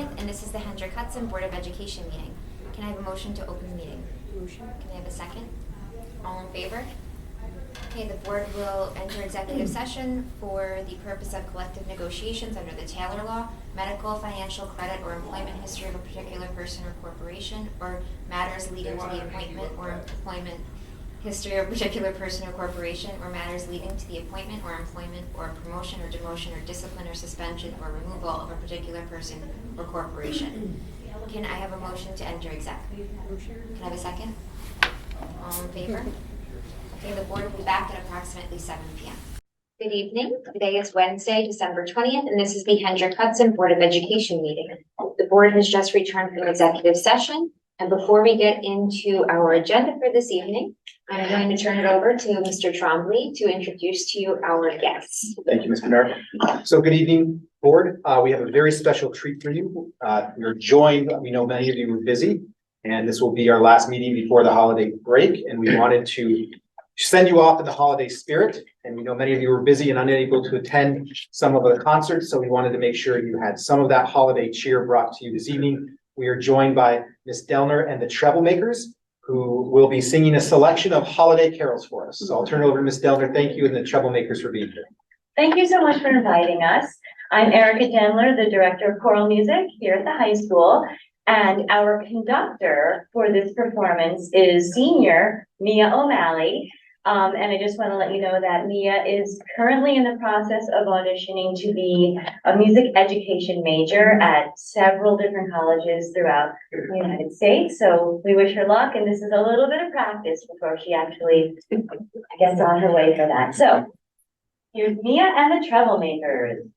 20th, and this is the Hendrick Hudson Board of Education meeting. Can I have a motion to open the meeting? Motion. Can I have a second? All in favor? Okay, the board will enter executive session for the purpose of collective negotiations under the Taylor Law, medical, financial, credit, or employment history of a particular person or corporation, or matters leading to the appointment or employment history of a particular person or corporation, or matters leading to the appointment or employment or promotion or demotion or discipline or suspension or removal of a particular person or corporation. Can I have a motion to enter exec? Motion. Can I have a second? All in favor? Okay, the board will be back at approximately 7 p.m. Good evening. Today is Wednesday, December 20th, and this is the Hendrick Hudson Board of Education meeting. The board has just returned from executive session, and before we get into our agenda for this evening, I'm going to turn it over to Mr. Trombley to introduce to you our guests. Thank you, Mr. Mayor. So good evening, board. We have a very special treat for you. You're joined, we know many of you were busy, and this will be our last meeting before the holiday break, and we wanted to send you off in the holiday spirit. And we know many of you were busy and unable to attend some of the concerts, so we wanted to make sure you had some of that holiday cheer brought to you this evening. We are joined by Ms. Delner and the Treblemakers, who will be singing a selection of holiday carols for us. So I'll turn it over to Ms. Delner. Thank you, and the Treblemakers for being here. Thank you so much for inviting us. I'm Erica Dendler, the Director of Choral Music here at the high school. And our conductor for this performance is senior Mia O'Malley. And I just want to let you know that Mia is currently in the process of auditioning to be a music education major at several different colleges throughout the United States. So we wish her luck, and this is a little bit of practice before she actually gets on her way for that. So here's Mia and the Treblemakers.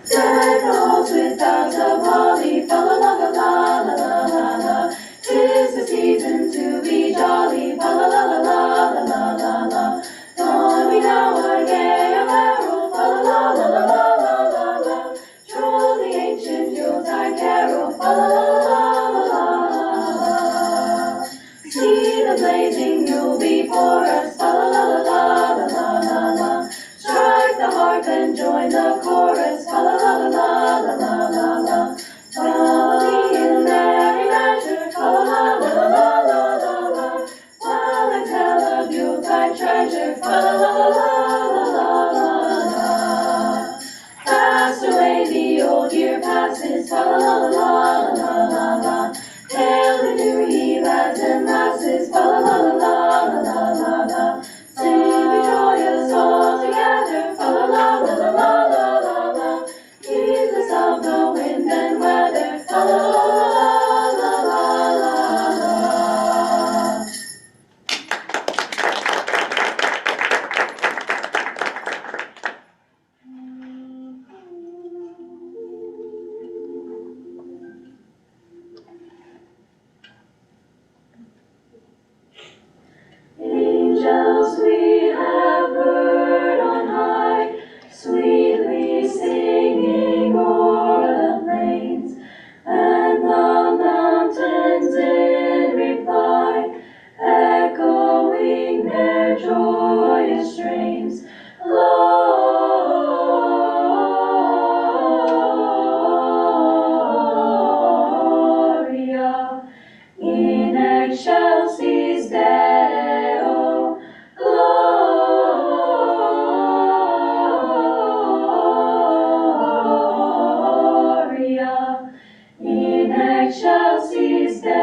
Carols without a volley, fa la la la la la la la. 'Tis the season to be jolly, fa la la la la la la la. Don we now our gay apparel, fa la la la la la la la. Troll the ancient Yuletide carol, fa la la la la la. See the blazing Yule before us, fa la la la la la la la. Strike the harp and join the chorus, fa la la la la la la la. Jolly in merry measure, fa la la la la la la la. While I tell of Yuletide treasure, fa la la la la la la. Pass away the old year passes, fa la la la la la la. Hail the new ye lads and lasses, fa la la la la la la. Sing we joyous all together, fa la la la la la la la. Heedless of the wind and weather, fa la la la la la la. Angels we have heard on high, sweetly singing o'er the plains, and the mountains in reply, echoing their joyous strains. Gloria in excelsis Deo, Gloria in excelsis Deo.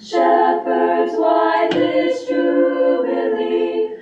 Shepherds, why this jubilee?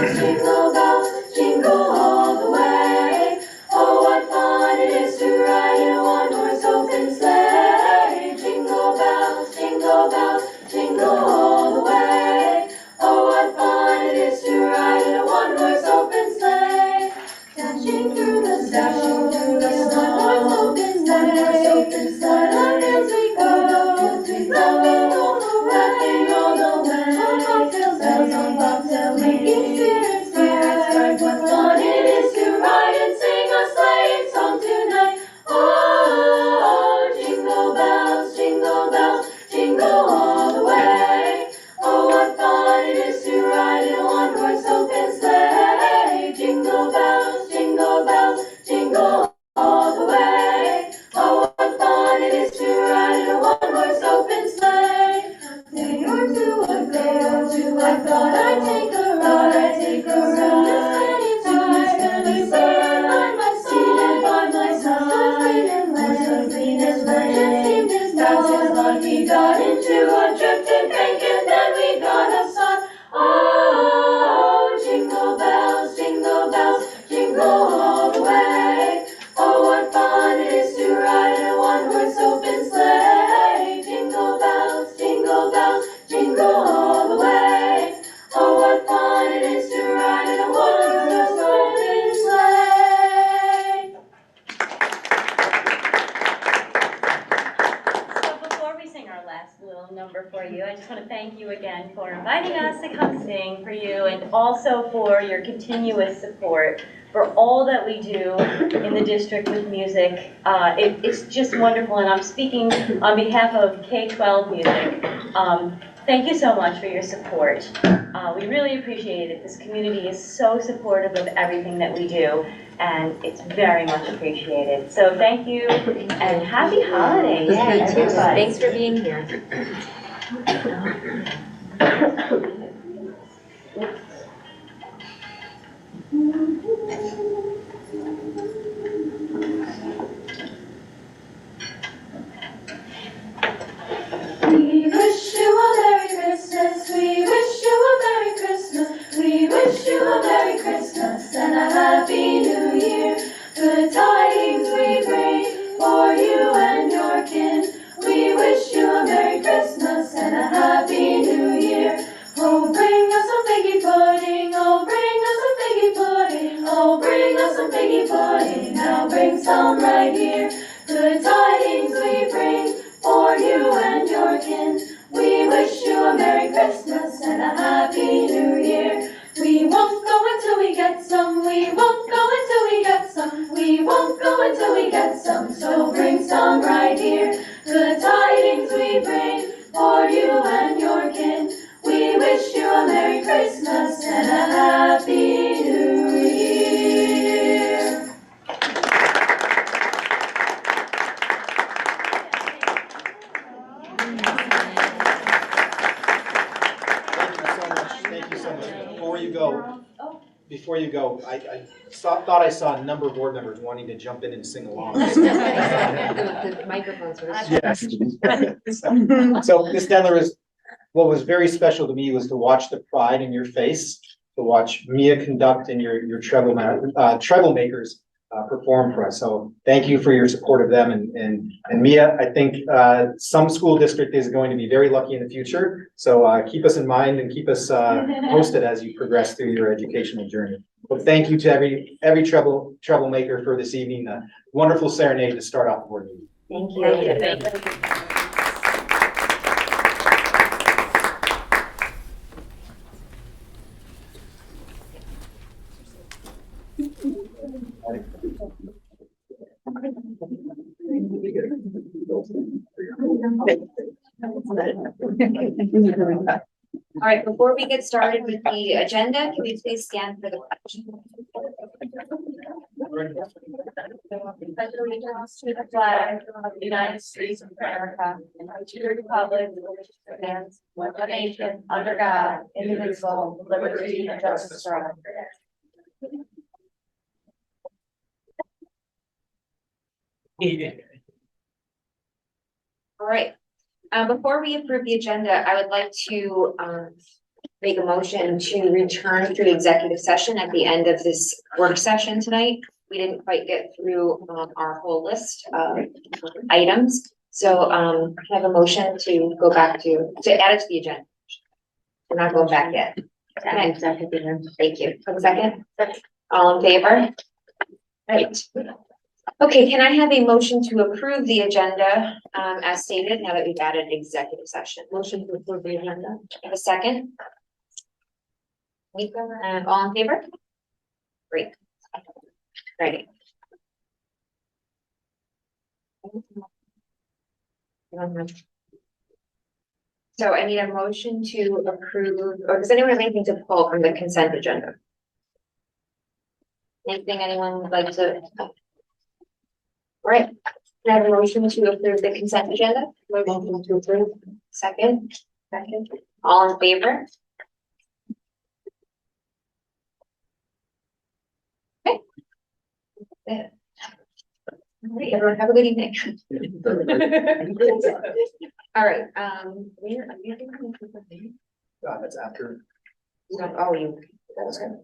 bells, jingle all the way. Oh, what fun it is to ride in a one-horse open sleigh. Jingle bells, jingle all the way. Oh, what fun it is to ride in a one-horse open sleigh. Dashing through the snow, one-horse open sleigh, on as we go, laughing all the way, on cocktails, making spirits bright. What fun it is to ride and sing a sleighing song tonight. Oh, jingle bells, jingle all the way. Oh, what fun it is to ride in a one-horse open sleigh. Jingle bells, jingle all the way. Oh, what fun it is to ride in a one-horse open sleigh. A day or two, I thought I'd take a ride. Seated by my side, clean as legend seemed his luck. He got into a drifting bank and then we got upside. Oh, jingle bells, jingle all the way. Oh, what fun it is to ride in a one-horse open sleigh. Jingle bells, jingle all the way. Oh, what fun it is to ride in a one-horse open sleigh. So before we sing our last little number for you, I just want to thank you again for inviting us to come sing for you and also for your continuous support for all that we do in the district with music. It's just wonderful, and I'm speaking on behalf of K-12 Music. Thank you so much for your support. We really appreciate it. This community is so supportive of everything that we do, and it's very much appreciated. So thank you, and happy holidays to everybody. Thanks for being here. We wish you a Merry Christmas, we wish you a Merry Christmas, we wish you a Merry Christmas and a Happy New Year. Good tidings we bring for you and your kin. We wish you a Merry Christmas and a Happy New Year. Oh, bring us some figgy pudding, oh, bring us some figgy pudding, oh, bring us some figgy pudding, now bring some right here. Good tidings we bring for you and your kin. We wish you a Merry Christmas and a Happy New Year. We won't go until we get some, we won't go until we get some, we won't go until we get some, so bring some right here. Good tidings we bring for you and your kin. We wish you a Merry Christmas and a Happy New Year. Thank you so much. Before you go, I thought I saw a number of board members wanting to jump in and sing along. The microphones were. Yes. So Ms. Denler, what was very special to me was to watch the pride in your face, to watch Mia conduct and your treble makers perform for us. So thank you for your support of them. And Mia, I think some school district is going to be very lucky in the future. So keep us in mind and keep us posted as you progress through your educational journey. But thank you to every treble maker for this evening. A wonderful serenade to start off the board meeting. Thank you. Thank you. All right, before we get started with the agenda, can we please stand for the pledge? Pledge allegiance to the flag of the United States of America and to the republic for which it stands, one nation, under God, indivisible, with liberty and justice for all. All right, before we approve the agenda, I would like to make a motion to return to executive session at the end of this work session tonight. We didn't quite get through our whole list of items. So I have a motion to go back to add it to the agenda. We're not going back yet. Okay. Thank you. For the second? All in favor? Right. Okay, can I have a motion to approve the agenda as stated now that we've added executive session? Motion to approve the agenda. Have a second? And all in favor? Great. Ready. So I need a motion to approve, or does anyone have anything to pull from the consent agenda? Anything anyone would like to? All right, can I have a motion to approve the consent agenda? Motion to approve. Second. All in favor? Okay. All right, everyone have a good evening. All right, where are you? That's after. Oh, you, that was good.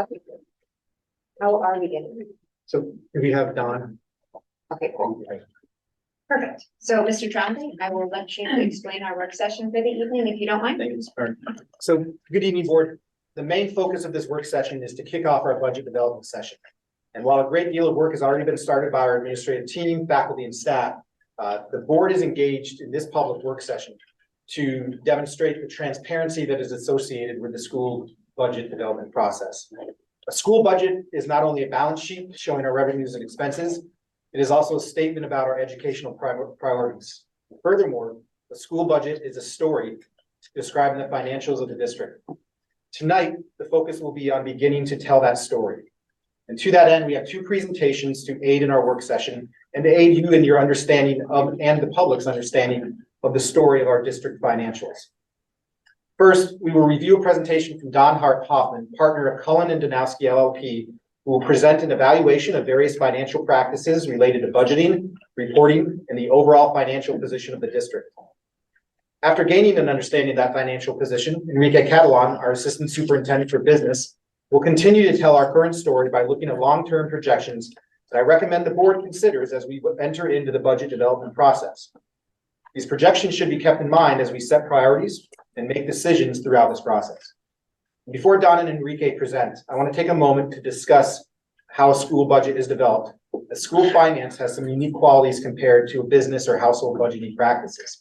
Okay. How are we getting? So we have Don. Okay, cool. Perfect. So, Mr. Trombley, I will let you explain our work session for the evening, if you don't mind. Thank you, Mr. So, good evening, board. The main focus of this work session is to kick off our budget development session. And while a great deal of work has already been started by our administrative team, faculty, and staff, the board is engaged in this public work session to demonstrate the transparency that is associated with the school budget development process. A school budget is not only a balance sheet showing our revenues and expenses, it is also a statement about our educational priorities. Furthermore, the school budget is a story describing the financials of the district. Tonight, the focus will be on beginning to tell that story. And to that end, we have two presentations to aid in our work session and to aid you in your understanding of, and the public's understanding of the story of our district financials. First, we will review a presentation from Don Hart Hoffman, partner of Cullen and Danowski LLP, who will present an evaluation of various financial practices related to budgeting, reporting, and the overall financial position of the district. After gaining an understanding of that financial position, Enrique Catalan, our Assistant Superintendent for Business, will continue to tell our current story by looking at long-term projections that I recommend the board considers as we enter into the budget development process. These projections should be kept in mind as we set priorities and make decisions throughout this process. Before Don and Enrique present, I want to take a moment to discuss how a school budget is developed, as school finance has some unique qualities compared to a business or household budgeting practices.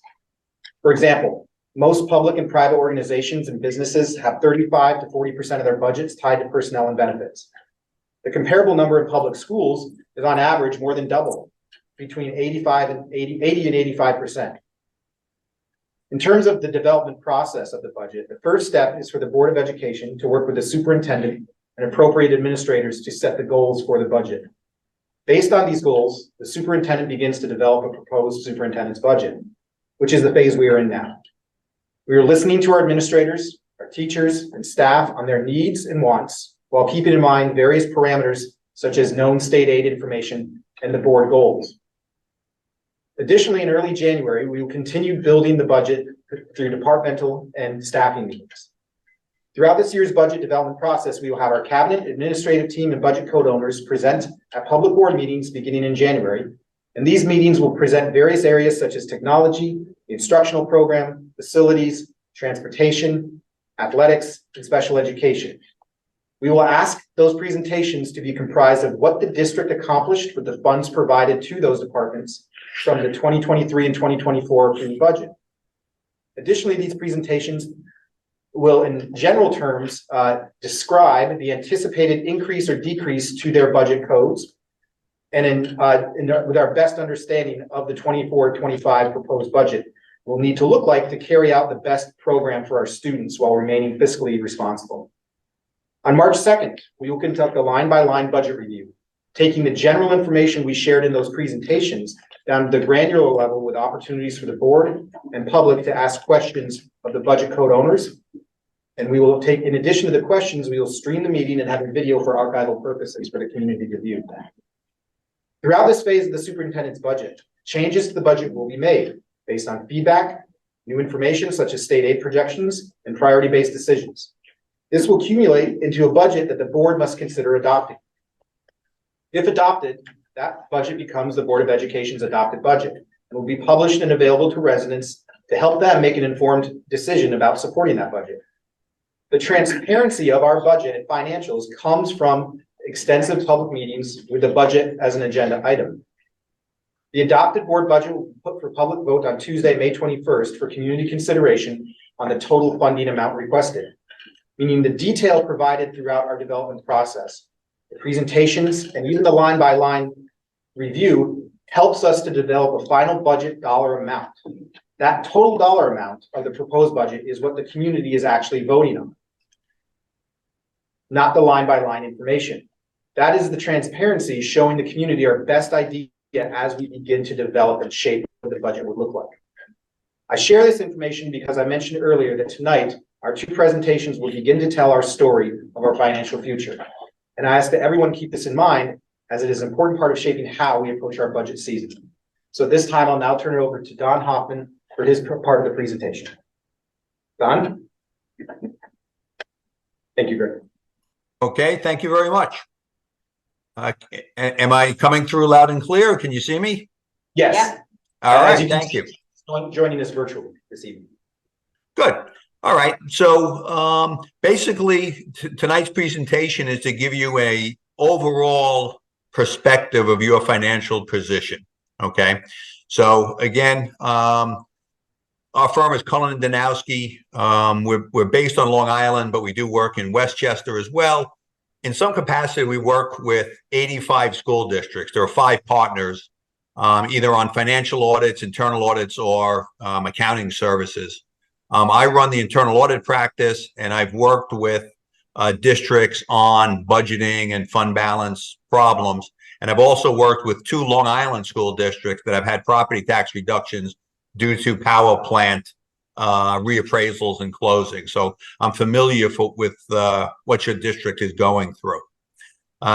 For example, most public and private organizations and businesses have 35 to 40% of their budgets tied to personnel and benefits. The comparable number of public schools is on average more than double, between 80 and 85%. In terms of the development process of the budget, the first step is for the Board of Education to work with the superintendent and appropriate administrators to set the goals for the budget. Based on these goals, the superintendent begins to develop a proposed superintendent's budget, which is the phase we are in now. We are listening to our administrators, our teachers, and staff on their needs and wants, while keeping in mind various parameters such as known state aid information and the board goals. Additionally, in early January, we will continue building the budget through departmental and staffing meetings. Throughout this year's budget development process, we will have our cabinet, administrative team, and budget code owners present at public board meetings beginning in January. And these meetings will present various areas such as technology, the instructional program, facilities, transportation, athletics, and special education. We will ask those presentations to be comprised of what the district accomplished with the funds provided to those departments from the 2023 and 2024 approved budget. Additionally, these presentations will, in general terms, describe the anticipated increase or decrease to their budget codes, and with our best understanding of the 24-25 proposed budget will need to look like to carry out the best program for our students while remaining fiscally responsible. On March 2nd, we will conduct a line-by-line budget review, taking the general information we shared in those presentations down to the granular level with opportunities for the board and public to ask questions of the budget code owners. And we will take, in addition to the questions, we will stream the meeting and have a video for archival purposes for the community to view. Throughout this phase of the superintendent's budget, changes to the budget will be made based on feedback, new information such as state aid projections, and priority-based decisions. This will accumulate into a budget that the board must consider adopting. If adopted, that budget becomes the Board of Education's adopted budget and will be published and available to residents to help them make an informed decision about supporting that budget. The transparency of our budget and financials comes from extensive public meetings with the budget as an agenda item. The adopted board budget will be put for public vote on Tuesday, May 21st for community consideration on the total funding amount requested, meaning the detail provided throughout our development process. The presentations and even the line-by-line review helps us to develop a final budget dollar amount. That total dollar amount of the proposed budget is what the community is actually voting on, not the line-by-line information. That is the transparency showing the community our best idea as we begin to develop and shape what the budget would look like. I share this information because I mentioned earlier that tonight, our two presentations will begin to tell our story of our financial future. And I ask that everyone keep this in mind as it is an important part of shaping how we approach our budget season. So at this time, I'll now turn it over to Don Hoffman for his part of the presentation. Don? Thank you, Greg. Okay, thank you very much. Am I coming through loud and clear? Can you see me? Yes. Yeah. All As right, can thank see, you. Joining us virtually this evening. Good. All right. So basically, tonight's presentation is to give you a overall perspective of your financial position. Okay. So again, our firm is Cullen and Danowski. We're based on Long Island, but we do work in Westchester as well. In some capacity, we work with 85 school districts. There are 5 partners, either on financial audits, internal audits, or accounting services. I run the internal audit practice, and I've worked with districts on budgeting and fund balance problems. And I've also worked with 2 Long Island school districts that have had property tax reductions due to power plant reappraisals and closing. So I'm familiar with what your district is going through.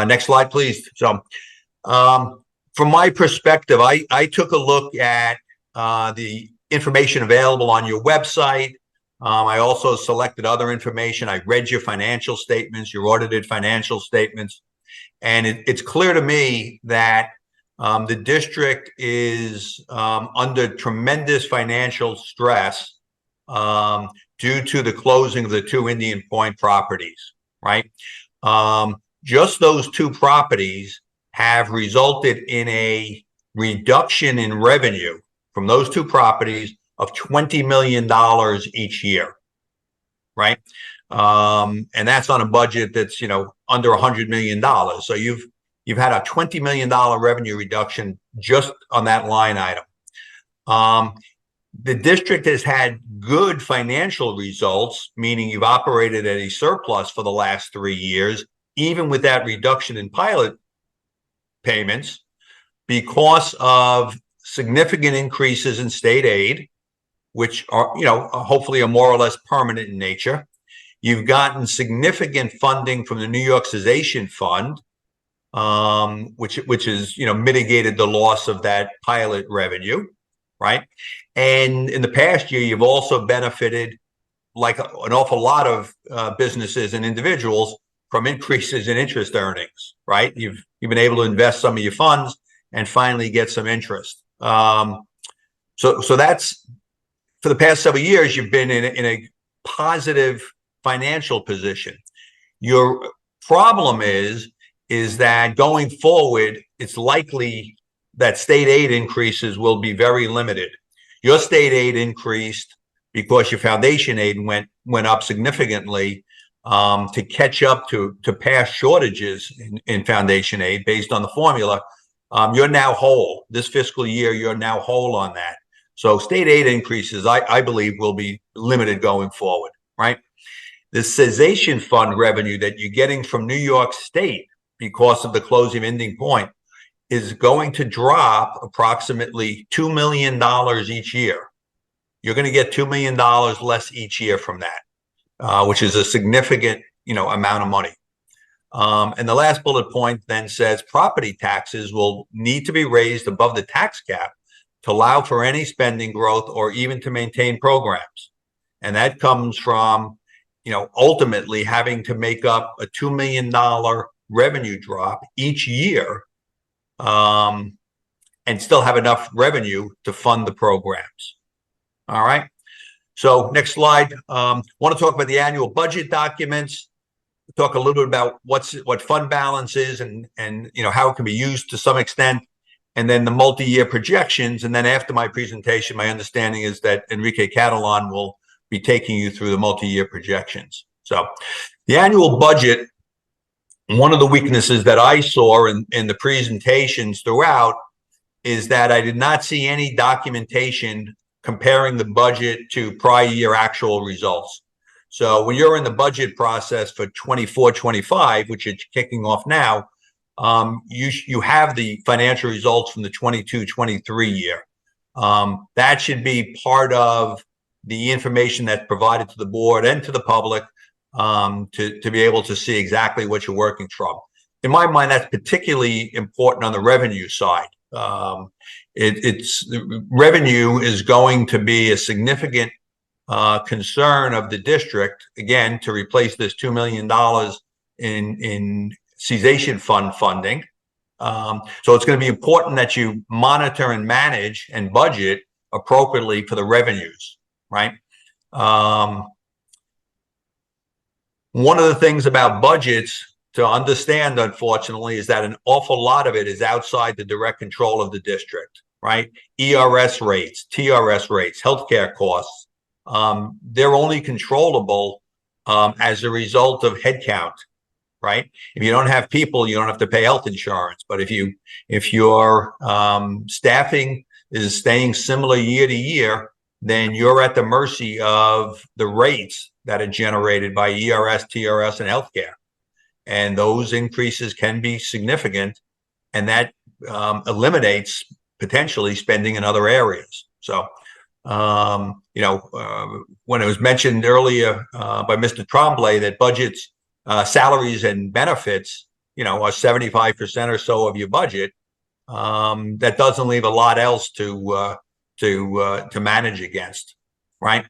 Next slide, please. So from my perspective, I took a look at the information available on your website. I also selected other information. I read your financial statements, your audited financial statements, and it's clear to me that the district is under tremendous financial stress due to the closing of the 2 Indian Point properties, right? Just those 2 properties have resulted in a reduction in revenue from those 2 properties of $20 million each year, right? And that's on a budget that's, under $100 million. So you've had a $20 million revenue reduction just on that line item. The district has had good financial results, meaning you've operated at a surplus for the last 3 years, even with that reduction in pilot payments, because of significant increases in state aid, which are, hopefully are more or less permanent in nature. You've gotten significant funding from the New York Cessation Fund, which has, mitigated the loss of that pilot revenue, right? And in the past year, you've also benefited, like an awful lot of businesses and individuals, from increases in interest earnings, right? You've been able to invest some of your funds and finally get some interest. So that's, for the past several years, you've been in a positive financial position. Your problem is that going forward, it's likely that state aid increases will be very limited. Your state aid increased because your foundation aid went up significantly to catch up to past shortages in foundation aid based on the formula. You're now whole. This fiscal year, you're now whole on that. So state aid increases, I believe, will be limited going forward, right? The cessation fund revenue that you're getting from New York State because of the closing of Indian Point is going to drop approximately $2 million each year. You're going to get $2 million less each year from that, which is a significant, amount of money. And the last bullet point then says property taxes will need to be raised above the tax cap to allow for any spending growth or even to maintain programs. And that comes from, ultimately having to make up a $2 million revenue drop each year, and still have enough revenue to fund the programs. All right. So next slide. Want to talk about the annual budget documents. Talk a little bit about what fund balance is and how it can be used to some extent, and then the multi-year projections. And then after my presentation, my understanding is that Enrique Catalan will be taking you through the multi-year projections. So the annual budget, one of the weaknesses that I saw in the presentations throughout is that I did not see any documentation comparing the budget to prior year actual results. So when you're in the budget process for 24-25, which is kicking off now, you have the financial results from the 22-23 year. That should be part of the information that's provided to the board and to the public, to be able to see exactly what you're working from. In my mind, that's particularly important on the revenue side. Revenue is going to be a significant concern of the district, again, to replace this $2 million in cessation fund funding. So it's going to be important that you monitor and manage and budget appropriately for the revenues, right? One of the things about budgets to understand, unfortunately, is that an awful lot of it is outside the direct control of the district, right? ERS rates, TRS rates, healthcare costs, they're only controllable as a result of headcount, right? If you don't have people, you don't have to pay health insurance. But if your staffing is staying similar year to year, then you're at the mercy of the rates that are generated by ERS, TRS, and healthcare. And those increases can be significant, and that eliminates potentially spending in other areas. So, when it was mentioned earlier by Mr. Tremblay that budgets, salaries and benefits, are 75% or so of your budget, that doesn't leave a lot else to manage against, right?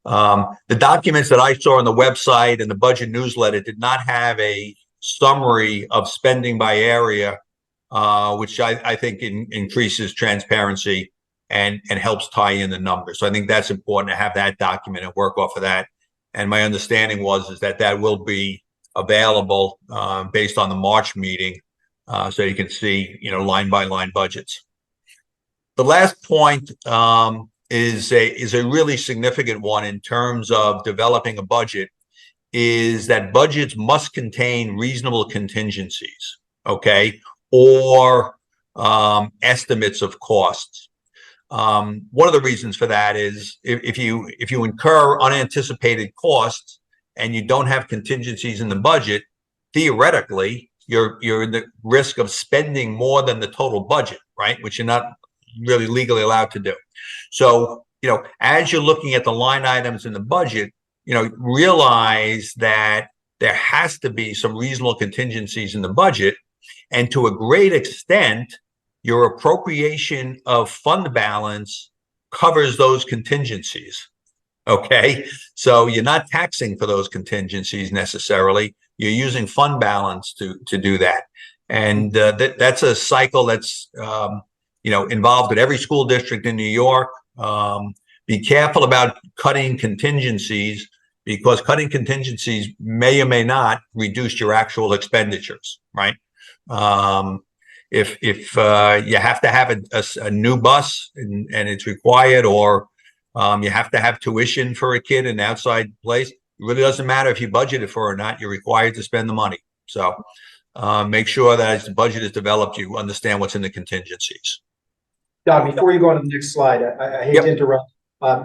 The documents that I saw on the website and the budget newsletter did not have a summary of spending by area, which I think increases transparency and helps tie in the numbers. So I think that's important to have that document and work off of that. And my understanding is that will be available based on the March meeting, so you can see line by line budgets. The last point is a really significant one in terms of developing a budget, is that budgets must contain reasonable contingencies, okay, or estimates of costs. One of the reasons for that is if you incur unanticipated costs and you don't have contingencies in the budget, theoretically you're in the risk of spending more than the total budget, right? Which you're not really legally allowed to do. So, as you're looking at the line items in the budget, realize that there has to be some reasonable contingencies in the budget. And to a great extent, your appropriation of fund balance covers those contingencies. Okay. So you're not taxing for those contingencies necessarily. You're using fund balance to do that. And that's a cycle that's, involved at every school district in New York. Be careful about cutting contingencies, because cutting contingencies may or may not reduce your actual expenditures, right? If you have to have a new bus and it's required, or you have to have tuition for a kid in an outside place, it really doesn't matter if you budgeted for it or not. You're required to spend the money. So make sure that as the budget is developed, you understand what's in the contingencies. Don, before you go on to the next slide, I hate to interrupt.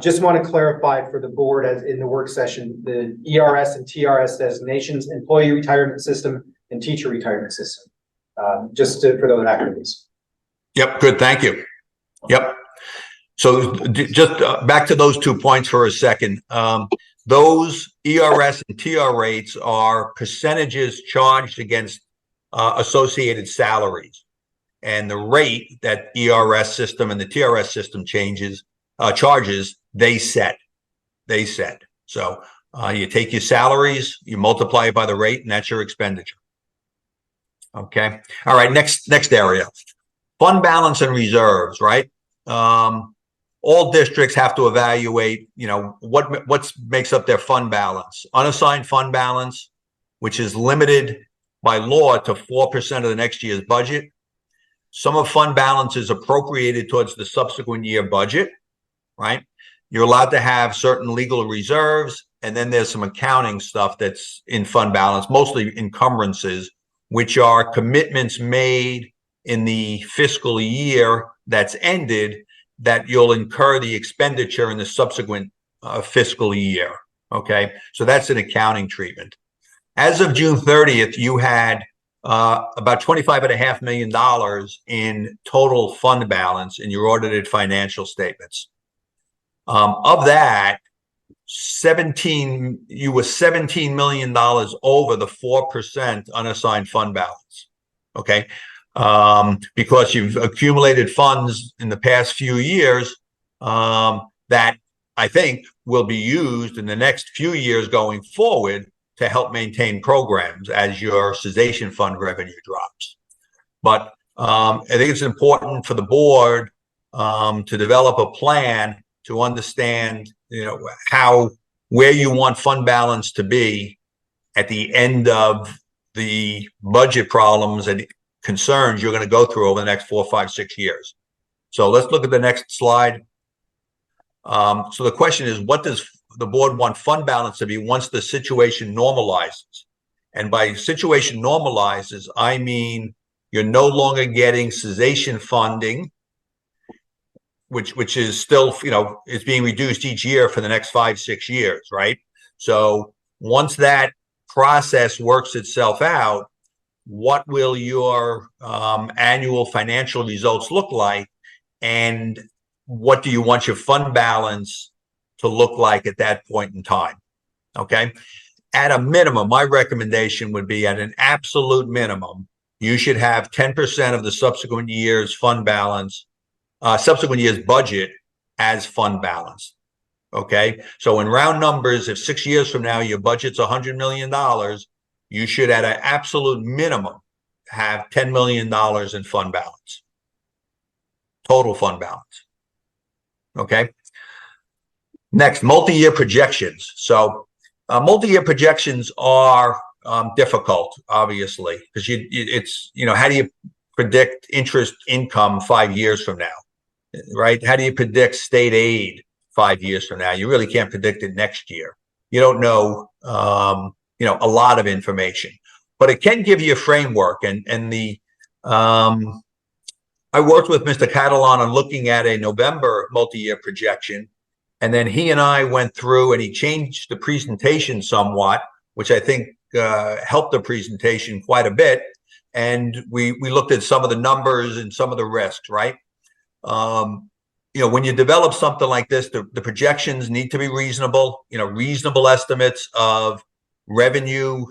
Just want to clarify for the board, as in the work session, the ERS and TRS designations, employee retirement system and teacher retirement system, for those activities. Yep. Good. Thank you. Yep. So just back to those 2 points for a second. those ERS and TR rates are percentages charged against associated salaries. And the rate that ERS system and the TRS system charges, they set. So you take your salaries, you multiply it by the rate, and that's your expenditure. Okay. All right. Next area, fund balance and reserves, right? All districts have to evaluate, what makes up their fund balance. Unassigned fund balance, which is limited by law to 4% of the next year's budget. Some of fund balance is appropriated towards the subsequent year budget, right? You're allowed to have certain legal reserves, and then there's some accounting stuff that's in fund balance, mostly encumbrances, which are commitments made in the fiscal year that's ended that you'll incur the expenditure in the subsequent fiscal year. Okay, so that's an accounting treatment. As of June 30th, you had about $25.5 million in total fund balance in your audited financial statements. Of that, you were $17 million over the 4% unassigned fund balance. Okay. Because you've accumulated funds in the past few years that I think will be used in the next few years going forward to help maintain programs as your cessation fund revenue drops. But I think it's important for the board to develop a plan to understand, where you want fund balance to be at the end of the budget problems and concerns you're going to go through over the next 4, 5, 6 years. So let's look at the next slide. So the question is, what does the board want fund balance to be once the situation normalizes? And by situation normalizes, I mean you're no longer getting cessation funding, which is still, is being reduced each year for the next 5, 6 years, right? So once that process works itself out, what will your annual financial results look like? And what do you want your fund balance to look like at that point in time? Okay. At a minimum, my recommendation would be, at an absolute minimum, you should have 10% of the subsequent year's fund balance, subsequent year's budget as fund balance. Okay. So in round numbers, if 6 years from now your budget's $100 million, you should, at an absolute minimum, have $10 million in fund balance, total fund balance. Okay. Next, multi-year projections. So multi-year projections are difficult, obviously, because it's how do you predict interest income 5 years from now, right? How do you predict state aid 5 years from now? You really can't predict it next year. You don't know, a lot of information, but it can give you a framework. And I worked with Mr. Catalan on looking at a November multi-year projection, and then he and I went through and he changed the presentation somewhat, which I think helped the presentation quite a bit. And we looked at some of the numbers and some of the risks, right? When you develop something like this, the projections need to be reasonable, reasonable estimates of revenue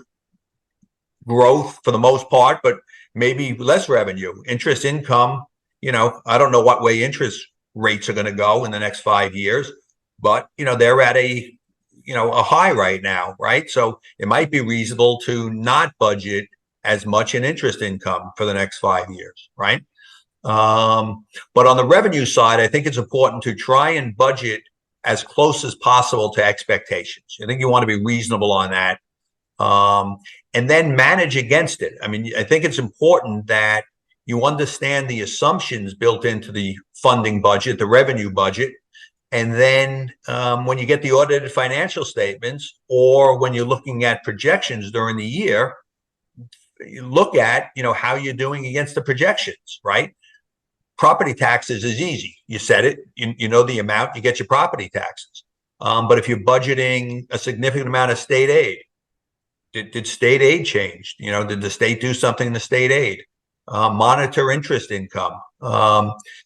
growth for the most part, but maybe less revenue, interest income. I don't know what way interest rates are going to go in the next 5 years, but they're at a high right now, right? So it might be reasonable to not budget as much in interest income for the next 5 years, right? But on the revenue side, I think it's important to try and budget as close as possible to expectations. I think you want to be reasonable on that, and then manage against it. I mean, I think it's important that you understand the assumptions built into the funding budget, the revenue budget. And then when you get the audited financial statements, or when you're looking at projections during the year, you look at, how you're doing against the projections, right? Property taxes is easy. You set it, you know the amount, you get your property taxes. But if you're budgeting a significant amount of state aid, did state aid change? Did the state do something in the state aid? Monitor interest income.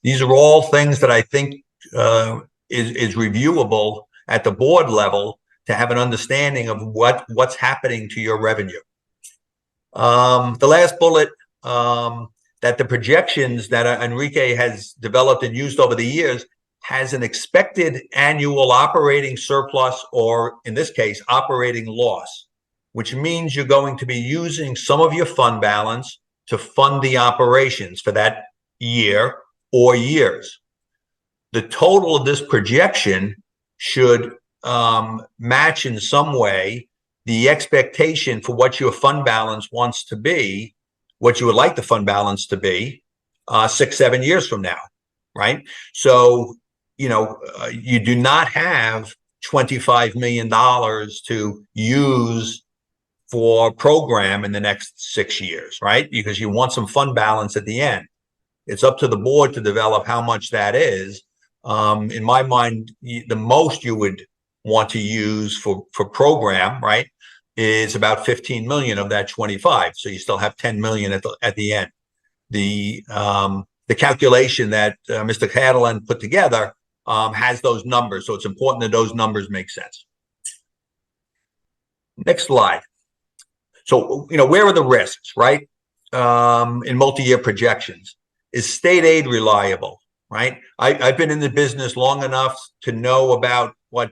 These are all things that I think is reviewable at the board level to have an understanding of what's happening to your revenue. The last bullet, that the projections that Enrique has developed and used over the years has an expected annual operating surplus, or in this case, operating loss, which means you're going to be using some of your fund balance to fund the operations for that year or years. The total of this projection should match in some way the expectation for what your fund balance wants to be, what you would like the fund balance to be 6-7 years from now, right? So, you do not have $25 million to use for program in the next 6 years, right? Because you want some fund balance at the end. It's up to the board to develop how much that is. In my mind, the most you would want to use for program, right, is about 15 million of that 25. So you still have 10 million at the end. The calculation that Mr. Catalan put together has those numbers. So it's important that those numbers make sense. Next slide. So, where are the risks, right? In multi-year projections. Is state aid reliable, right? I've been in the business long enough to know about what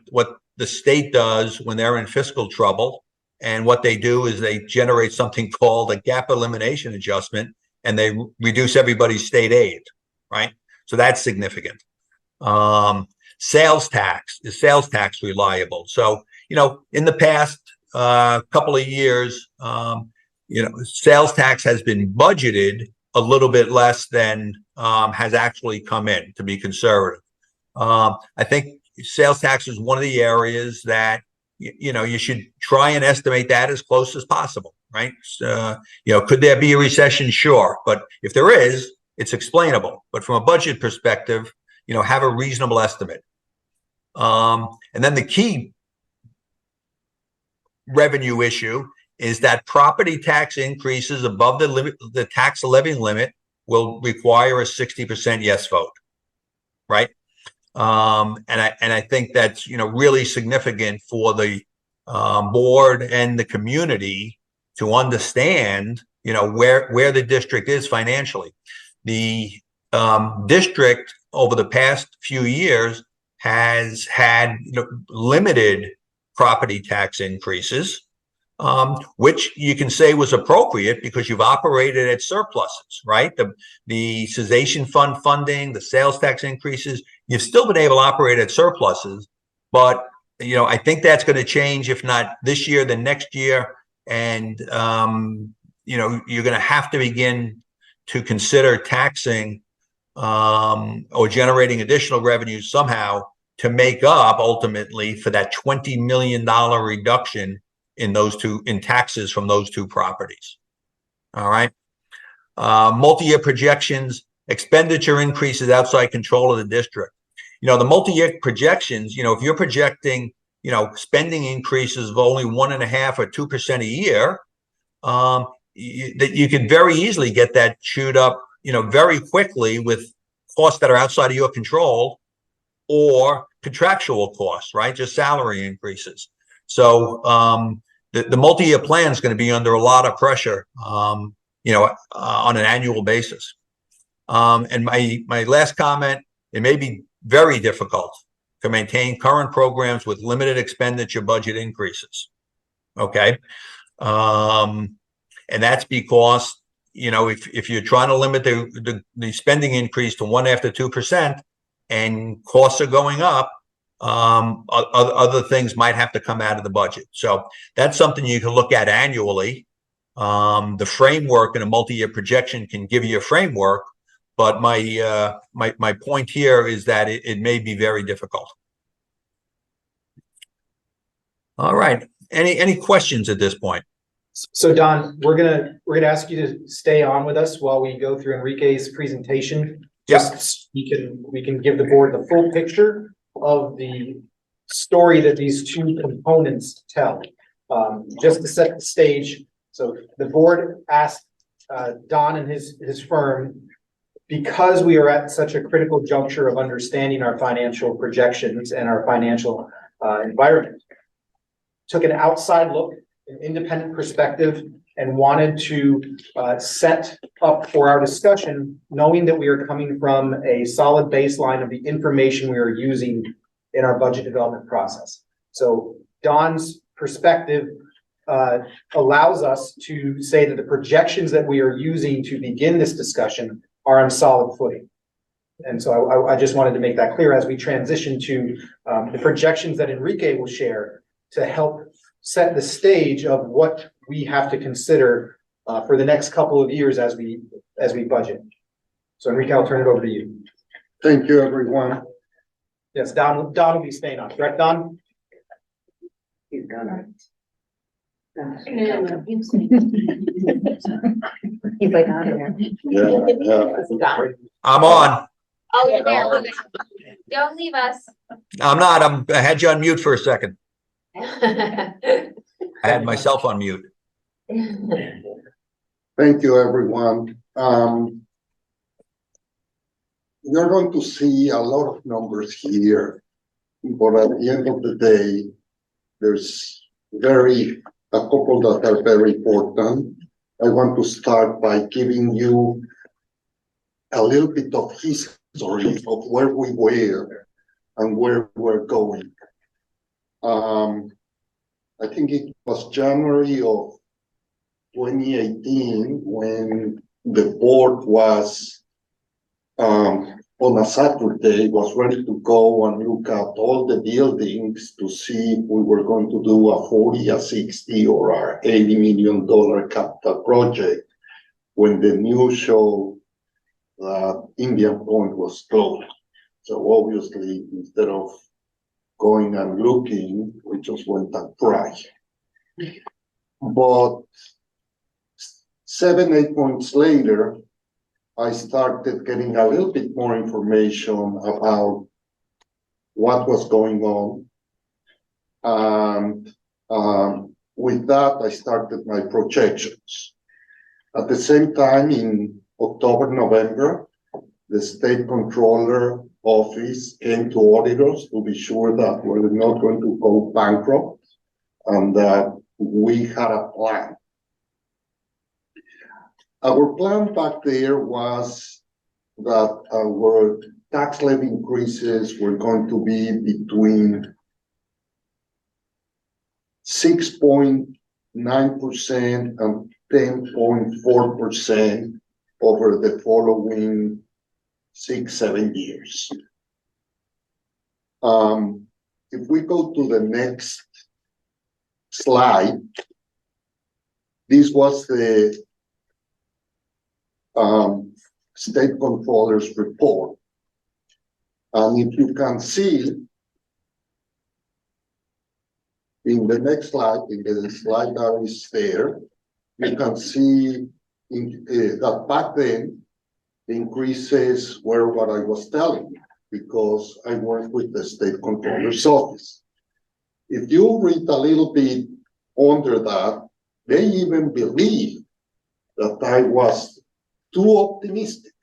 the state does when they're in fiscal trouble. And what they do is they generate something called a gap elimination adjustment, and they reduce everybody's state aid, right? So that's significant. Sales tax, is sales tax reliable? So, in the past couple of years, sales tax has been budgeted a little bit less than has actually come in, to be conservative. I think sales tax is one of the areas that, you should try and estimate that as close as possible, right? Could there be a recession? Sure. But if there is, it's explainable. But from a budget perspective, have a reasonable estimate. And then the key revenue issue is that property tax increases above the limit, the tax levy limit, will require a 60% yes vote, right? And I think that's really significant for the board and the community to understand where the district is financially. The district over the past few years has had limited property tax increases, which you can say was appropriate because you've operated at surpluses, right? The cessation fund funding, the sales tax increases, you've still been able to operate at surpluses. But, I think that's going to change, if not this year, then next year. And, you're going to have to begin to consider taxing or generating additional revenues somehow to make up ultimately for that $20 million reduction in taxes from those two properties. All right. Multi-year projections, expenditure increases outside control of the district. The multi-year projections, if you're projecting, spending increases of only 1.5% or 2% a year, that you could very easily get that chewed up, very quickly with costs that are outside of your control or contractual costs, right? Just salary increases. So the multi-year plan is going to be under a lot of pressure, on an annual basis. And my last comment, it may be very difficult to maintain current programs with limited expenditure budget increases. Okay. And that's because, if you're trying to limit the spending increase to 1.5% to 2% and costs are going up, other things might have to come out of the budget. So that's something you can look at annually. The framework in a multi-year projection can give you a framework, but my point here is that it may be very difficult. All right. Any questions at this point? So Don, we're gonna ask you to stay on with us while we go through Enrique's presentation. Just we can give the board the full picture of the story that these two components tell. Just to set the stage, so the board asked Don and his firm, because we are at such a critical juncture of understanding our financial projections and our financial environment, took an outside look, an independent perspective, and wanted to set up for our discussion, knowing that we are coming from a solid baseline of the information we are using in our budget development process. So Don's perspective allows us to say that the projections that we are using to begin this discussion are on solid footing. And so I just wanted to make that clear as we transition to the projections that Enrique will share to help set the stage of what we have to consider for the next couple of years as we budget. So Enrique, I'll turn it over to you. Thank you, everyone. Yes, Don will be staying on, correct, Don? He's gone. He's like out of here. Yeah. I'm on. Oh, you're there. Look. Don't leave us. I'm not. I had you on mute for a second. I had myself on mute. Thank you, everyone. You're going to see a lot of numbers here, but at the end of the day, there's a couple that are very important. I want to start by giving you a little bit of history of where we were and where we're going. I think it was January of 2018 when the board was on a Saturday, was ready to go and look at all the buildings to see if we were going to do a 40, a 60, or a $80 million capital project when the news showed that Indian Point was closed. So obviously, instead of going and looking, we just went and tried. But 7-8 months later, I started getting a little bit more information about what was going on. And with that, I started my projections. At the same time, in October, November, the state controller office came to auditors to be sure that we're not going to go bankrupt and that we had a plan. Our plan back there was that our tax levy increases were going to be between 6.9% and 10.4% over the following 6-7 years. If we go to the next slide, this was the state controller's report. And if you can see in the next slide, in the slide that is there, you can see that back then, the increases were what I was telling you, because I worked with the state controller's office. If you read a little bit under that, they even believe that I was too optimistic.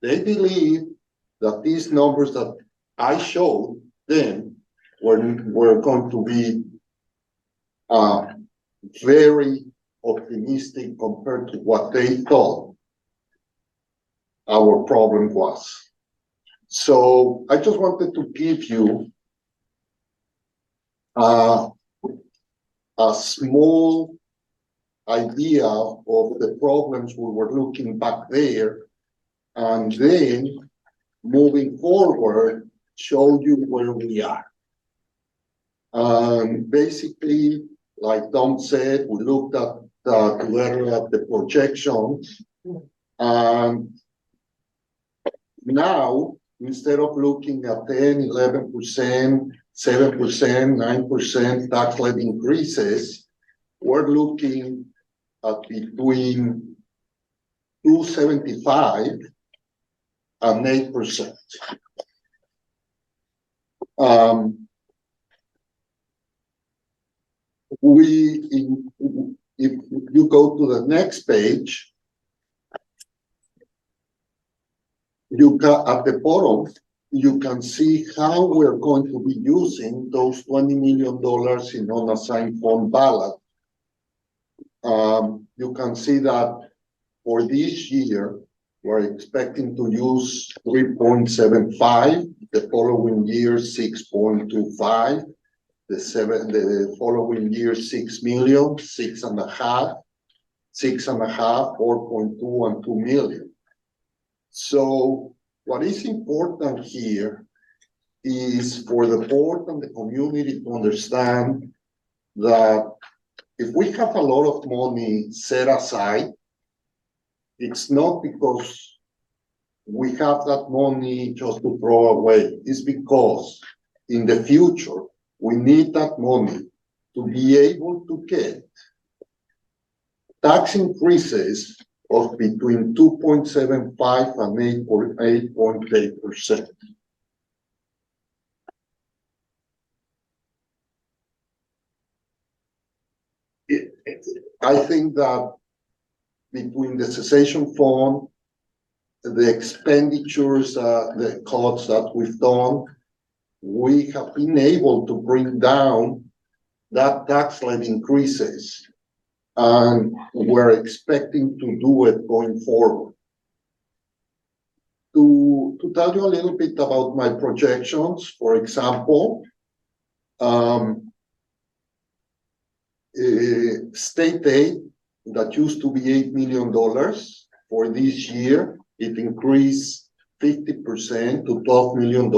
They believe that these numbers that I showed them were going to be very optimistic compared to what they thought our problem was. So I just wanted to give you a small idea of the problems we were looking back there, and then moving forward, show you where we are. Basically, like Tom said, we looked at the projections, and now instead of looking at 10, 11%, 7%, 9% tax levy increases, we're looking at between 2.75 and 8%. If you go to the next page, you got at the bottom, you can see how we're going to be using those $20 million in unassigned fund balance. You can see that for this year, we're expecting to use 3.75, the following year 6.25, the following year 6 million, 6.5, 6.5, 4.2, and 2 million. So what is important here is for the board and the community to understand that if we have a lot of money set aside, it's not because we have that money just to throw away. It's because in the future, we need that money to be able to get tax increases of between 2.75 and 8.8%. I think that between the cessation fund, the expenditures, the cuts that we've done, we have been able to bring down that tax levy increases, and we're expecting to do it going forward. To tell you a little bit about my projections, for example, state aid that used to be $8 million for this year, it increased 50% to $12 million.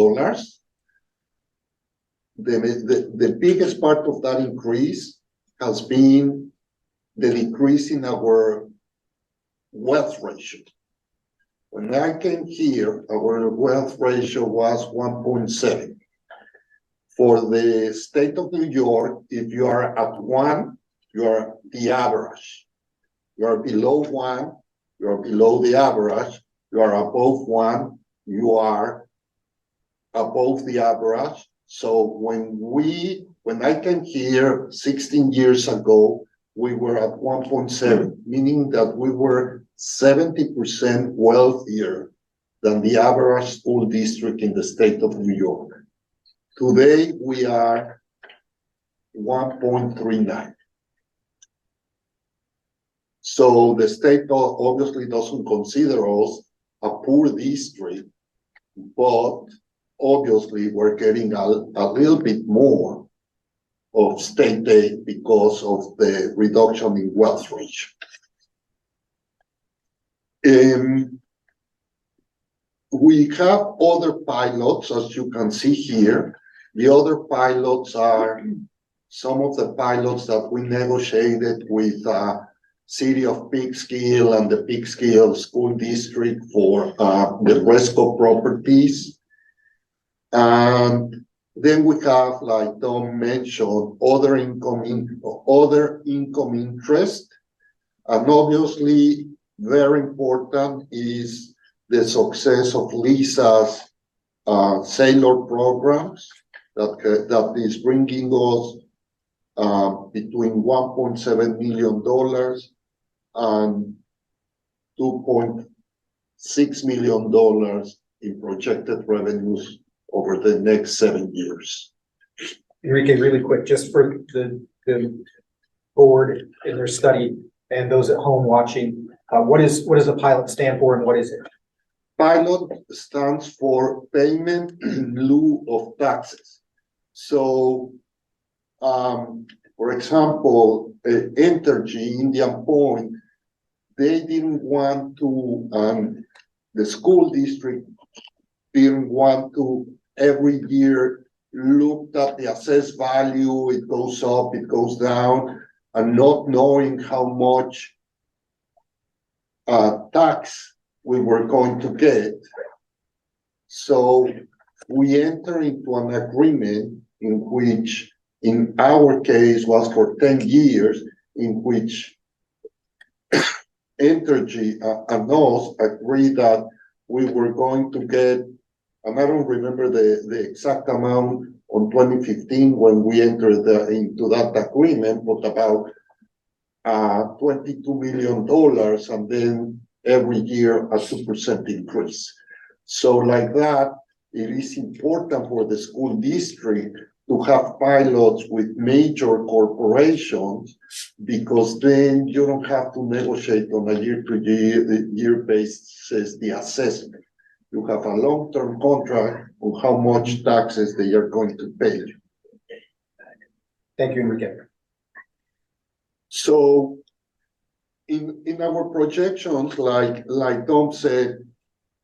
The biggest part of that increase has been the decrease in our wealth ratio. When I came here, our wealth ratio was 1.7. For the state of New York, if you are at 1, you are the average. You are below 1, you are below the average. You are above 1, you are above the average. So when I came here 16 years ago, we were at 1.7, meaning that we were 70% wealthier than the average school district in the state of New York. Today, we are 1.39. So the state obviously doesn't consider us a poor district, but obviously we're getting a little bit more of state aid because of the reduction in wealth ratio. We have other pilots, as you can see here. The other pilots are some of the pilots that we negotiated with City of Peekskill and the Peekskill School District for the Resco properties. And then we have, like Tom mentioned, other income interest. And obviously, very important is the success of Lisa's Sailor programs that is bringing us between $1.7 million and $2.6 million in projected revenues over the next 7 years. Enrique, really quick, just for the board in their study and those at home watching, what does the pilot stand for and what is it? Pilot stands for payment in lieu of taxes. So, for example, Entergy, Indian Point, they didn't want to, the school district didn't want to every year look at the assessed value, it goes up, it goes down, and not knowing how much tax we were going to get. So we enter into an agreement in which, in our case, was for 10 years, in which Entergy and us agreed that we were going to get, and I don't remember the exact amount on 2015 when we entered into that agreement, but about $22 million, and then every year a 2% increase. So like that, it is important for the school district to have pilots with major corporations, because then you don't have to negotiate on a year basis the assessment. You have a long-term contract on how much taxes they are going to pay. Thank you, Enrique. So in our projections, like Tom said,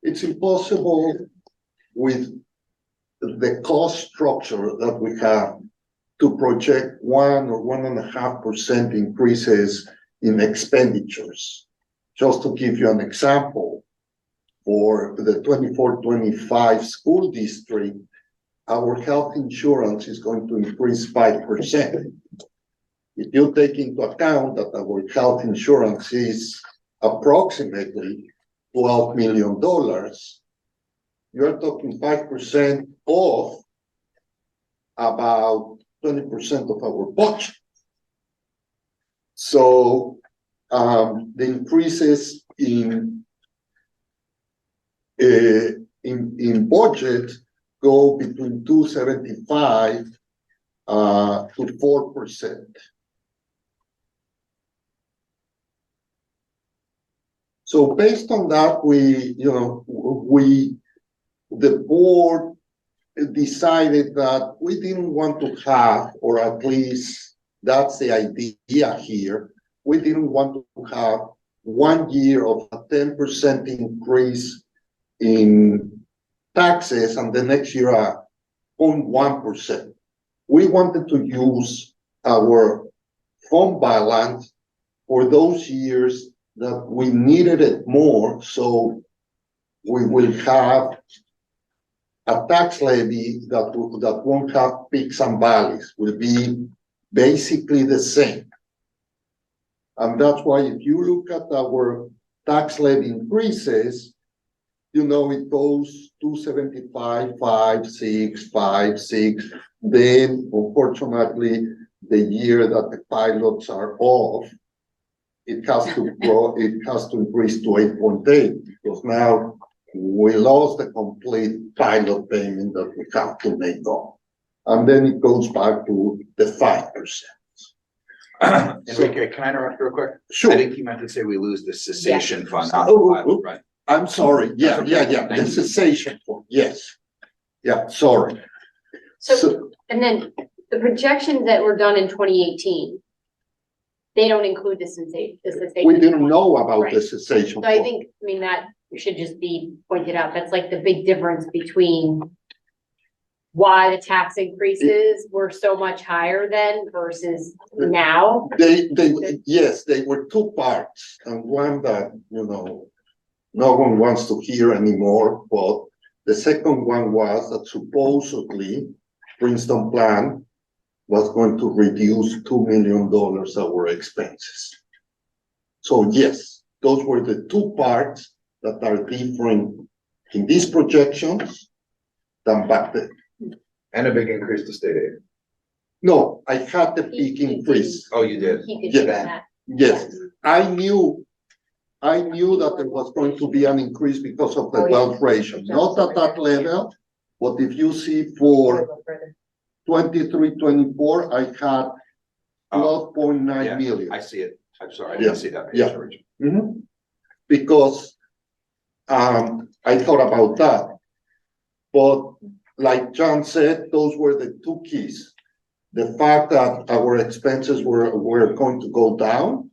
it's impossible with the cost structure that we have to project 1 or 1.5% increases in expenditures. Just to give you an example, for the 24-25 school district, our health insurance is going to increase 5%. If you take into account that our health insurance is approximately $12 million, you're talking 5% of about 20% of our budget. So the increases in budget go between 2.75 to 4%. So based on that, the board decided that we didn't want to have, or at least that's the idea here, we didn't want to have 1 year of a 10% increase in taxes and the next year a 0.1%. We wanted to use our fund balance for those years that we needed it more, so we will have a tax levy that won't have peaks and valleys, will be basically the same. And that's why if you look at our tax levy increases, it goes 2.75, 5.6, 5.6. Then, unfortunately, the year that the pilots are off, it has to grow, it has to increase to 8.8, because now we lost the complete pilot payment that we have to make on. And then it goes back to the 5%. Enrique, can I interrupt real quick? Sure. I think you meant to say we lose the cessation fund, not Oh, the pilot, right? I'm sorry. Yeah, That's okay. the Thank you. cessation fund, yes. Yeah, sorry. So, and then the projections that were done in 2018, they don't include the cessation. We didn't know about the Right. cessation So I fund. think, that should just be pointed out. That's like the big difference between why the tax increases were so much higher then versus now. Yes, they were two parts, and one that, no one wants to hear anymore, but the second one was that supposedly Princeton Plan was going to reduce $2 million our expenses. So yes, those were the two parts that are different in these projections than back then. And a big increase to state aid. No, I had the big He increase. Oh, you did? He could Yeah. do that. Yes, I knew that there was going to be an increase because of the Oh, yeah. wealth ratio, not at that level, but if you see for 23-24, I had Oh, 12.9 yeah, million. I see it. I'm sorry, I Yeah. didn't see that. Yeah. Mhm. Because I thought about that. But like John said, those were the two keys. The fact that our expenses were going to go down,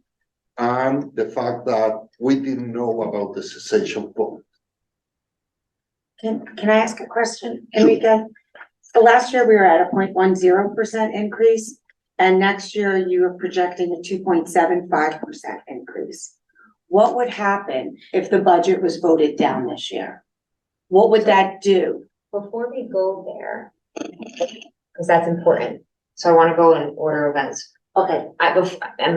and the fact that we didn't know about the cessation fund. Can I ask a question, Enrique? So last year we were at a 0.10% increase, and next year you were projecting a 2.75% increase. What would happen if the budget was voted down this year? What would that do? Before we go there, because that's important, so I want to go in order of events. Okay,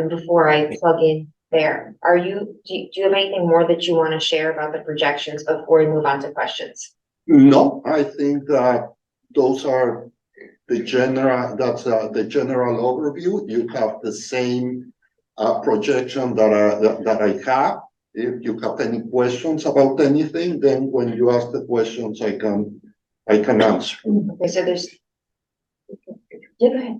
Before I plug in there, do you have anything more that you want to share about the projections before we move on to questions? No, I think that those are the general overview. You have the same projection that I have. If you have any questions about anything, then when you ask the questions, I can I can answer. Okay, so there's. Yeah, go ahead.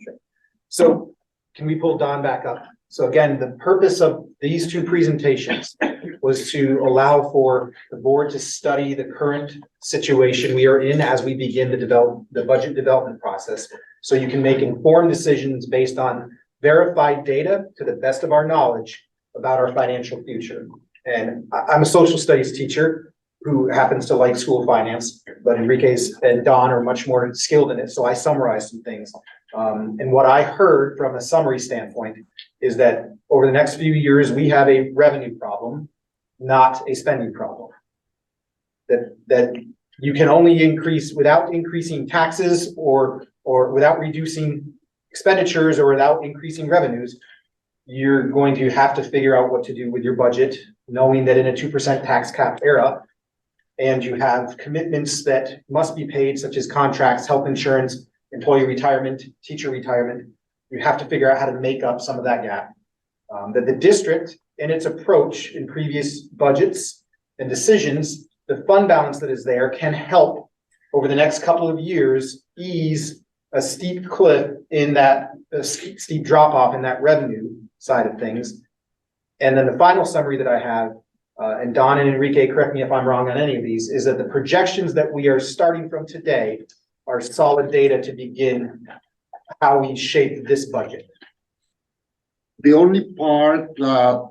So can we pull Don back up? So again, the purpose of these two presentations was to allow for the board to study the current situation we are in as we begin the budget development process. So you can make informed decisions based on verified data to the best of our knowledge about our financial future. And I'm a social studies teacher who happens to like school finance, but Enrique's and Don are much more skilled in it. So I summarized some things. And what I heard from a summary standpoint is that over the next few years, we have a revenue problem, not a spending problem. That you can only increase without increasing taxes or without reducing expenditures or without increasing revenues. You're going to have to figure out what to do with your budget, knowing that in a 2% tax cap era, and you have commitments that must be paid, such as contracts, health insurance, employee retirement, teacher retirement. You have to figure out how to make up some of that gap. That the district and its approach in previous budgets and decisions, the fund balance that is there can help over the next couple of years ease a steep cliff in that, steep drop off in that revenue side of things. And then the final summary that I have, and Don and Enrique, correct me if I'm wrong on any of these, is that the projections that we are starting from today are solid data to begin how we shape this budget. The only part that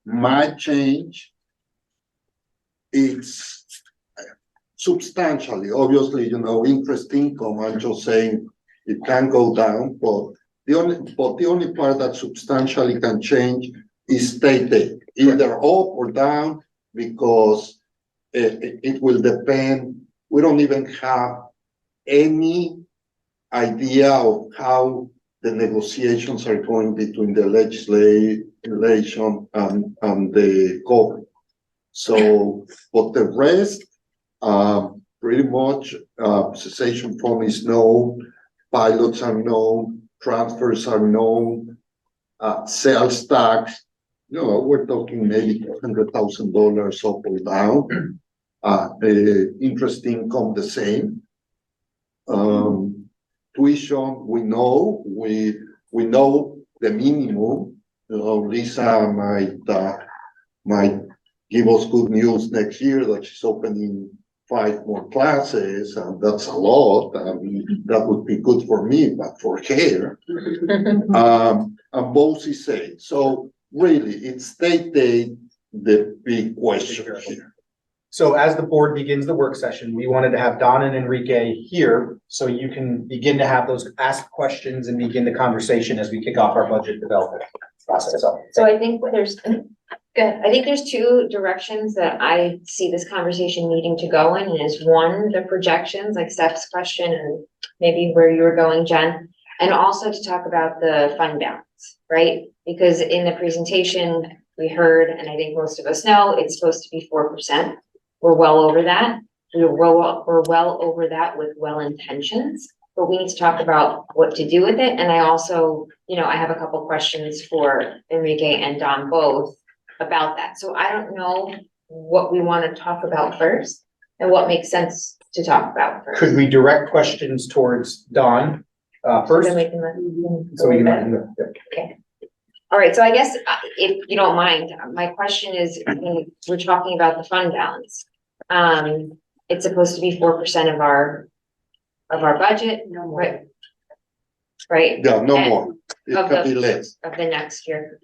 might change is substantially. Obviously, interest income, I'm just saying it can go down, but the only part that substantially can change is state aid, either up or down, because it will depend. We don't even have any idea of how the negotiations are going between the legislation and the government. So, but the rest, pretty much, cessation fund is known, pilots are known, transfers are known, sales tax, we're talking maybe $100,000 up or down. Interest income, the same. Tuition, we know the minimum. Lisa might give us good news next year that she's opening 5 more classes, and that's a lot. That would be good for me, but for her. And both is said. So really, it's state aid, the big question here. So as the board begins the work session, we wanted to have Don and Enrique here so you can begin to have those asked questions and begin the conversation as we kick off our budget development process. So I think there's, good. I think there's 2 directions that I see this conversation needing to go in. And is one, the projections, like Steph's question and maybe where you were going, Jen, and also to talk about the fund balance, right? Because in the presentation we heard, and I think most of us know, it's supposed to be 4%. We're well over that. We're well over that with well intentions, but we need to talk about what to do with it. And I also, I have a couple questions for Enrique and Don both about that. So I don't know what we want to talk about first and what makes sense to talk about first. Could we direct questions towards Don first? So we can So we can, Okay. All right, so I guess if you don't mind, my question is, when we're talking about the fund balance, it's supposed to be 4% of our budget, right? Right? Yeah, no And more. It of can the- be less. Of the next year.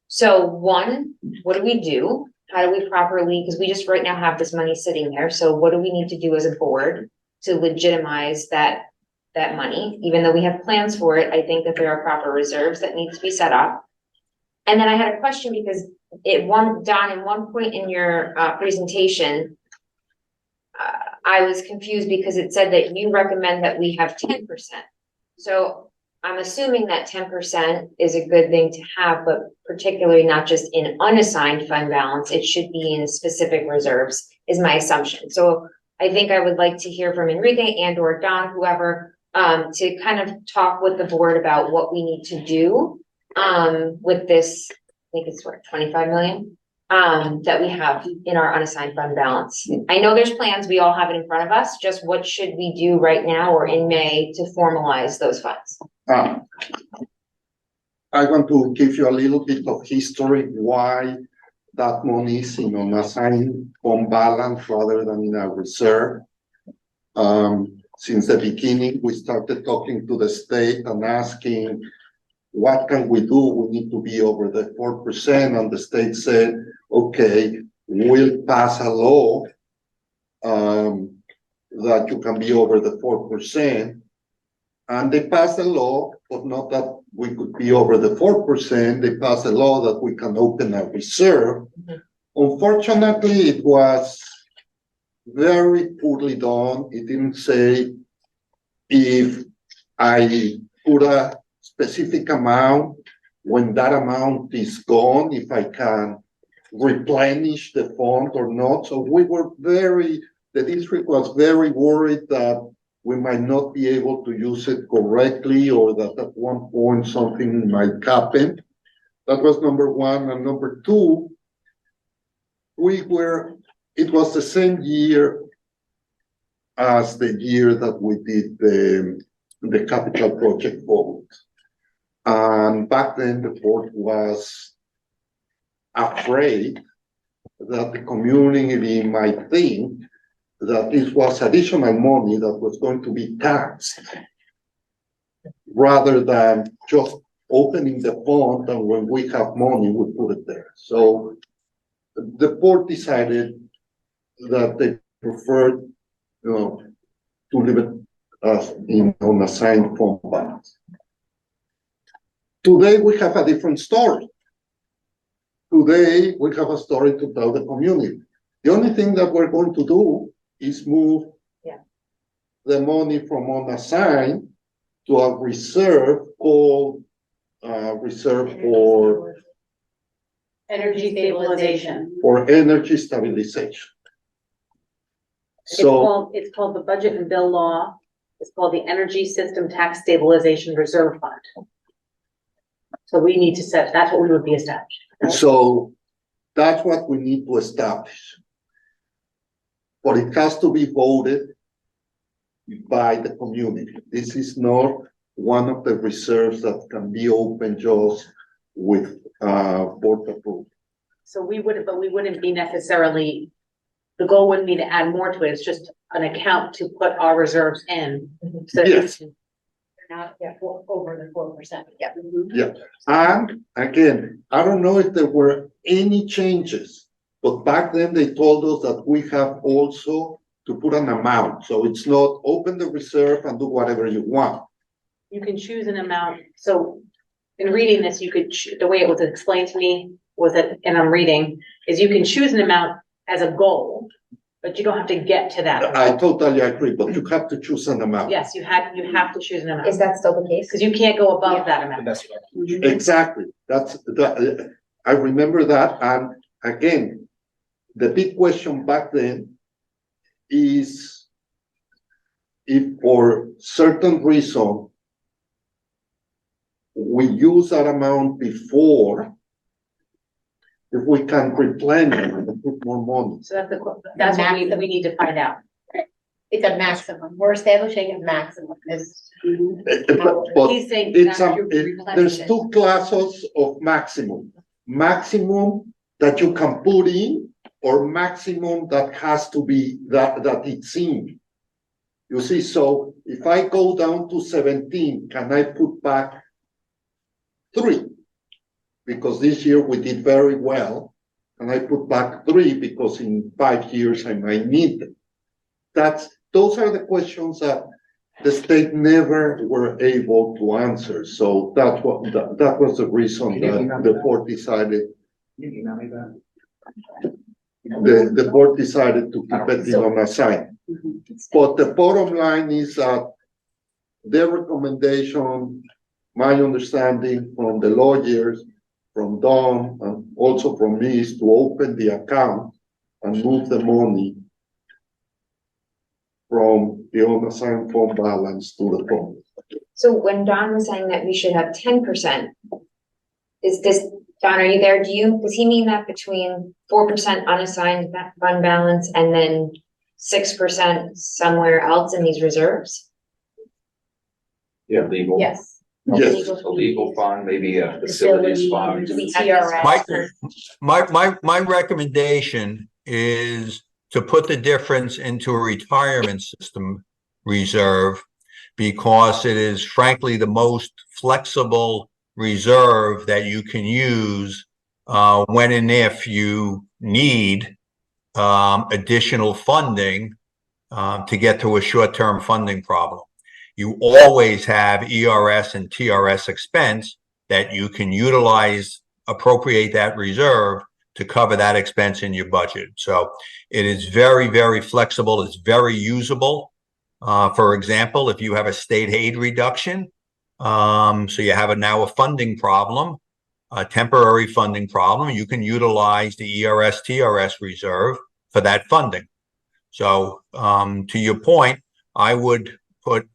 So one, what do we do? How do we properly, because we just right now have this money sitting there, so what do we need to do as a board to legitimize that money? Even though we have plans for it, I think that there are proper reserves that need to be set up. And then I had a question because Don, in one point in your presentation, I was confused because it said that you recommend that we have 10%. So I'm assuming that 10% is a good thing to have, but particularly not just in unassigned fund balance, it should be in specific reserves, is my assumption. So I think I would like to hear from Enrique and or Don, whoever, to kind of talk with the board about what we need to do with this, I think it's what, 25 million? that we have in our unassigned fund balance? I know there's plans, we all have it in front of us, just what should we do right now or in May to formalize those funds? I want to give you a little bit of history why that money is in unassigned fund balance rather than in a reserve. Since the beginning, we started talking to the state and asking, what can we do? We need to be over the 4%. And the state said, okay, we'll pass a law that you can be over the 4%. And they passed a law, but not that we could be over the 4%. They passed a law that we can open a reserve. Unfortunately, it was very poorly done. It didn't say if I put a specific amount, when that amount is gone, if I can replenish the fund or not. So we were the district was very worried that we might not be able to use it correctly or that at one point something might happen. That was number one. And number two, it was the same year as the year that we did the capital project vote. And back then the board was afraid that the community might think that this was additional money that was going to be taxed rather than just opening the fund and when we have money, we put it there. So the board decided that they preferred, to leave it in unassigned fund balance. Today we have a different story. Today we have a story to tell the community. The only thing that we're going to do is move the money from unassigned to a reserve called reserve for Energy stabilization. energy stabilization. So It's called the Budget and Bill Law. It's called the Energy System Tax Stabilization Reserve Fund. So we need to that's what we would be established. Right? So that's what we need to establish. But it has to be voted by the community. This is not one of the reserves that can be opened just with board approval. So we wouldn't be necessarily, the goal wouldn't be to add more to it. It's just an account to put our reserves in. So that Yes. Not over the 4%. Yeah, and again, I don't know if there were any changes, but back then they told us that we have also to put an amount. So it's not open the reserve and do whatever you want. you can choose an amount. So in reading this, you could, the way it was explained to me was that, and I'm reading, is you can choose an amount as a goal, but you don't have to get to that. I totally agree, but you have to choose an amount. Yes, you have to choose an amount. Is that still the case? Because you can't go above that amount. Exactly. I remember that. And again, the big question back then is if for certain reason we use that amount before, if we can replenish and put more money. So that's what we need to find out. It's a maximum. We're establishing a maximum. But He's saying it's that there's two classes of maximum. Maximum that you can put in, or maximum that has to be that it's in. You see, so if I go down to 17, can I put back 3? Because this year we did very well, and I put back 3 because in 5 years I might need them. Those are the questions that the state never were able to answer. So that was the reason that the board decided. The board decided to keep it in unassigned. But the bottom line is that their recommendation, my understanding from the lawyers, from Don, and also from me, is to open the account and move the money from the unassigned fund balance to the fund. So when Don was saying that we should have 10%, is this Don, are you there? Does he mean that between 4% unassigned fund balance and then 6% somewhere else in these reserves? Yeah, legal. Yes. Yes. A legal fund, maybe a facilities fund. TRS. My recommendation is to put the difference into a retirement system reserve because it is frankly the most flexible reserve that you can use when and if you need additional funding to get to a short-term funding problem. You always have ERS and TRS expense that you can utilize, appropriate that reserve to cover that expense in your budget. So it is very, very flexible. It's very usable. For example, if you have a state aid reduction, so you have now a funding problem, a temporary funding problem, you can utilize the ERS TRS reserve for that funding. So to your point, I would put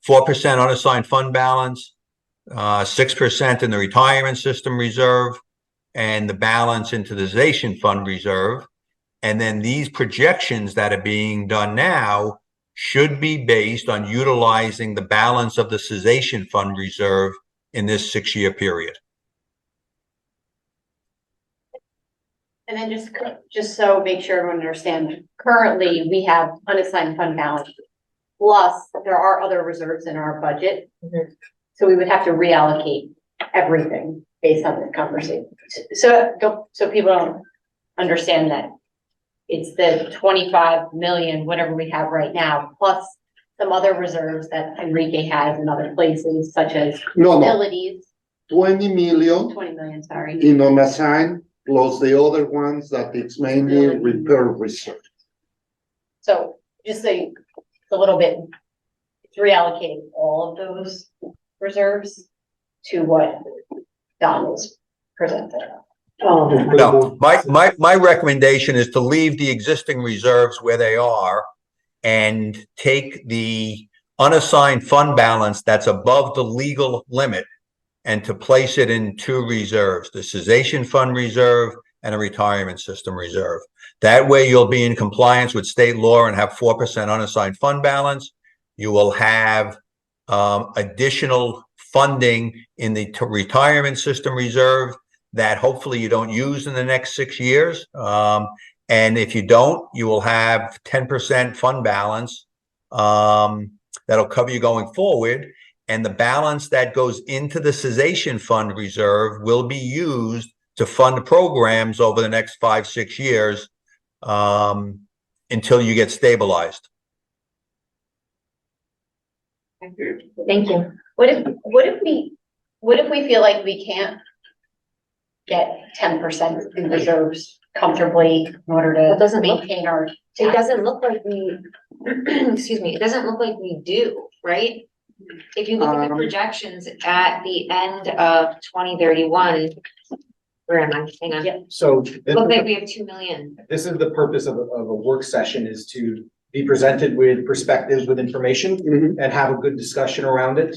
4% unassigned fund balance, 6% in the retirement system reserve, and the balance into the cessation fund reserve. And then these projections that are being done now should be based on utilizing the balance of the cessation fund reserve in this 6-year period. And then just so make sure everyone understands, currently we have unassigned fund balance. Plus, there are other reserves in our budget. So we would have to reallocate everything based on the conversation. So people don't understand that it's the 25 million, whatever we have right now, plus some other reserves that Enrique has in other places, such as facilities. 20 million 20 million, sorry. in unassigned, plus the other ones that it's mainly repair reserve. So just so a little bit, it's reallocating all of those reserves to what Don was presented. No, my recommendation is to leave the existing reserves where they are and take the unassigned fund balance that's above the legal limit and to place it in 2 reserves, the cessation fund reserve and a retirement system reserve. That way you'll be in compliance with state law and have 4% unassigned fund balance. You will have additional funding in the retirement system reserve that hopefully you don't use in the next 6 years. And if you don't, you will have 10% fund balance that'll cover you going forward. And the balance that goes into the cessation fund reserve will be used to fund programs over the next 5-6 years until you get stabilized. Thank you. What if we feel like we can't get 10% in reserves comfortably in order It doesn't to look- maintain our? It doesn't look like we, excuse me, it doesn't look like we do, right? If you look at the projections at the end of 2031, where am I? Hang on. Yeah. So Look like we have 2 million. this is the purpose of a work session, is to be presented with perspectives, with information, and have a good discussion around it.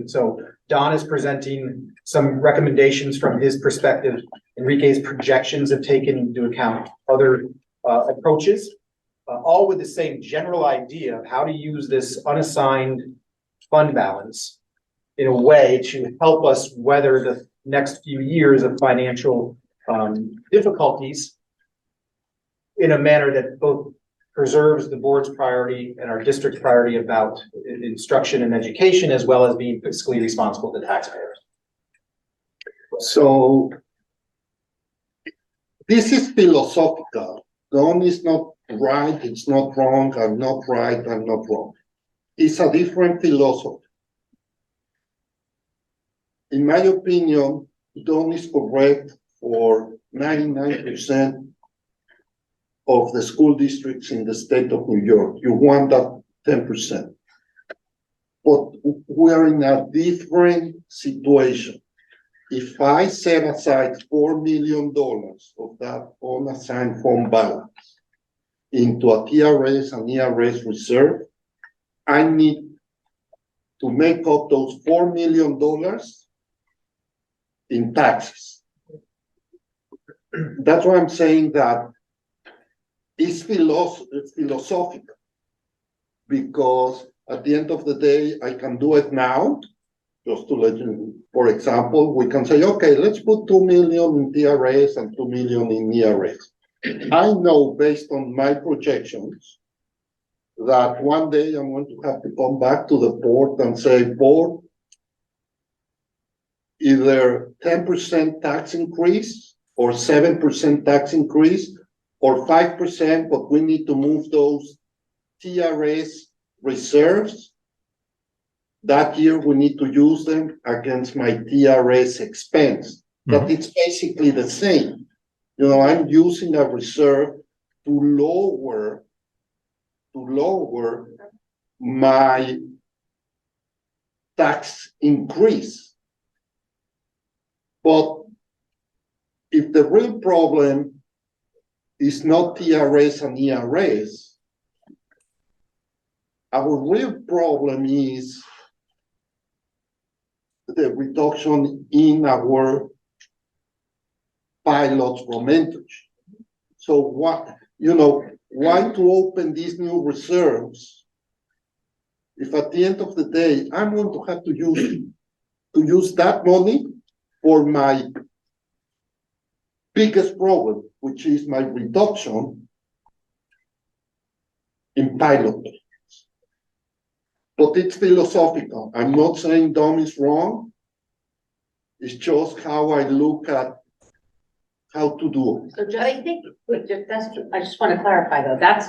So Don is presenting some recommendations from his perspective. Enrique's projections have taken into account other approaches, all with the same general idea of how to use this unassigned fund balance in a way to help us weather the next few years of financial difficulties in a manner that both preserves the board's priority and our district's priority about instruction and education, as well as being fiscally responsible to taxpayers. So this is philosophical. Don is not right, it's not wrong, I'm not right, I'm not wrong. It's a different philosophy. In my opinion, Don is correct for 99% of the school districts in the state of New York. You want that 10%. But we're in a different situation. If I set aside $4 million of that unassigned fund balance into a TRS and ERS reserve, I need to make up those $4 million in taxes. That's why I'm saying that it's philosophical. Because at the end of the day, I can do it now. Just to let you, for example, we can say, okay, let's put 2 million in TRS and 2 million in ERS. I know based on my projections that one day I'm going to have to come back to the board and say, board, either 10% tax increase or 7% tax increase or 5%, but we need to move those TRS reserves. That year we need to use them against my TRS expense, but it's basically the same. You know, I'm using a reserve to lower my tax increase. But if the real problem is not TRS and ERS, our real problem is the reduction in our pilots from Entergy. So what, you know, why to open these new reserves if at the end of the day, I'm going to have to use that money for my biggest problem, which is my reduction in pilot payments. But it's philosophical. I'm not saying Dom is wrong. It's just how I look at how to do it. So just, I just want to clarify though, that's,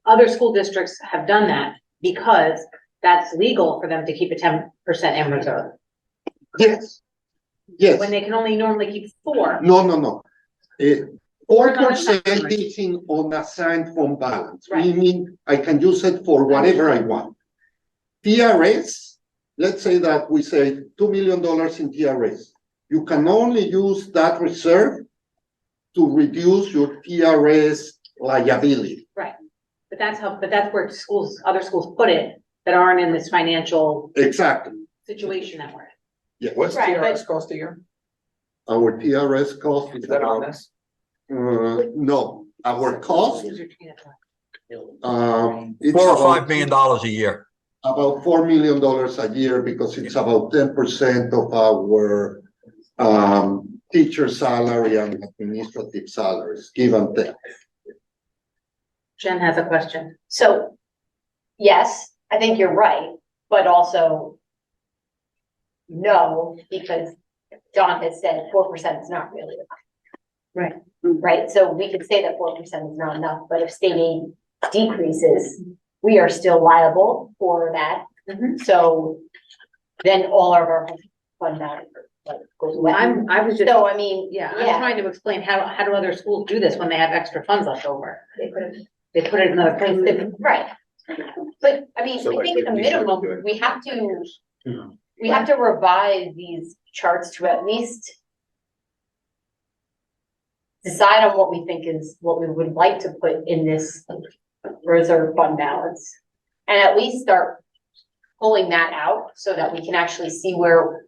other school districts have done that because that's legal for them to keep a 10% in reserve. Yes. Yes. When they can only normally keep 4. No. 4% is in unassigned fund balance, Right. meaning I can use it for whatever I want. TRS, let's say that we say $2 million in TRS. You can only use that reserve to reduce your TRS liability. Right. But that's where schools, other schools put it that aren't in this financial Exactly. situation that we're in. Yeah. What's Right, TRS cost a year? Our TRS cost is Is that on about, this? no, our cost, it's $4 or $5 million a year. about $4 million a year because it's about 10% of our teacher salary and administrative salaries, give and take. Jen has a question. So, yes, I think you're right, but also no, because John has said 4% is not really enough. Right. Right, so we could say that 4% is not enough, but if state aid decreases, we are still liable for that. So then all of our fund balance goes away. I was just, So, I mean, I'm trying to explain how do other schools do this when they have extra funds left over? They put it in another place. Right. But, I mean, So I think like at the we should minimum, do it. we have to revise these charts to at least decide on what we think is, what we would like to put in this reserve fund balance. And at least start pulling that out so that we can actually see where,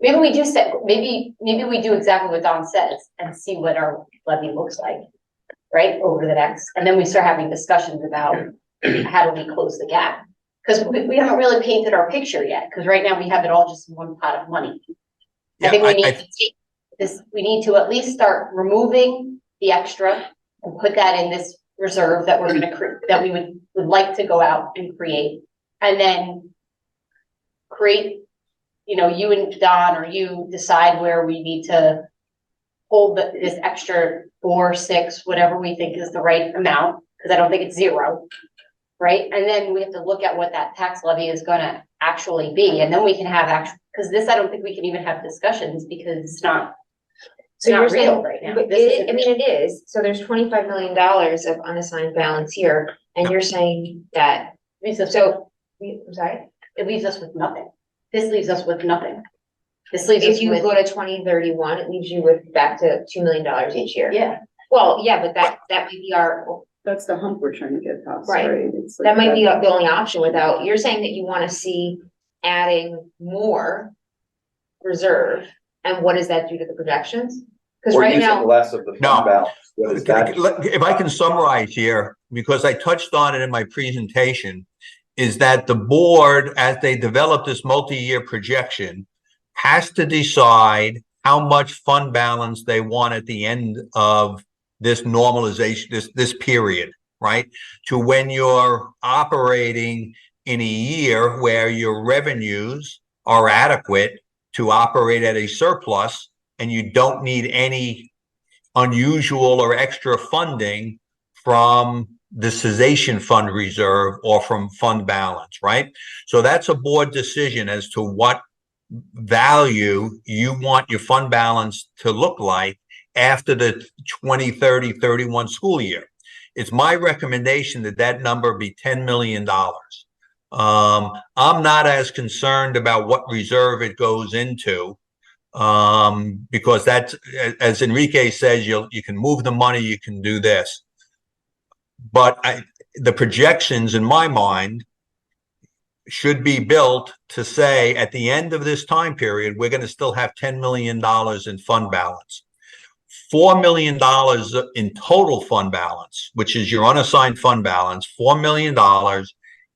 maybe we do set, maybe we do exactly what Don says and see what our levy looks like, right, over the next, and then we start having discussions about how do we close the gap? Because we haven't really painted our picture yet, because right now we have it all just in one pot of money. I think we need to take this, we need to at least start removing the extra and put that in this reserve that we're gonna that we would like to go out and create. And then create, you know, you and Don or you decide where we need to hold this extra 4, 6, whatever we think is the right amount, because I don't think it's 0. Right, and then we have to look at what that tax levy is gonna actually be, and then we can have actual, because this, I don't think we can even have discussions because it's not real right now. But it is, so there's $25 million of unassigned balance here, and you're saying that, I'm sorry? It leaves us with nothing. This leaves us with nothing. This leaves us If you with, go to 2031, it leaves you with back to $2 million each year. yeah, Well, yeah, but that might be That's the hump we're trying to get past, Right. right? It's like that might be the only option without, you're saying that you wanna see adding more reserve And what does that do to the projections? Because We're right using now, less of the No. fund balance. What is that? If I can summarize here, because I touched on it in my presentation, is that the board, as they develop this multi-year projection, has to decide how much fund balance they want at the end of this normalization, this period, right? To when you're operating in a year where your revenues are adequate to operate at a surplus and you don't need any unusual or extra funding from the cessation fund reserve or from fund balance, right? So that's a board decision as to what value you want your fund balance to look like after the 2030-31 school year. It's my recommendation that that number be $10 million. I'm not as concerned about what reserve it goes into, because that's, as Enrique says, you can move the money, you can do this. But the projections in my mind should be built to say at the end of this time period, we're going to still have $10 million in fund balance. $4 million in total fund balance, which is your unassigned fund balance. $4 million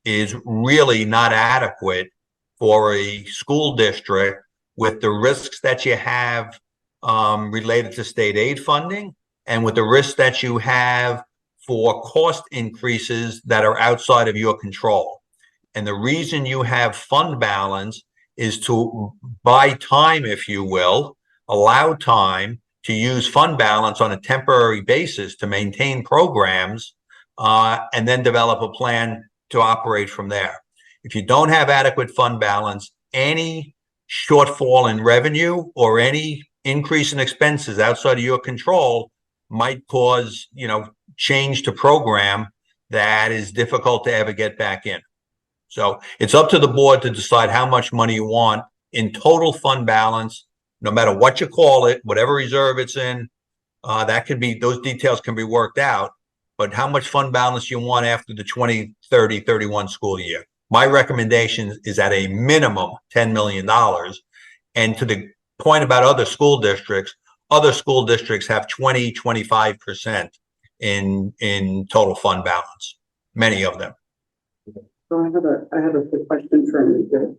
is really not adequate for a school district with the risks that you have related to state aid funding and with the risks that you have for cost increases that are outside of your control. And the reason you have fund balance is to buy time, if you will, allow time to use fund balance on a temporary basis to maintain programs, and then develop a plan to operate from there. If you don't have adequate fund balance, any shortfall in revenue or any increase in expenses outside of your control might cause, change to program that is difficult to ever get back in. So it's up to the board to decide how much money you want in total fund balance, no matter what you call it, whatever reserve it's in. That can be, those details can be worked out, but how much fund balance you want after the 2030-31 school year. My recommendation is at a minimum $10 million. And to the point about other school districts have 20-25% in total fund balance, many of them. So I have a quick question for Enrique.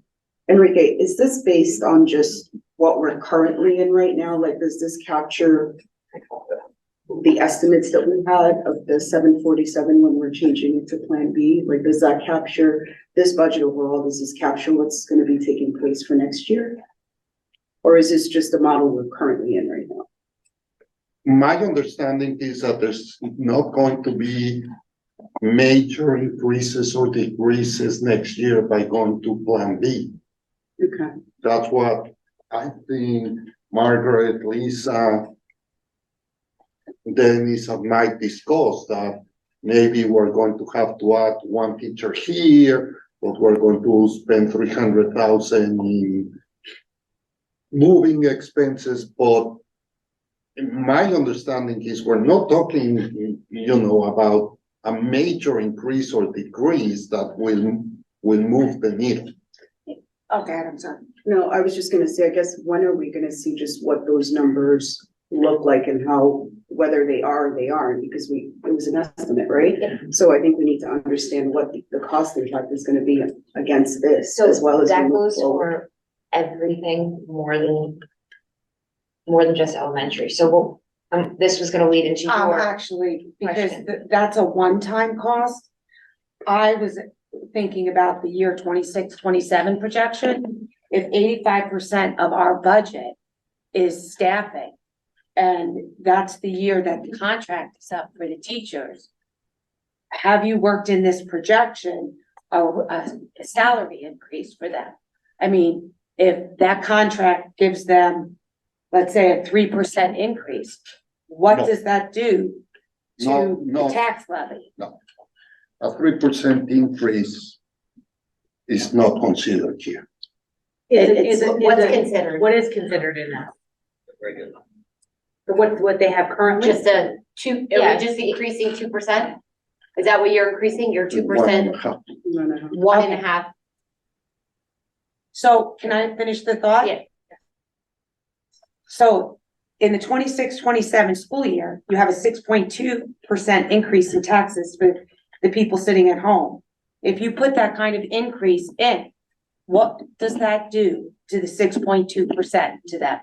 Enrique, is this based on just what we're currently in right now? Like, does this capture the estimates that we had of the 747 when we're changing it to Plan B? Like, does that capture this budget overall? Does this capture what's going to be taking place for next year? Or is this just the model we're currently in right now? My understanding is that there's not going to be major increases or decreases next year by going to Plan B. Okay. That's what I think Margaret, Lisa, Dennis might discuss, that maybe we're going to have to add one teacher here, but we're going to spend 300,000 in moving expenses. But my understanding is we're not talking, about a major increase or decrease that will move the needle. Okay, I'm sorry. No, I was just gonna say, I guess, when are we gonna see just what those numbers look like and how, whether they are or they aren't, because it was an estimate, right? Yeah. So I think we need to understand what the cost impact is gonna be against this, as well as. we that move goes forward. for everything more than just elementary. So this was going to lead into your Actually, because question. that's a one-time cost. I was thinking about the year 26-27 projection. If 85% of our budget is staffing, and that's the year that the contract is up for the teachers, have you worked in this projection a salary increase for them? I mean, if that contract gives them, let's say, a 3% increase, what No. does that do to No. the tax levy? A 3% increase is not considered here. What's considered? What is considered in that? So what they have currently? Just are we just increasing 2%? Is that what you're increasing? Your 2%, No. 1.5? So can I finish the thought? Yeah. So in the 26-27 school year, you have a 6.2% increase in taxes for the people sitting at home. If you put that kind of increase in, what does that do to the 6.2% to that?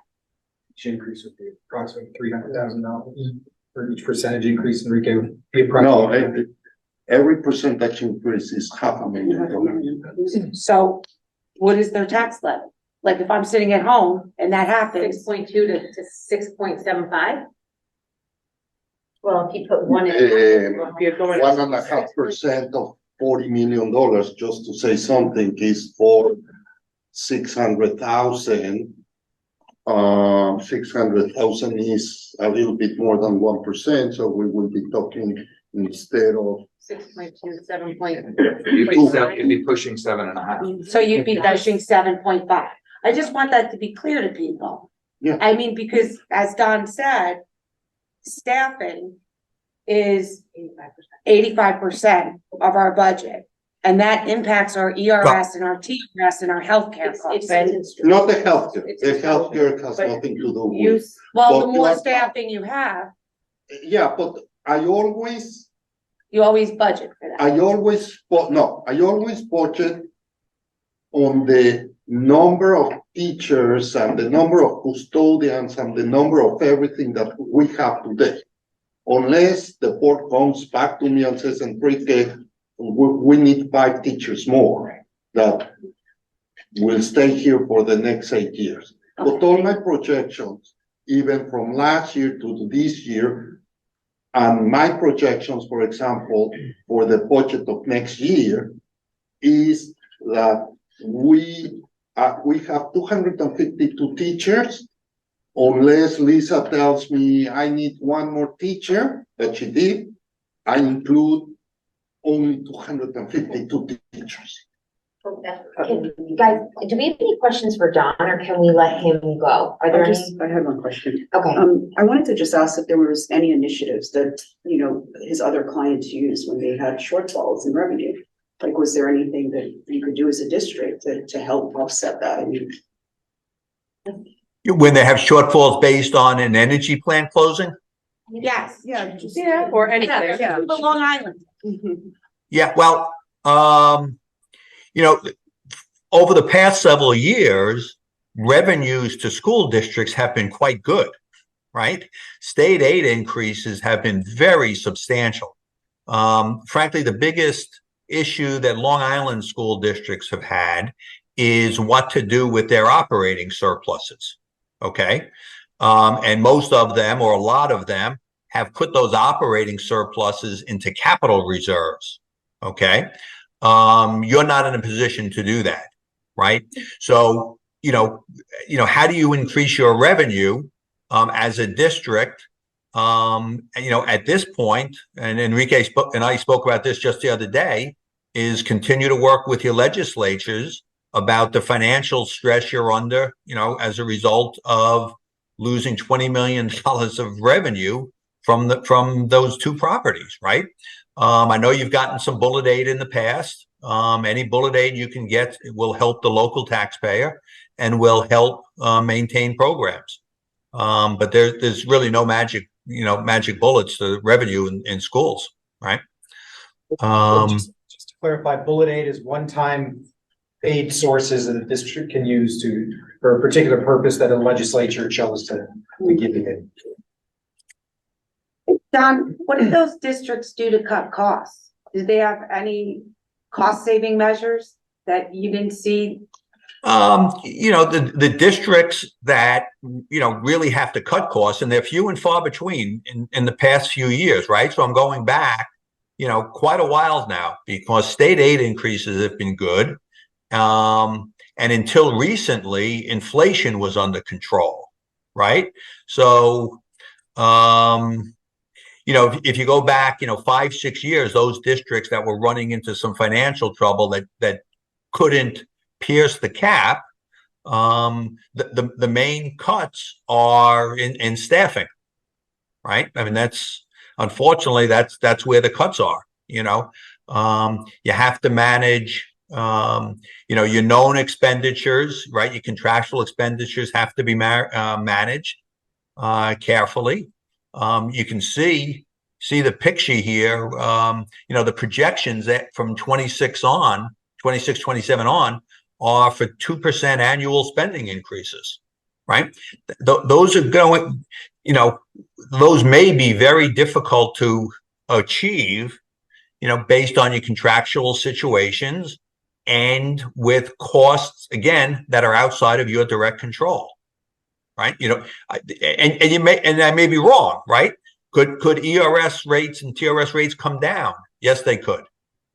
Each increase would be approximately $300,000 for each percentage increase, Enrique, would be approximately. No, every percentage increase is $500,000. So what is their tax levy? Like if I'm sitting at home and that happens, 6.2 to 6.75? Well, if you put one in. If you're going. 1.5% of $40 million, just to say something, is for 600,000. 600,000 is a little bit more than 1%, so we will be talking instead of 6.2, 7. You'd be pushing 7.5. so you'd be pushing 7.5. I just want that to be clear to people. Yeah. I mean, because as Don said, staffing is 85% of our budget. And that impacts our ERS and our TRS and our healthcare costs. not the healthcare. The healthcare has nothing to do with. Well, but the more what- staffing you have, Yeah, but I always you always budget for that. I always budget on the number of teachers and the number of custodians and the number of everything that we have today. Unless the board comes back to me and says, Enrique, we need 5 teachers more that will stay here for the next 8 years. But all my projections, even from last year to this year, and my projections, for example, for the budget of next year, is that we have 252 teachers, unless Lisa tells me I need 1 more teacher, that she did, I include only 252 teachers. Guys, do we have any questions for Don, or can we let him go? Are there any? I have one question. Okay. I wanted to just ask if there was any initiatives that, you know, his other clients used when they had shortfalls in revenue. Like, was there anything that you could do as a district to help offset that? I mean, When they have shortfalls based on an energy plant closing? Yes. yeah, Or anything, yeah. The Long Island. Yeah, well, you know, over the past several years, revenues to school districts have been quite good, right? State aid increases have been very substantial. Frankly, the biggest issue that Long Island school districts have had is what to do with their operating surpluses, okay? And most of them, or a lot of them, have put those operating surpluses into capital reserves, okay? You're not in a position to do that, right? So, you know, how do you increase your revenue as a district? You know, at this point, and Enrique and I spoke about this just the other day, is continue to work with your legislatures about the financial stress you're under, you know, as a result of losing $20 million of revenue from those 2 properties, right? I know you've gotten some bullet aid in the past. Any bullet aid you can get will help the local taxpayer and will help maintain programs. But there's really no magic bullets to revenue in schools, right? Just to clarify, bullet aid is one-time aid sources that the district can use for a particular purpose that a legislature chose to give it. Don, what did those districts do to cut costs? Did they have any cost saving measures that you didn't see? You know, the districts that, you know, really have to cut costs, and they're few and far between in the past few years, right? So I'm going back, you know, quite a while now, because state aid increases have been good. And until recently, inflation was under control, right? So, you know, if you go back, you know, 5-6 years, those districts that were running into some financial trouble that couldn't pierce the cap, the main cuts are in staffing, right? I mean, unfortunately that's where the cuts are. You know, you have to manage Your known expenditures, right? Your contractual expenditures have to be managed carefully. You can see the picture here. The projections that from 26, 27 on are for 2% annual spending increases, right? Those are going, those may be very difficult to achieve, based on your contractual situations and with costs, again, that are outside of your direct control, right? And I may be wrong, right? Could ERS rates and TRS rates come down? Yes, they could,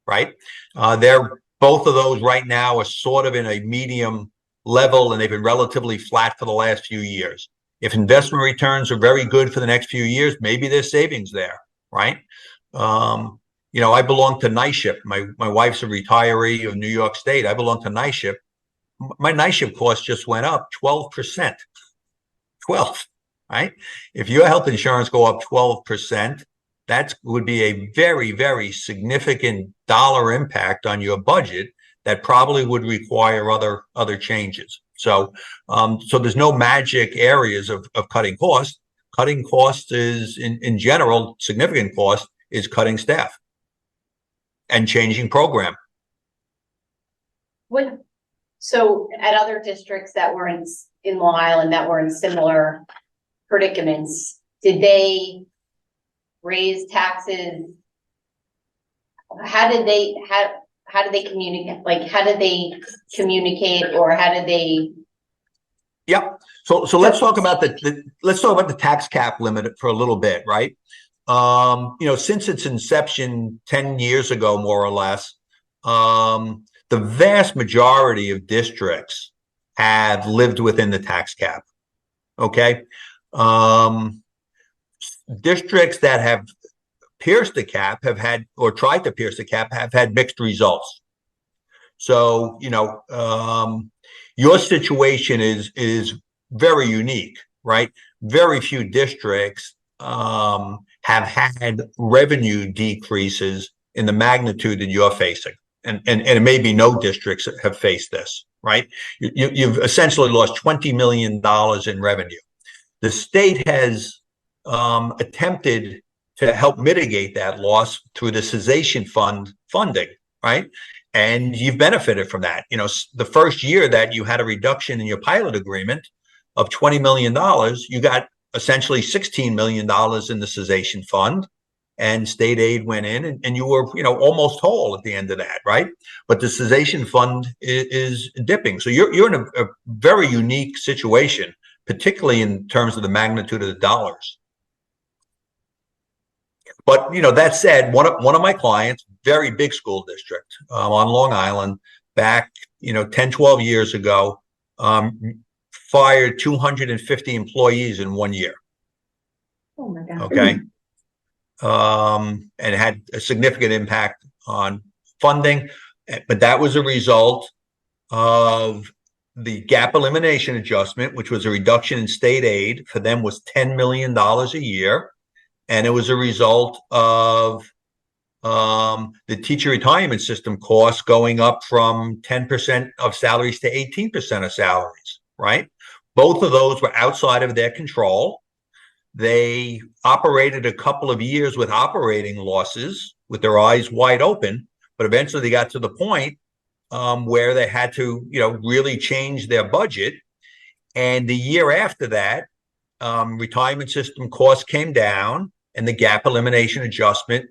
right? Both of those right now are sort of in a medium level, and they've been relatively flat for the last few years. If investment returns are very good for the next few years, maybe there's savings there, right? I belong to NYSHIP. My wife's a retiree of New York State. I belong to NYSHIP. My NYSHIP cost just went up 12%. 12, right? If your health insurance go up 12%, that would be a very, very significant dollar impact on your budget that probably would require other changes. So there's no magic areas of cutting costs. Cutting costs is, in general, significant cost is cutting staff and changing program. So at other districts that were in Long Island that were in similar predicaments, did they raise taxes? How did they communicate? Like, how did they communicate, or how did they? Yep. So let's talk about the tax cap limit for a little bit, right? Since its inception 10 years ago, more or less, the vast majority of districts have lived within the tax cap. Okay. Districts that have pierced the cap have had, or tried to pierce the cap, have had mixed results. So, your situation is very unique, right? Very few districts have had revenue decreases in the magnitude that you're facing. And it may be no districts that have faced this, right? You've essentially lost $20 million in revenue. The state has attempted to help mitigate that loss through the cessation fund funding, right? And you've benefited from that. The first year that you had a reduction in your pilot agreement of $20 million, you got essentially $16 million in the cessation fund, and state aid went in, and you were, almost whole at the end of that, right? But the cessation fund is dipping. So you're in a very unique situation, particularly in terms of the magnitude of the dollars. But, that said, one of my clients, very big school district on Long Island, back, 10, 12 years ago, fired 250 employees in 1 year. Oh my God. Okay. And had a significant impact on funding, but that was a result of the gap elimination adjustment, which was a reduction in state aid. For them was $10 million a year. And it was a result of the teacher retirement system costs going up from 10% of salaries to 18% of salaries, right? Both of those were outside of their control. They operated a couple of years with operating losses with their eyes wide open, but eventually they got to the point where they had to, really change their budget. And the year after that, retirement system costs came down, and the gap elimination adjustment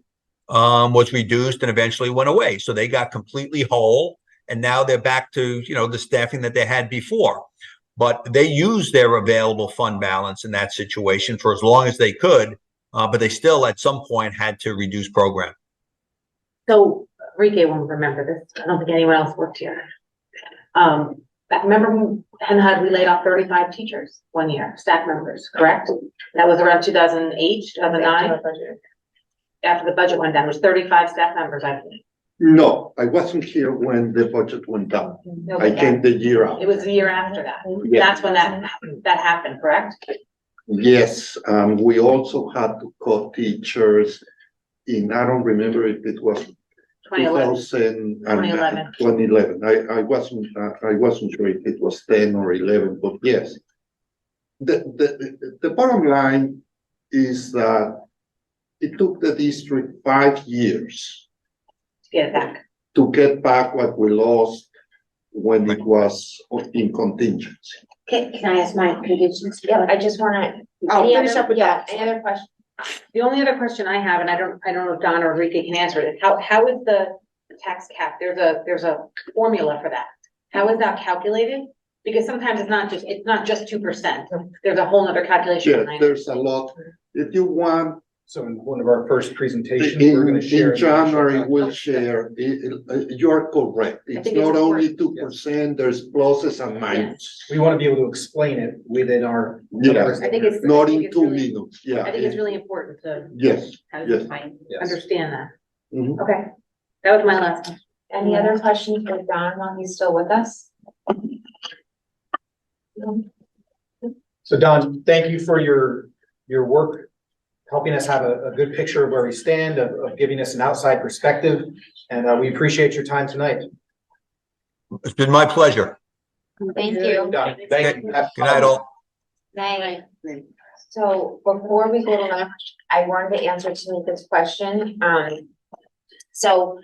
was reduced and eventually went away. So they got completely whole, and now they're back to, the staffing that they had before. But they used their available fund balance in that situation for as long as they could, but they still at some point had to reduce program. So Enrique won't remember this. I don't think anyone else worked here. Remember when we laid off 35 teachers 1 year, staff members, correct? That was around 2008, 2009. After the budget went down, there was 35 staff members, I believe. No, I wasn't here when the budget went down. I came the year after. It was the year after that. Yeah. That's when that happened, correct? Yes, we also had to cut teachers in, I don't remember if it was 2011. 2011. I wasn't sure if it was 10 or 11, but yes. The bottom line is that it took the district 5 years Get it back. to get back what we lost when it was in contingency. Can I ask my contingency? Yeah, I just wanna. I'll any finish other- up with yeah, that. Any other questions? The only other question I have, and I don't know if Don or Enrique can answer it, how is the tax cap? There's a formula for that. How is that calculated? Because sometimes it's not just 2%. There's a whole nother calculation Yeah, behind it. there's a lot. If you want, So in one of our first presentations, we're gonna share. in January, we'll share, you're correct. It's think it's not only important. 2%, there's pluses and minuses. We want to be able to explain it within our. Yeah. I think it's. Not I think in it's 2 really- minutes, yeah. I think it's really important to Yes, have yes. Yes. understand that. Mhm. Okay, that was my last question. Any other questions for Don while he's still with us? So Don, thank you for your work, helping us have a good picture of where we stand, of giving us an outside perspective. And we appreciate your time tonight. It's been my pleasure. Thank you. Don, thank you. Good night, all. Night. So before we go to another question, I wanted to answer Tamika's question. So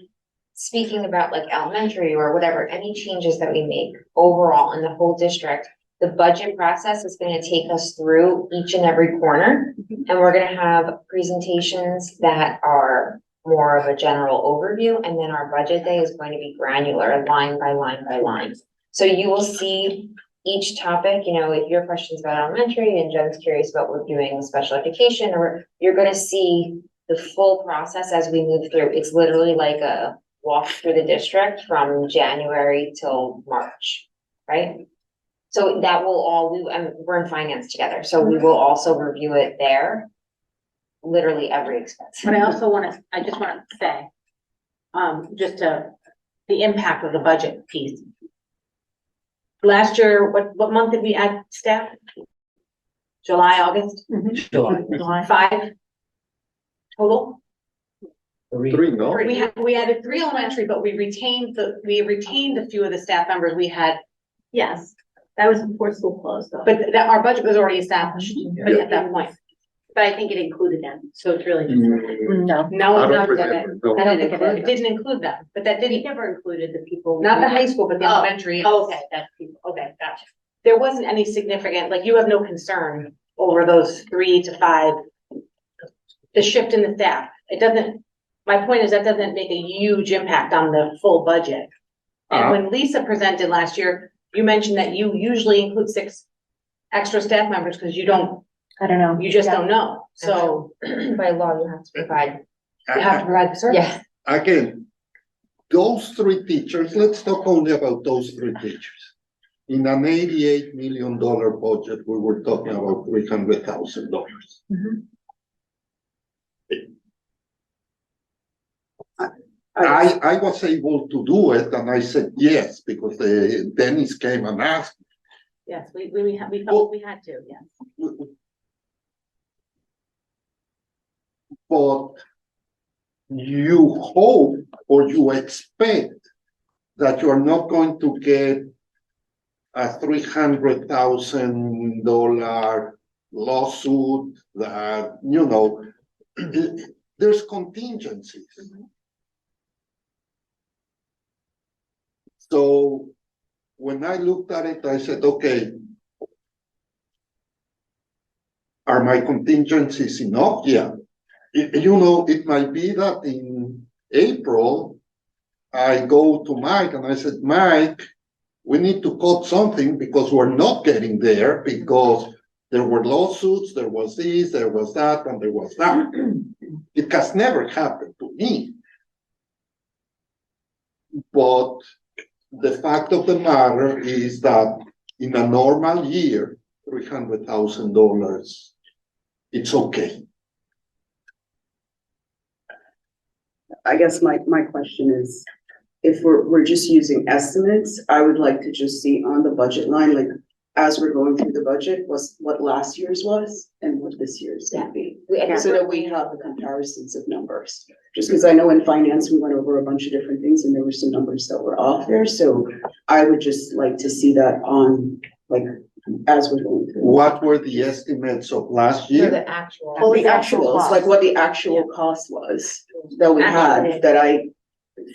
speaking about like elementary or whatever, any changes that we make overall in the whole district, the budget process is going to take us through each and every corner. And we're going to have presentations that are more of a general overview. And then our budget day is going to be granular, line by line by line. So you will see each topic, you know, if your question's about elementary and Jen's curious about what we're doing with special education, or you're going to see the full process as we move through. It's literally like a walk through the district from January till March, right? So that will all, we're in finance together, so we will also review it there. Literally every expense. But I just want to say, the impact of the budget piece. Last year, what month did we add staff? July, August? July. 5 total? 3, no? We added 3 elementary, but we retained a few of the staff members we had. Yes, that was before school closed though. But our budget was already established at that point. But I think it included them, so it's really. No. No, I it don't didn't. remember, no. I don't think it It didn't include them, but that It didn't, never included the people. not the high school, but the Oh, elementary. Okay, that's people, okay, gotcha. There wasn't any significant, like you have no concern over those 3 to 5. The shift in the staff, it doesn't, my point is that doesn't make a huge impact on the full budget. And when Lisa presented last year, you mentioned that you usually include 6 extra staff members because you just don't know. So By law, you have to provide. you have to provide the service. Yeah. Again, those 3 teachers, let's talk only about those 3 teachers. In an $88 million budget, we were talking about $300,000. I was able to do it, and I said yes, because Dennis came and asked. Yes, we felt we had to, yes. But you hope or you expect that you are not going to get a $300,000 lawsuit that, you know, there's contingencies. So when I looked at it, I said, okay, are my contingencies enough? Yeah. You know, it might be that in April, I go to Mike and I said, Mike, we need to cut something because we're not getting there because there were lawsuits, there was this, there was that, and there was that. It has never happened to me. But the fact of the matter is that in a normal year, $300,000, it's okay. I guess my question is, if we're just using estimates, I would like to just see on the budget line, like, as we're going through the budget, was what last year's was and what this year's would be. So that we have the comparisons of numbers. Just because I know in finance, we went over a bunch of different things and there were some numbers that were off there. So I would just like to see that on, like, as we're going through. What were the estimates of last year? actual. Well, the actuals, like what the actual cost was that we had,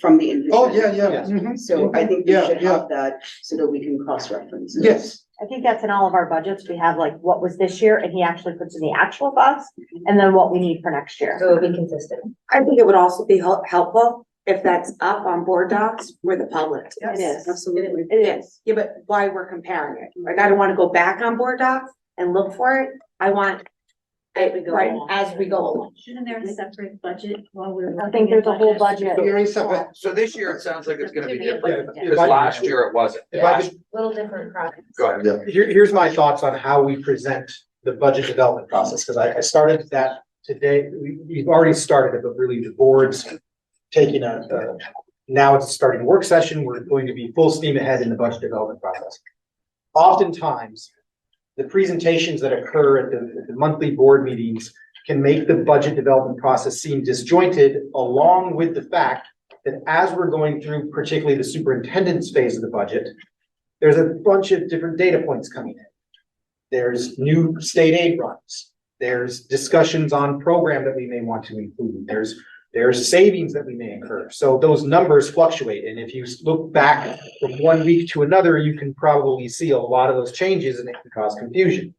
from the. Oh, yeah. Mhm. So I think we Yeah, should yeah. have that so that we can cross-reference. it. Yes, I think that's in all of our budgets. We have like what was this year and he actually puts in the actual cost and then what we need for next year. So it'll be consistent. I think it would also be helpful if that's up on board docs for the public. It is. Absolutely. It is. Yeah, but why we're comparing it? Like, I don't wanna go back on board docs and look for it. I want it right as we go along. Shouldn't there be a separate budget while we're? I think there's a whole budget. there is a, So this year, it sounds like it's gonna be different, Yeah. because last year it wasn't. If I could, Little different products. Go ahead. yeah, here's my thoughts on how we present the budget development process, because I started that today. We've already started it, but really the board's taking now it's starting a work session. We're going to be full steam ahead in the budget development process. Oftentimes, the presentations that occur at the monthly board meetings can make the budget development process seem disjointed, along with the fact that as we're going through particularly the superintendent's phase of the budget, there's a bunch of different data points coming in. There's new state aid runs. There's discussions on program that we may want to include. There's savings that we may incur. So those numbers fluctuate. And if you look back from 1 week to another, you can probably see a lot of those changes and it can cause confusion.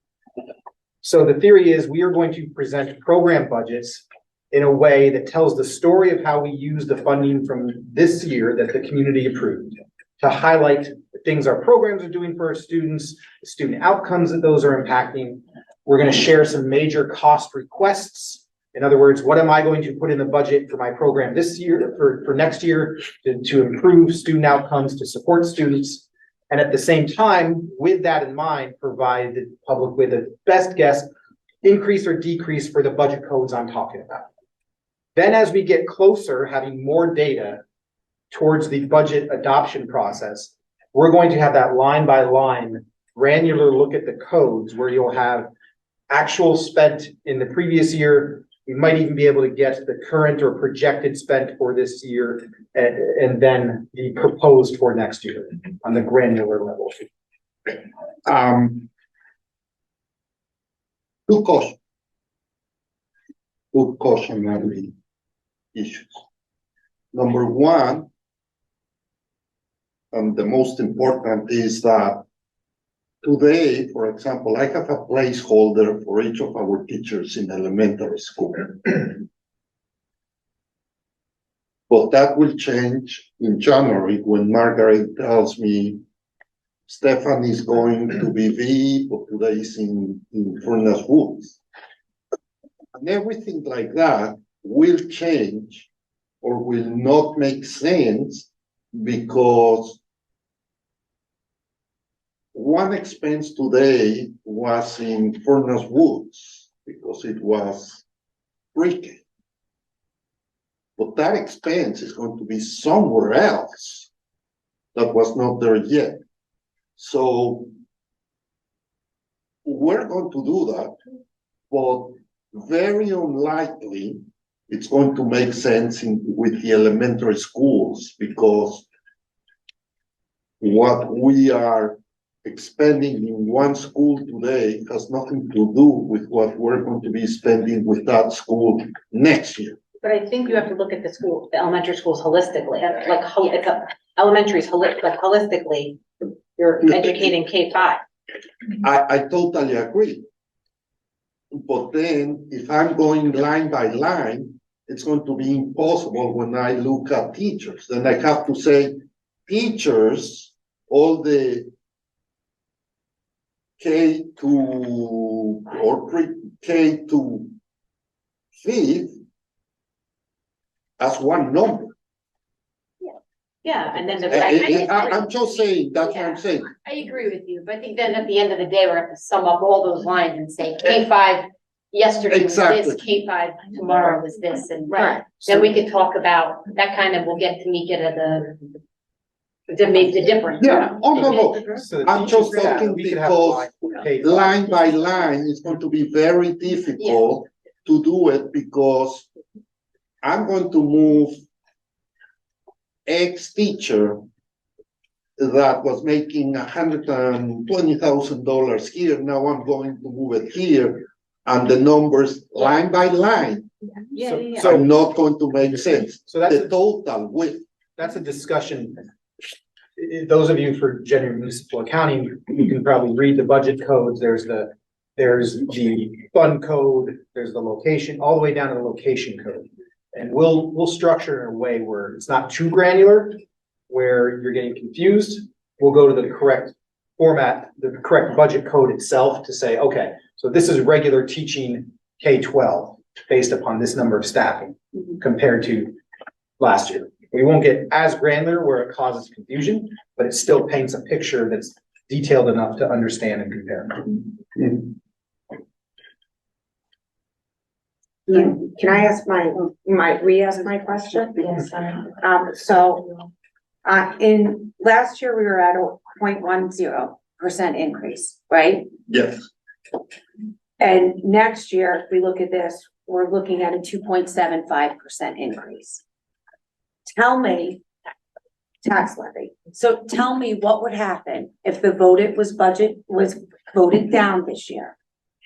So the theory is we are going to present program budgets in a way that tells the story of how we use the funding from this year that the community approved to highlight the things our programs are doing for our students, the student outcomes that those are impacting. We're going to share some major cost requests. In other words, what am I going to put in the budget for my program this year, for next year, to improve student outcomes, to support students? And at the same time, with that in mind, provide the public with a best guess, increase or decrease for the budget codes I'm talking about. Then as we get closer, having more data towards the budget adoption process, we're going to have that line by line granular look at the codes where you'll have actual spent in the previous year. We might even be able to get the current or projected spent for this year and then the proposed for next year on the granular level. two cautionary issues. Number one, and the most important, is that today, for example, I have a placeholder for each of our teachers in elementary school. But that will change in January when Margaret tells me Stefan is going to be V, but today is in Furnace Woods. And everything like that will change or will not make sense because one expense today was in Furnace Woods because it was pre-K. But that expense is going to be somewhere else that was not there yet. So we're going to do that, but very unlikely it's going to make sense with the elementary schools because what we are expending in one school today has nothing to do with what we're going to be spending with that school next year. But I think you have to look at the elementary schools holistically, elementaries holistically. You're educating K-5. I totally agree. But then if I'm going line by line, it's going to be impossible when I look at teachers. Then I have to say teachers, all the K to or pre-K to 5th as one number. Yeah, and then I'm just saying, that's what I'm saying. I agree with you, but I think then at the end of the day, we're gonna have to sum up all those lines and say K-5 yesterday was this, Exactly. K-5 tomorrow was this, and Right. then we could talk about, that kind of, we'll get to Mika to To make the difference. Yeah, oh, no. So the I'm teaching just staff, talking we could have because paid line by line, it's going to be very difficult to do it because I'm going to move ex-teacher that was making $120,000 here. Now I'm going to move it here, and the numbers line by line So are not going to make sense. So that's The total width. that's a discussion. Those of you for general municipal accounting, you can probably read the budget codes. There's the fund code, there's the location, all the way down to the location code. And we'll structure it in a way where it's not too granular, where you're getting confused. We'll go to the correct format, the correct budget code itself to say, okay, so this is regular teaching K-12 based upon this number of staffing compared to last year. We won't get as granular where it causes confusion, but it still paints a picture that's detailed enough to understand and compare. Can I ask re-ask my question? Yes. In last year, we were at a 0.10% increase, right? Yes. And next year, if we look at this, we're looking at a 2.75% increase. Tell me, tax levy. So tell me what would happen if the budget was voted down this year?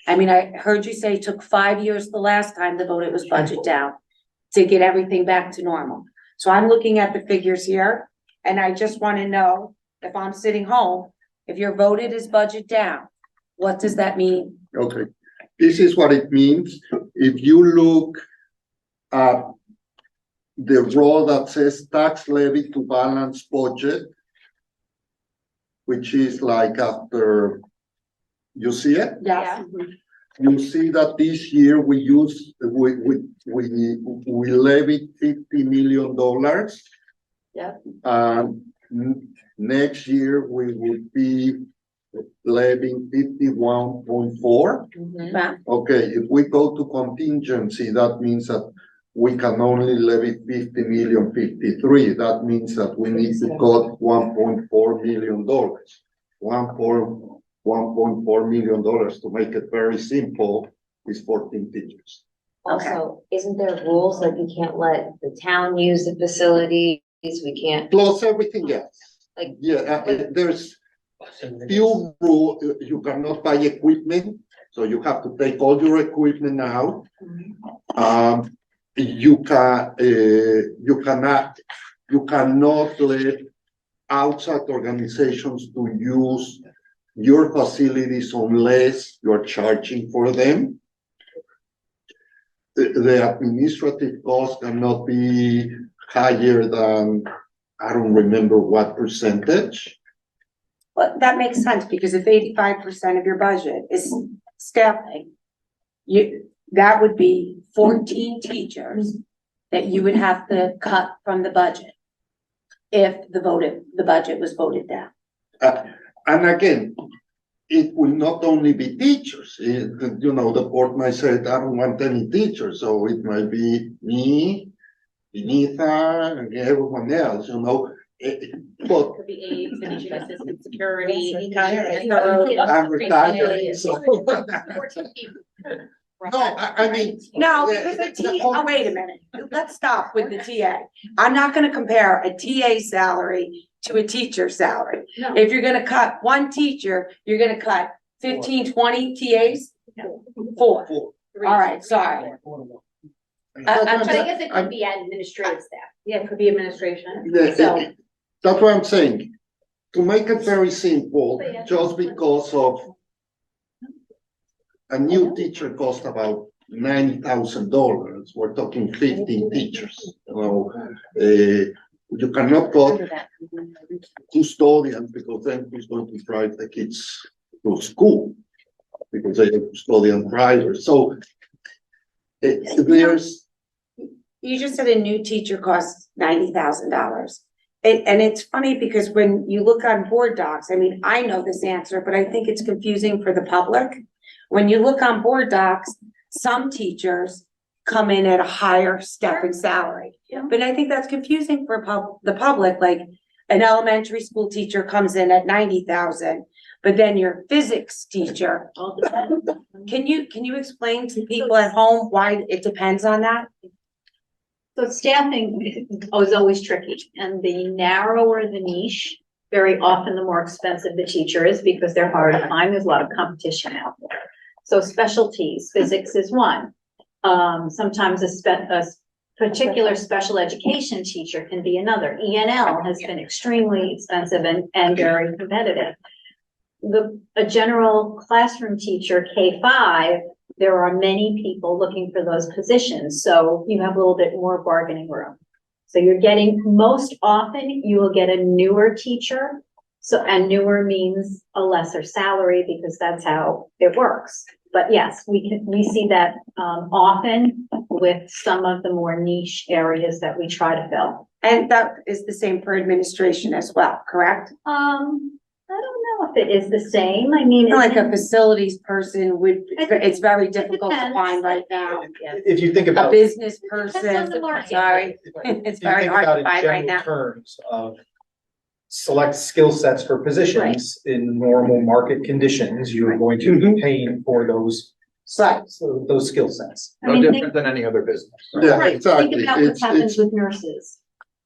I mean, I heard you say it took 5 years the last time the voted was budget down to get everything back to normal. So I'm looking at the figures here, and I just want to know if I'm sitting home, if your voted is budget down, what does that mean? Okay, this is what it means. If you look at the row that says tax levy to balance budget, which is like after, you see it? Yes. You see that this year we levied $50 million. Yep. Next year we would be levying 51.4. Okay, if we go to contingency, that means that we can only levy 50,053,000. That means that we need to cut $1.4 million. $1.4 million, to make it very simple, is 14 teachers. Also, isn't there rules that you can't let the town use the facilities? We can't. Plus everything else. Like. There's few rules. You cannot buy equipment, so you have to take all your equipment out. You cannot let outside organizations to use your facilities unless you're charging for them. The administrative cost cannot be higher than, I don't remember what percentage. Well, that makes sense, because if 85% of your budget is staffing, that would be 14 teachers that you would have to cut from the budget if the budget was voted down. And again, it will not only be teachers. The board might say, I don't want any teachers, so it might be me, Benita, and everyone else, But Could be aides, teaching assistant, security. I'm retired, so. No, I mean. No, because wait a minute, let's stop with the TA. I'm not gonna compare a TA salary to a teacher salary. No. If you're gonna cut one teacher, you're gonna cut 15, 20 TAs? 4. All right, sorry. But I guess it could be administrative staff. Yeah, it could be administration. That's what I'm saying. To make it very simple, just because of a new teacher cost about $90,000, we're talking 15 teachers. You cannot cut custodians, because then who's going to drive the kids to school? Because they are custodian drivers. So there's. You just said a new teacher costs $90,000. And it's funny because when you look on board docs, I mean, I know this answer, but I think it's confusing for the public. When you look on board docs, some teachers come in at a higher step in salary. But I think that's confusing for the public. Like, an elementary school teacher comes in at 90,000, but then your physics teacher, can you explain to people at home why it depends on that? So staffing is always tricky, and the narrower the niche, very often the more expensive the teacher is because they're hard to find. There's a lot of competition out there. So specialties, physics is one. Sometimes a particular special education teacher can be another. ENL has been extremely expensive and very competitive. A general classroom teacher, K-5, there are many people looking for those positions, so you have a little bit more bargaining room. So you're getting, most often, you will get a newer teacher. So, and newer means a lesser salary because that's how it works. But yes, we see that often with some of the more niche areas that we try to fill. And that is the same for administration as well, correct? I don't know if it is the same. I mean, Like a facilities person would, it's very difficult to depends. find right now. If you think A about. business Depends on person, the market. sorry, it's very hard to find right now. Terms of select skill sets for positions in normal market conditions, you're going to be paying for those. Right. So those skill sets. I No mean, different than any other business. Yeah, Right, exactly. think about what happens with nurses.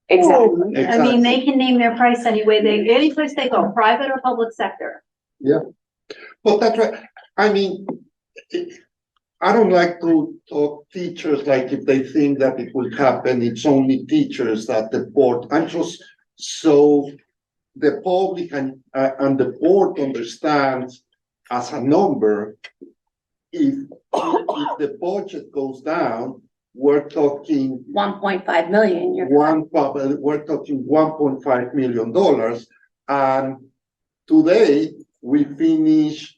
Exactly. I mean, they can name their price any place they go, private or public sector. But that's right. I mean, I don't like to talk teachers like if they think that it will happen, it's only teachers that the board, I'm just so the public and the board understands as a number, if the budget goes down, we're talking 1.5 million, we're talking $1.5 million. And today we finish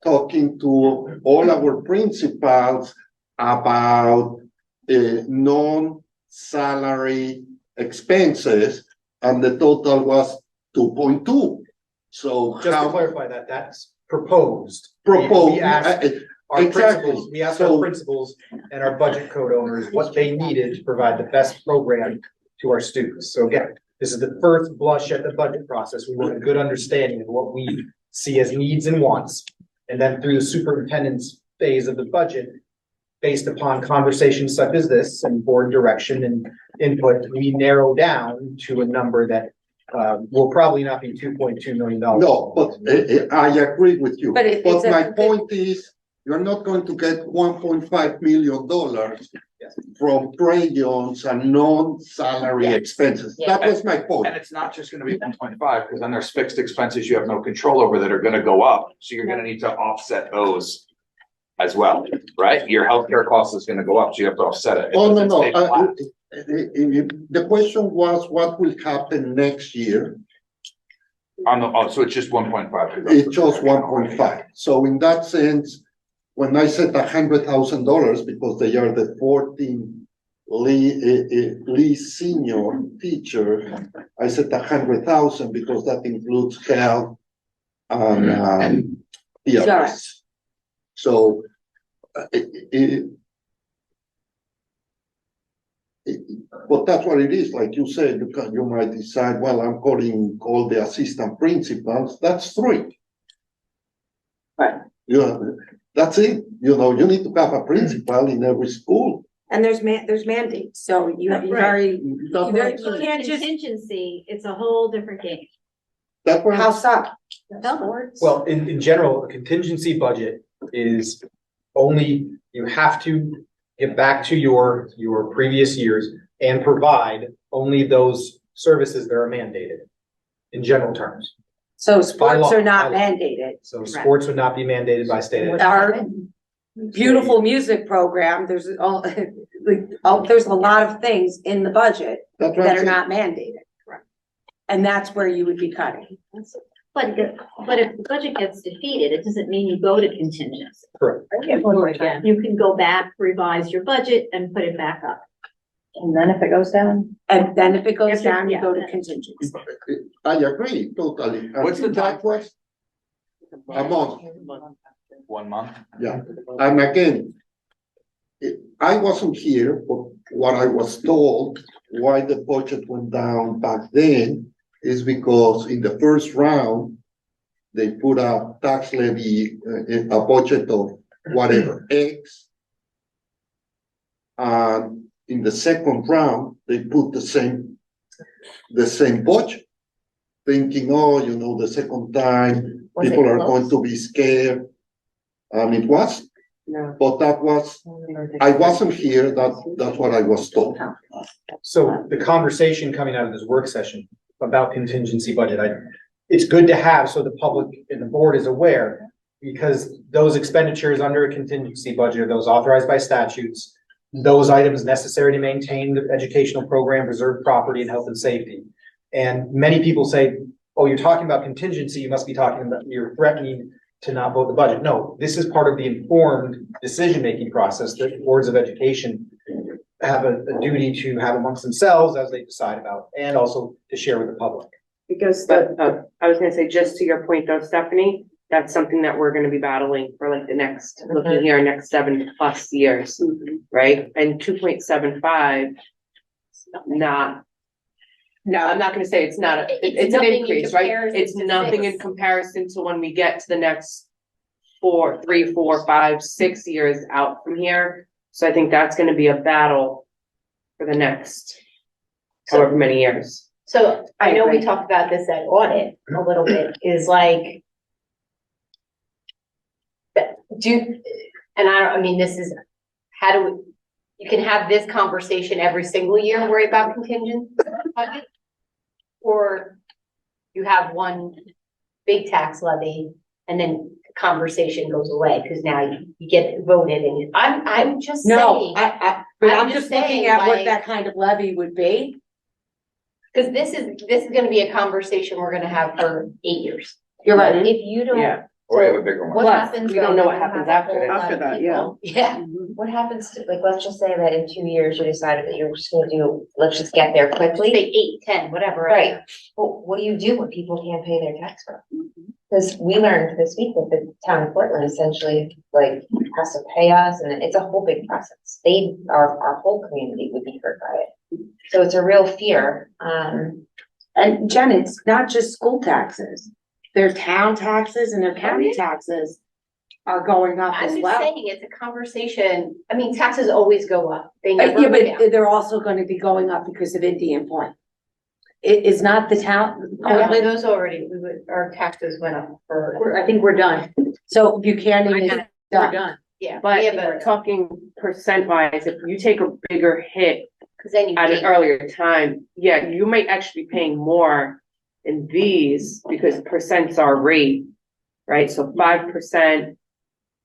talking to all our principals about non-salary expenses, and the total was 2.2. So Just to clarify that, that's proposed. We asked our exactly. principals, we asked our principals and our budget code owners what they needed to provide the best program to our students. So again, this is the first blush at the budget process. We want a good understanding of what we see as needs and wants. And then through the superintendent's phase of the budget, based upon conversations such as this and board direction and input, we narrow down to a number that will probably not be $2.2 million. No, but I agree with you. But it's my point is, you're not going to get $1.5 million from crayons and non-salary expenses. Yeah. That was my point. And it's not just gonna be 1.5, because then there's fixed expenses you have no control over that are gonna go up, so you're gonna need to offset those as well, right? Your healthcare cost is gonna go up, so you have to offset it. It Oh, doesn't no, stay flat. the question was what will happen next year? So it's just 1.5. It's just 1.5. So in that sense, when I said $100,000, because they are the 14 least senior teacher, I said 100,000 because that includes health and PRS. So but that's what it is. Like you said, you might decide, well, I'm calling all the assistant principals. That's 3. Right. That's it. You need to have a principal in every school. And there's mandates, so you have very, you can't just, Contingency, it's a whole different game. That's what how so? Well, in general, a contingency budget is only, you have to get back to your previous years and provide only those services that are mandated in general terms. So sports law, are not by law. mandated. So sports would not be mandated by state. Our beautiful music program, there's there's a lot of things in the budget That's what that I'm are saying. not mandated. And that's where you would be cutting. But if the budget gets defeated, it doesn't mean you go to contingency. Correct. You can go back, revise your budget and put it back up. And then if it goes down? And then if it goes down, you Yeah. go to contingency. I agree totally. What's the time frame? A month. 1 month. Yeah. And again, I wasn't here, but what I was told, why the budget went down back then is because in the first round, they put a tax levy, a budget of whatever, X. And in the second round, they put the same budget, thinking, oh, you know, the second time, Was it people are close? going to be scared. And it was, No. but that was, I wasn't here, that's what I was told. So the conversation coming out of this work session about contingency budget, it's good to have so the public and the board is aware. Because those expenditures under a contingency budget are those authorized by statutes. Those items necessary to maintain the educational program, preserve property and health and safety. And many people say, oh, you're talking about contingency, you must be talking about, you're threatening to not vote the budget. No, this is part of the informed decision-making process that boards of education have a duty to have amongst themselves as they decide about, and also to share with the public. Because But I was gonna say, just to your point though, Stephanie, that's something that we're gonna be battling for like the next, looking here, next 7+ years, right? And 2.75, not, I'm not gonna say it's not, it's an nothing in increase, right? comparison It's to nothing in six. comparison to when we get to the next 3, 4, 5, 6 years out from here. So I think that's gonna be a battle for the next however many years. So I know we agree. talked about this at audit a little bit, is like. I mean, this is, how do we, you can have this conversation every single year and worry about contingent budget? Or you have one big tax levy and then the conversation goes away, because now you get voted and I'm just No, saying. but I'm I'm just just looking saying, at what like- that kind of levy would be. Because this is gonna be a conversation we're gonna have for 8 years. You're right. If you don't, Yeah. Or we have a bigger one. what Plus, happens? we don't though know when what you happens have a after whole that. lot After of that, people? Yeah. What happens to, like, let's just say that in 2 years you decided that you're just gonna do, let's just get there Say quickly. 8, 10, whatever. Right, but what do you do when people can't pay their tax bill? Because we learned this week that the town of Portland essentially like has to pay us, and it's a whole big process. Our whole community would be hurt by it. So it's a real fear, And Jen, it's not just school taxes. Their town taxes and their county taxes are going up I'm as just well. saying, it's a conversation, I mean, taxes always go up, they never Yeah, go down. but they're also gonna be going up because of Indian Point. It is not the town, No, Portland, those already, our taxes went up for, I think we're done. so Buchanan is We're done. done. yeah. But we if have we're a, talking percent wise, if you take a bigger hit cause then you at an pay, earlier time, yeah, you might actually be paying more in these because percents are rate, right? So 5%,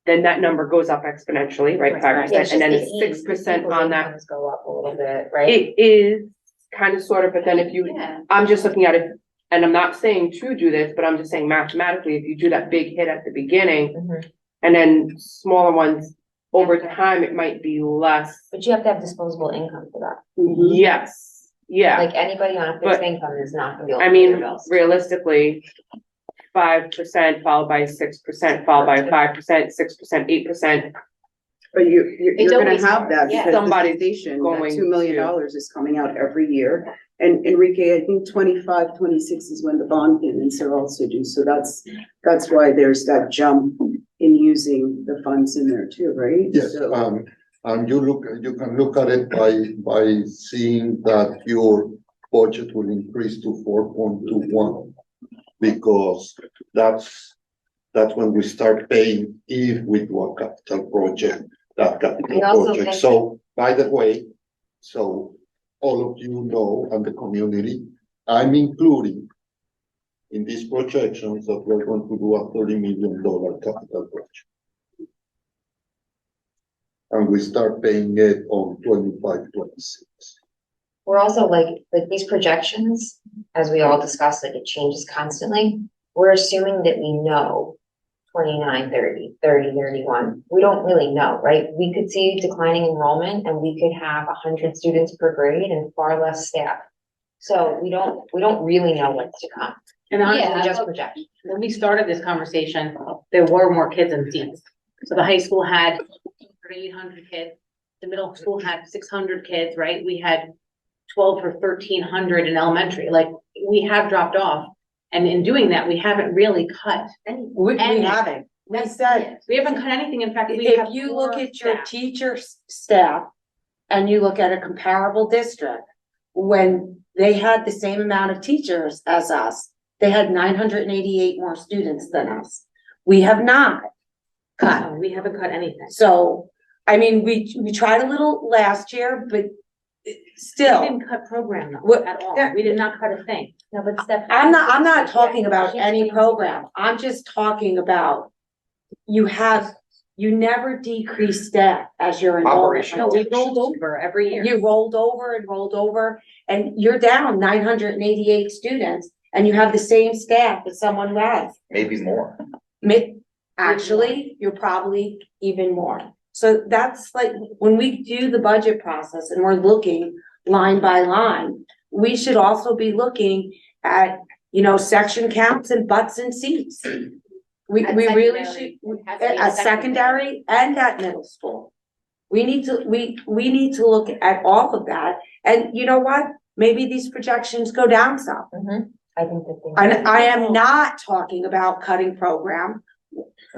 then that number goes up exponentially, right? Yeah, 5%, it's and then just it's the 6% people's on that. incomes go up a little bit, right? It is kind of sort of, but then if you, yeah, I'm just looking at it, and I'm not saying to do this, but I'm just saying mathematically, if you do that big hit at the beginning, Mhm. and then smaller ones, over time, it might be less. But you have to have disposable income for that. Yes, yeah. Like anybody on a fixed But- income is not gonna be able I to pay their mean, bills. realistically, 5% followed by 6%, followed by 5%, 6%, 8%. But you're It's gonna always have hard, that yeah. because Somebody's the station, that going $2 million to- is coming out every year. And Enrique, I think 25, 26 is when the bond payments are also due. So that's why there's that jump in using the funds in there too, right? Yes, So- and you can look at it by seeing that your budget will increase to 4.21. Because that's when we start paying if we do a capital project, that capital We also project. think- So, by the way, so all of you know, and the community, I'm including in these projections that we're going to do a $30 million capital project. And we start paying it on 25, 26. We're also like these projections, as we all discussed, like it changes constantly. We're assuming that we know 29, 30, 30, 31. We don't really know, right? We could see declining enrollment and we could have 100 students per grade and far less staff. So we don't really know what's to come. And honestly, We just project. when we started this conversation, there were more kids in seats. So the high school had 800 kids, the middle school had 600 kids, right? We had 12 or 1,300 in elementary, like, we have dropped off. And in doing that, we haven't really cut. We Any. haven't. We said, We haven't cut anything. In fact, we have. if you look more at your staff. teacher staff and you look at a comparable district, when they had the same amount of teachers as us, they had 988 more students than us. We have not cut. No, we haven't cut anything. So, I mean, we tried a little last year, but We still, didn't cut program though, What- at all. We did not cut a thing. No, but Steph. I'm not talking about any program. I'm just talking about you never decrease staff as your enrollment. No, we rolled over every year. You rolled over, and you're down 988 students, and you have the same staff as someone who has. Maybe more. Actually, you're probably even more. So that's like, when we do the budget process and we're looking line by line, we should also be looking at, section counts and butts and seats. We At really secondary, should, it has to be at secondary and at middle school. We need to look at all of that, and you know what? Maybe these projections go down some. I think that And I am not talking about cutting program.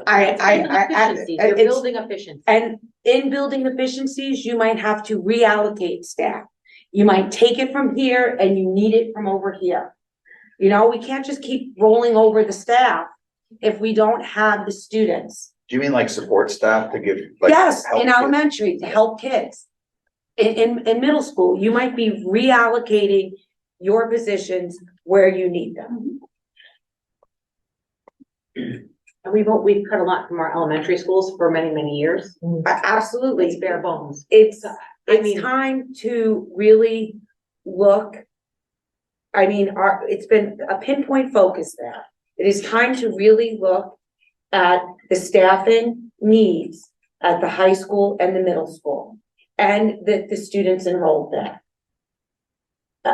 Efficiencies, you're it's- building efficiency. And in building efficiencies, you might have to reallocate staff. You might take it from here and you need it from over here. We can't just keep rolling over the staff if we don't have the students. Do you mean like support staff to give? like, Yes, help in kids? elementary to help kids. In middle school, you might be reallocating your positions where you need them. And we've cut a lot from our elementary schools for many, many years. Absolutely. It's bare bones. It's I mean- time to really look. I mean, it's been a pinpoint focus there. It is time to really look at the staffing needs at the high school and the middle school, and the students enrolled there.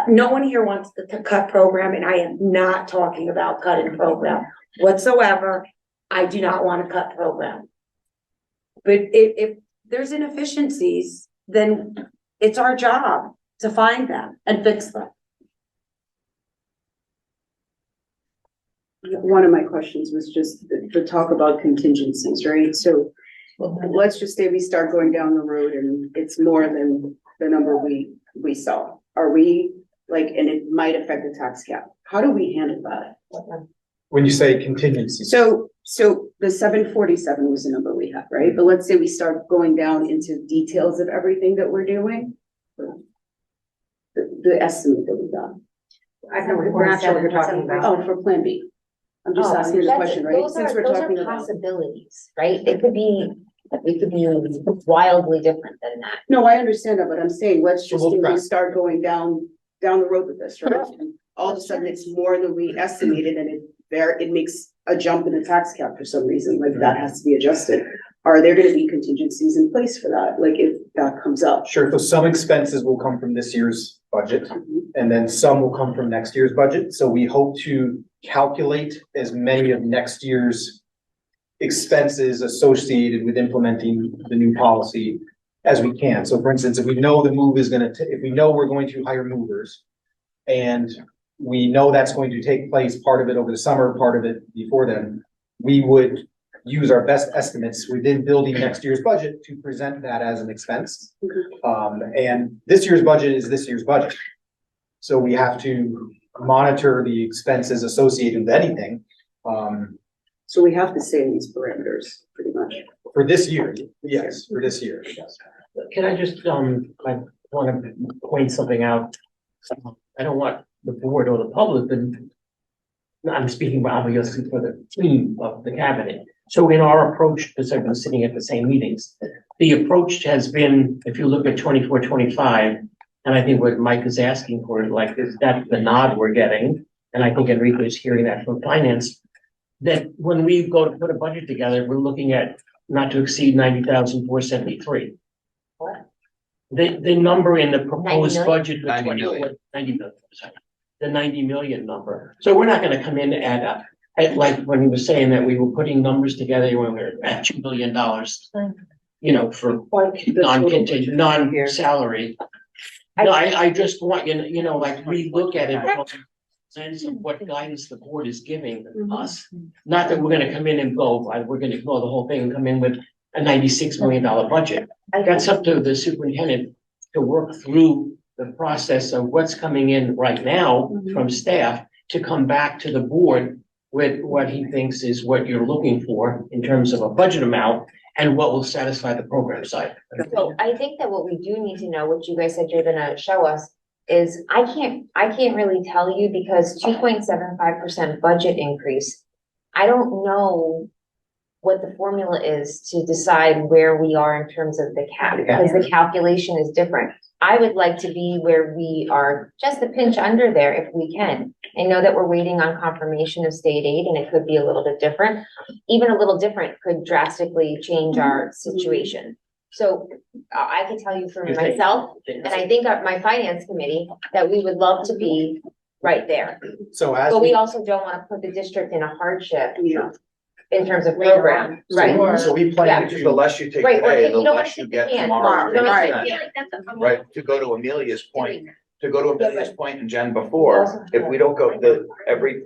No one here wants to cut program, and I am not talking about cutting program whatsoever. I do not want to cut program. But if there's inefficiencies, then it's our job to find them and fix them. One of my questions was just the talk about contingencies, right? So let's just say we start going down the road and it's more than the number we saw. Are we and it might affect the tax cap. How do we handle that? When you say contingency. So the 747 was the number we had, right? But let's say we start going down into details of everything that we're doing. The estimate that we got. We're not sure what you're talking about. Oh, for Plan B. I'm just asking the question, right? Those Since are, we're those talking are about. possibilities, right? It could be wildly different than that. No, I understand that, but I'm saying, let's just we'll say we track. start going down the road with this, right? And all of a sudden, it's more than we estimated, and it makes a jump in the tax cap for some reason, like that has to be adjusted. Are there gonna be contingencies in place for that, like if that comes up? Sure, so some expenses will come from this year's budget, and then some will come from next year's budget. So we hope to calculate as many of next year's expenses associated with implementing the new policy as we can. So for instance, if we know the move is if we know we're going to hire movers, and we know that's going to take place, part of it over the summer, part of it before then, we would use our best estimates within building next year's budget to present that as an expense. And this year's budget is this year's budget. So we have to monitor the expenses associated with anything, So we have to stay in these parameters, pretty much. for this year. Yes, for this year, yes. Can I just, I want to point something out. I don't want the board or the public, but I'm speaking obviously for the team of the cabinet. So in our approach, because I've been sitting at the same meetings, the approach has been, if you look at 24, 25, and I think what Mike is asking for, is that the nod we're getting, and I think Enrico is hearing that from finance, that when we go to put a budget together, we're looking at not to exceed 90,473. What? The number in the proposed 90 million? budget for 90 million. 90 million, sorry. The 90 million number. So we're not gonna come in at like when he was saying that we were putting numbers together when we were at $2 billion, for non-contingent, non-salary. No, I just want, we look at it, sense of what guidance the board is giving us. Not that we're gonna come in and go, we're gonna ignore the whole thing and come in with a $96 million budget. That's up to the superintendent to work through the process of what's coming in right now from staff to come back to the board with what he thinks is what you're looking for in terms of a budget amount and what will satisfy the program side. So I think that what we do need to know, what you guys said you're gonna show us, is I can't really tell you because 2.75% budget increase. I don't know what the formula is to decide where we are in terms of the cap, because the calculation is different. I would like to be where we are just a pinch under there if we can. I know that we're waiting on confirmation of state aid and it could be a little bit different. Even a little different could drastically change our situation. So I can tell you for myself, and I think my finance committee, that we would love to be right there. So as But we also don't want to put the district in a hardship in terms of program, right? So we plan Because the less you take Right, or today, if the you don't less you take get the hand, tomorrow. you know what I'm Right. saying? Right, to go to Amelia's point, and Jen before, if we don't go, every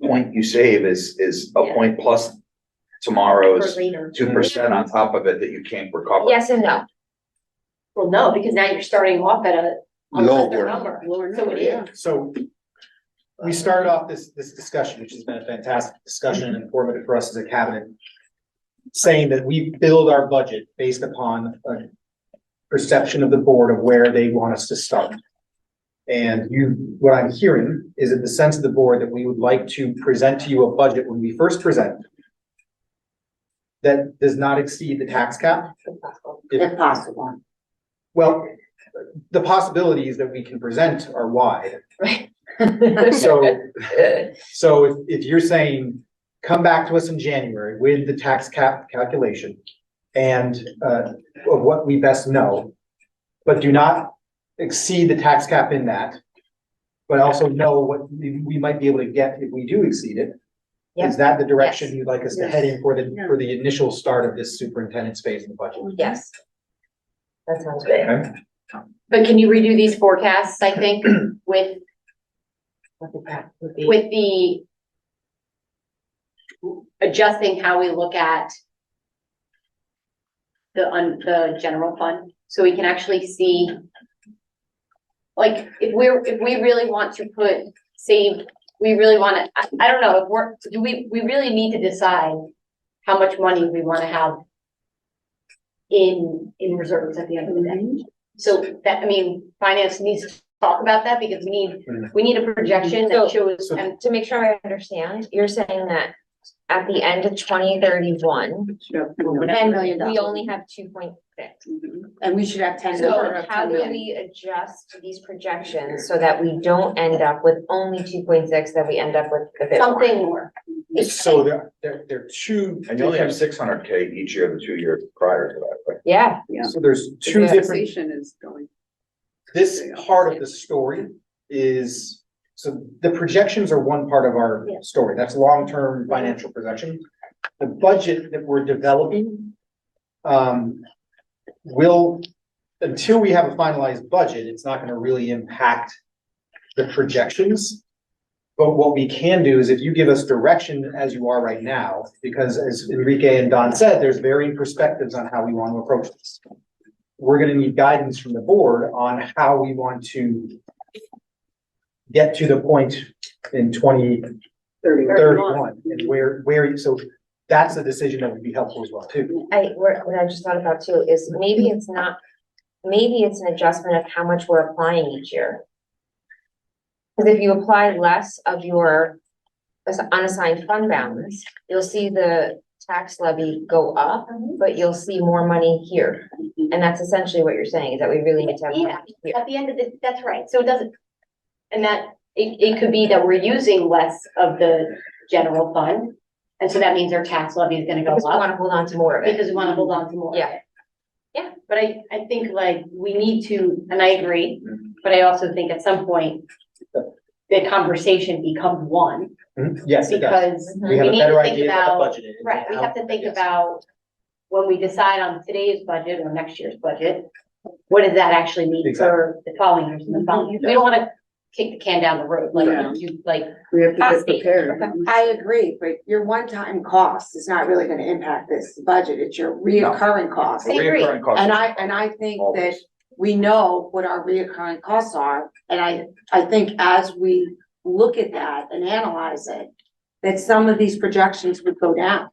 point you save is a point plus tomorrow's 2% on top of it that you can't recover. Yes and no. Well, no, because now you're starting off at a lesser Lower. number, so it is. So we started off this discussion, which has been a fantastic discussion and informative for us as a cabinet, saying that we build our budget based upon a perception of the board of where they want us to start. And what I'm hearing is that the sense of the board that we would like to present to you a budget when we first present that does not exceed the tax cap. If possible. Well, the possibilities that we can present are wide. Right. So if you're saying, come back to us in January with the tax cap calculation and of what we best know, but do not exceed the tax cap in that, but also know what we might be able to get if we do exceed it. Yep. Is that the direction you'd like us to Yes. head in for the initial start of this superintendent's phase in the budget? Yes. That sounds good. Okay. But can you redo these forecasts, I think, with the adjusting how we look at the general fund, so we can actually see, like, if we really want to we really wanna, I don't know, we really need to decide how much money we wanna have in reserves at the end of the day. So that, I mean, finance needs to talk about that because we need a projection that shows, And to make sure I understand, you're saying that at the end of 2031, $10 million. we only have 2.6. And we should have 10 So million. how do we adjust these projections so that we don't end up with only 2.6, that we end up with a bit more? something more. So there are two. And you only have 600K each year, the 2 years prior to that, right? Yeah. So there's two Yeah. different, Taxation is going. this part of the story is, so the projections are one part of our story. That's long-term financial projection. The budget that we're developing will, until we have a finalized budget, it's not gonna really impact the projections. But what we can do is if you give us direction as you are right now, because as Enrique and Don said, there's varying perspectives on how we want to approach this. We're gonna need guidance from the board on how we want to get to the point in 2031, and where, so that's a decision that would be helpful as well too. What I just thought about too is maybe it's an adjustment of how much we're applying each year. Because if you apply less of your unassigned fund balance, you'll see the tax levy go up, but you'll see more money here. And that's essentially what you're saying, is that we really need to have. Yeah, at the end of the, that's right, so it doesn't, and that, it could be that we're using less of the general fund, and so that means our tax levy is gonna go Because we want up, to hold on to more of it. because we wanna hold on to more. of Yeah. it. Yeah, but I think like, we need to, and I agree, but I also think at some point, the conversation becomes one, Yes, it does. because We we have a need to better think idea of what the about, budget is. right, we How- have to think yes. about when we decide on today's budget or next year's budget, what does that actually mean for the following years and the following years? We don't wanna kick the can down the road, like, Yeah. you, like. We have to Ah, get Steve, prepared. okay. I agree, but your one-time cost is not really gonna impact this budget. It's your reoccurring cost. The I agree. reoccurring costs. And I think that we know what our reoccurring costs are, and I think as we look at that and analyze it, that some of these projections would go down.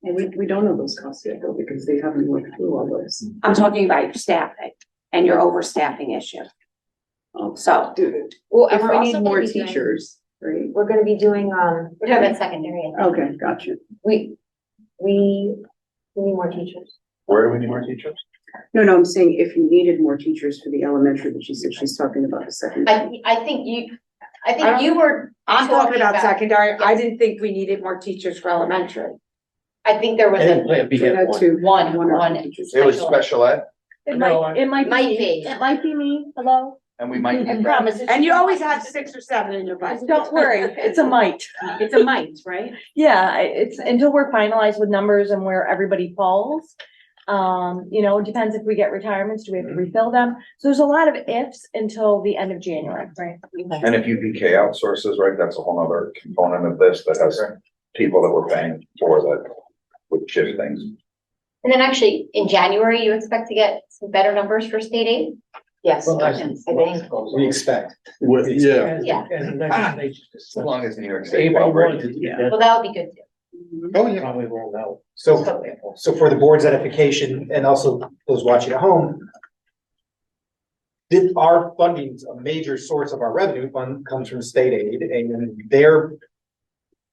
And we don't know those costs yet though, because they haven't went through all those. I'm talking about your staffing and your overstaffing issue. So, Dude, Well, if and we're we also need gonna more be doing- teachers, right? We're gonna be doing, We're talking about secondary. Okay, gotcha. we need more teachers. Where do we need more teachers? No, I'm saying if you needed more teachers for the elementary, but she said she's talking about the secondary. I think you were. I'm talking talking about about- secondary. I didn't think we needed more teachers for elementary. I think there was And then a plan B We had had one. two. one or one two teachers. It was special ed, It No, might, it might Might be, be. it might be me, hello? and we might. I need that. promise. And you always have 6 or 7 in your budget. Don't worry, it's a might. It's a might, right? Yeah, it's until we're finalized with numbers and where everybody falls. It depends if we get retirements, do we have to refill them? So there's a lot of ifs until the end of January. Right. And if UPK outsources, right, that's a whole nother component of this that has people that we're paying for that would shift things. And then actually, in January, you expect to get some better numbers for state aid? Yes, Well, I that's- think. We expect. Yeah. Yeah. And next, they just- As long as New York State. April wanted cooperates. to do Yeah. that, Well, that would be good too. Oh, yeah. probably won't know. So for the board's edification and also those watching at home, our funding's a major source of our revenue fund comes from state aid, and their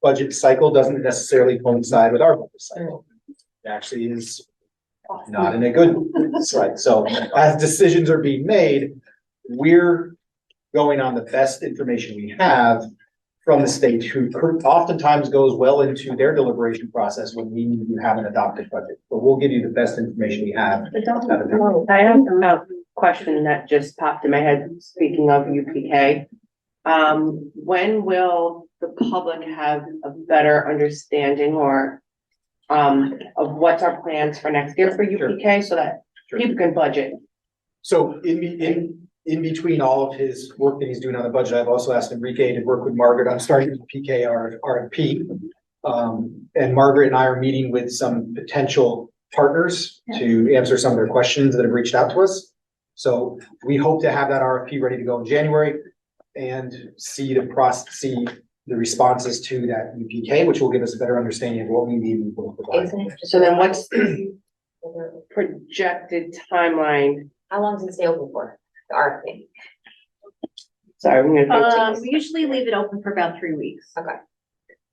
budget cycle doesn't necessarily coincide with our budget cycle. It actually is not in a good side. So as decisions are being made, we're going on the best information we have from the state, who oftentimes goes well into their deliberation process when we need to have an adopted budget. But we'll give you the best information we have. out of them. I have a question that just popped in my head, speaking of UPK. When will the public have a better understanding or of what's our plans for next year for UPK so that people can budget? So in between all of his work that he's doing on the budget, I've also asked Enrique to work with Margaret on starting the PK RFP. And Margaret and I are meeting with some potential partners to answer some of their questions that have reached out to us. So we hope to have that RFP ready to go in January and see the responses to that UPK, which will give us a better understanding of what we need and what we'll provide. So then what's the projected timeline? How long does it stay open for, the RFP? Sorry, I'm gonna. We usually leave it open for about 3 weeks. Okay.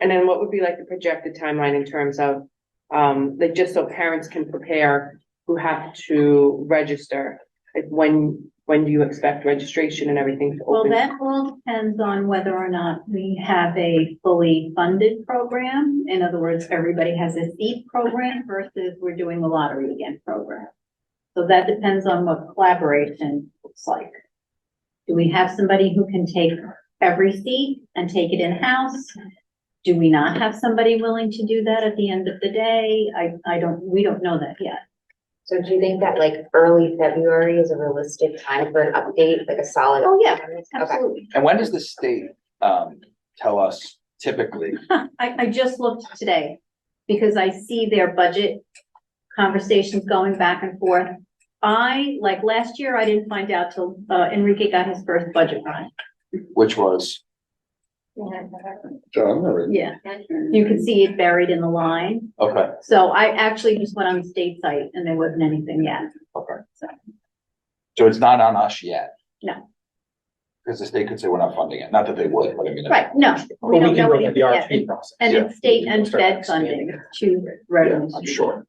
And then what would be like the projected timeline in terms of, like, just so parents can prepare who have to register? Like, when do you expect registration and everything to Well, open? that all depends on whether or not we have a fully funded program. In other words, everybody has a seat program versus we're doing the lottery again program. So that depends on what collaboration looks like. Do we have somebody who can take every seat and take it in-house? Do we not have somebody willing to do that at the end of the day? We don't know that yet. So do you think that like early February is a realistic time for an update, like a solid? Oh, yeah, Okay. absolutely. And when does the state, tell us typically? I just looked today because I see their budget conversations going back and forth. Like last year, I didn't find out till Enrique got his first budget run. Which was? January. Yeah, you can see it buried in the line. Okay. So I actually just went on the state site and there wasn't anything yet. Okay. So, So it's not on us yet? No. Because the state could say we're not funding it, not that they would, but I mean. right, no, But we don't can know look at the anything yet. RFP process. And Yeah. it's state and Start Fed expanding funding, two revenues. I'm sure.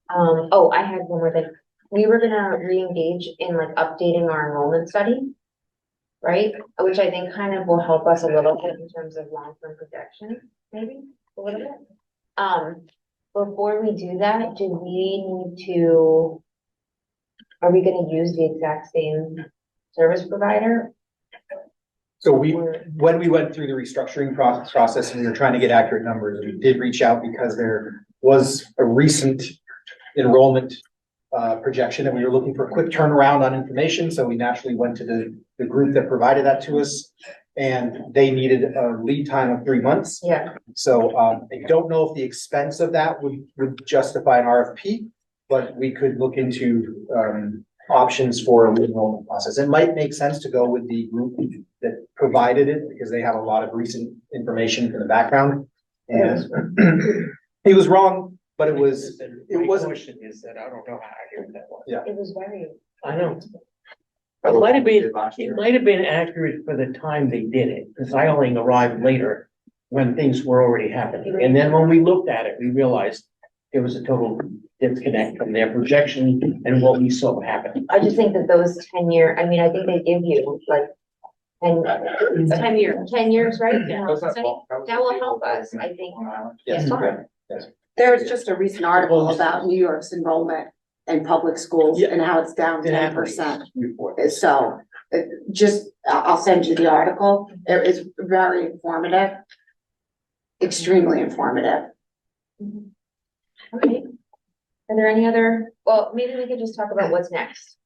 I had one more thing. We were gonna re-engage in like updating our enrollment study. Right, which I think kind of will help us a little bit in terms of long-term projection, maybe a little bit. Before we do that, do we need to? Are we gonna use the exact same service provider? So when we went through the restructuring process and we were trying to get accurate numbers, we did reach out because there was a recent enrollment projection that we were looking for a quick turnaround on information, so we naturally went to the group that provided that to us. And they needed a lead time of 3 months. Yeah. So, I don't know if the expense of that would justify an RFP, but we could look into, options for a enrollment process. It might make sense to go with the group that provided it because they have a lot of recent information in the background. And he was wrong, but it wasn't. Question is that I don't know how accurate that was. Yeah. It was very. I know. It might have been accurate for the time they did it, because I only arrived later when things were already happening. And then when we looked at it, we realized there was a total disconnect from their projection and what we saw happen. I just think that those 10-year, I mean, I think they give you like. And 10 years. 10 years, right? Yeah. That will help us, I think. Yes. There was just a recent article about New York's enrollment in public schools and how it's down 10%. So I'll send you the article. It is very informative. Extremely informative. Okay. Are there any other, well, maybe we could just talk about what's next.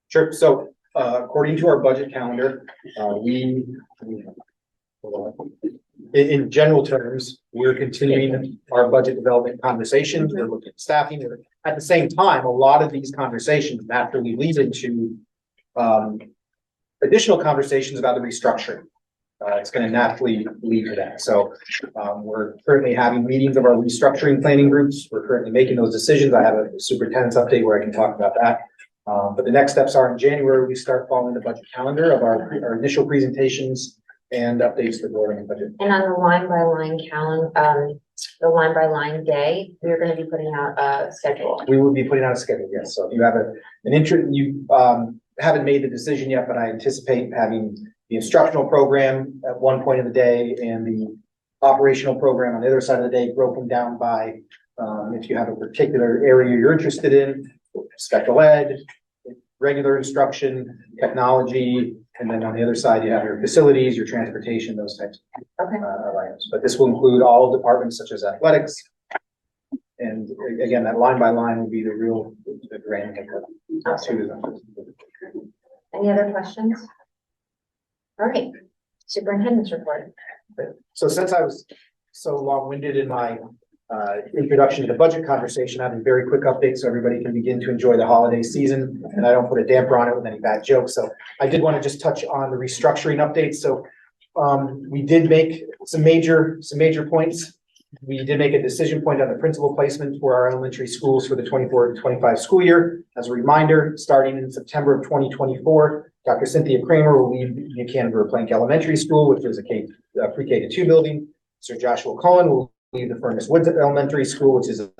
Sure. So, according to our budget calendar, in general terms, we're continuing our budget development conversations. We're looking at staffing. At the same time, a lot of these conversations naturally lead into additional conversations about the restructuring. It's going to naturally lead to that. So we're currently having meetings of our restructuring planning groups. We're currently making those decisions. I have a superintendent's update where I can talk about that. But the next steps are in January, we start following the budget calendar of our initial presentations and updates to the board on the budget. And on the line by line calendar, the line by line day, we're going to be putting out a schedule. We will be putting out a schedule, yes. So if you have an interest, you haven't made the decision yet, but I anticipate having the instructional program at one point of the day and the operational program on the other side of the day, broken down by if you have a particular area you're interested in, special ed, regular instruction, technology, and then on the other side, you have your facilities, your transportation, those types of items. But this will include all departments such as athletics. And again, that line by line will be the real grand. Any other questions? All right, superintendent's report. So since I was so long-winded in my introduction to the budget conversation, I have a very quick update so everybody can begin to enjoy the holiday season and I don't put a damper on it with any bad jokes. So I did want to just touch on the restructuring updates. So we did make some major points. We did make a decision point on the principal placement for our elementary schools for the 24-25 school year. As a reminder, starting in September of 2024, Dr. Cynthia Kramer will lead Buchanan Plank Elementary School, which is a pre-K to 2 building. Sir Joshua Cohen will lead the Furnace Woods Elementary School, which is a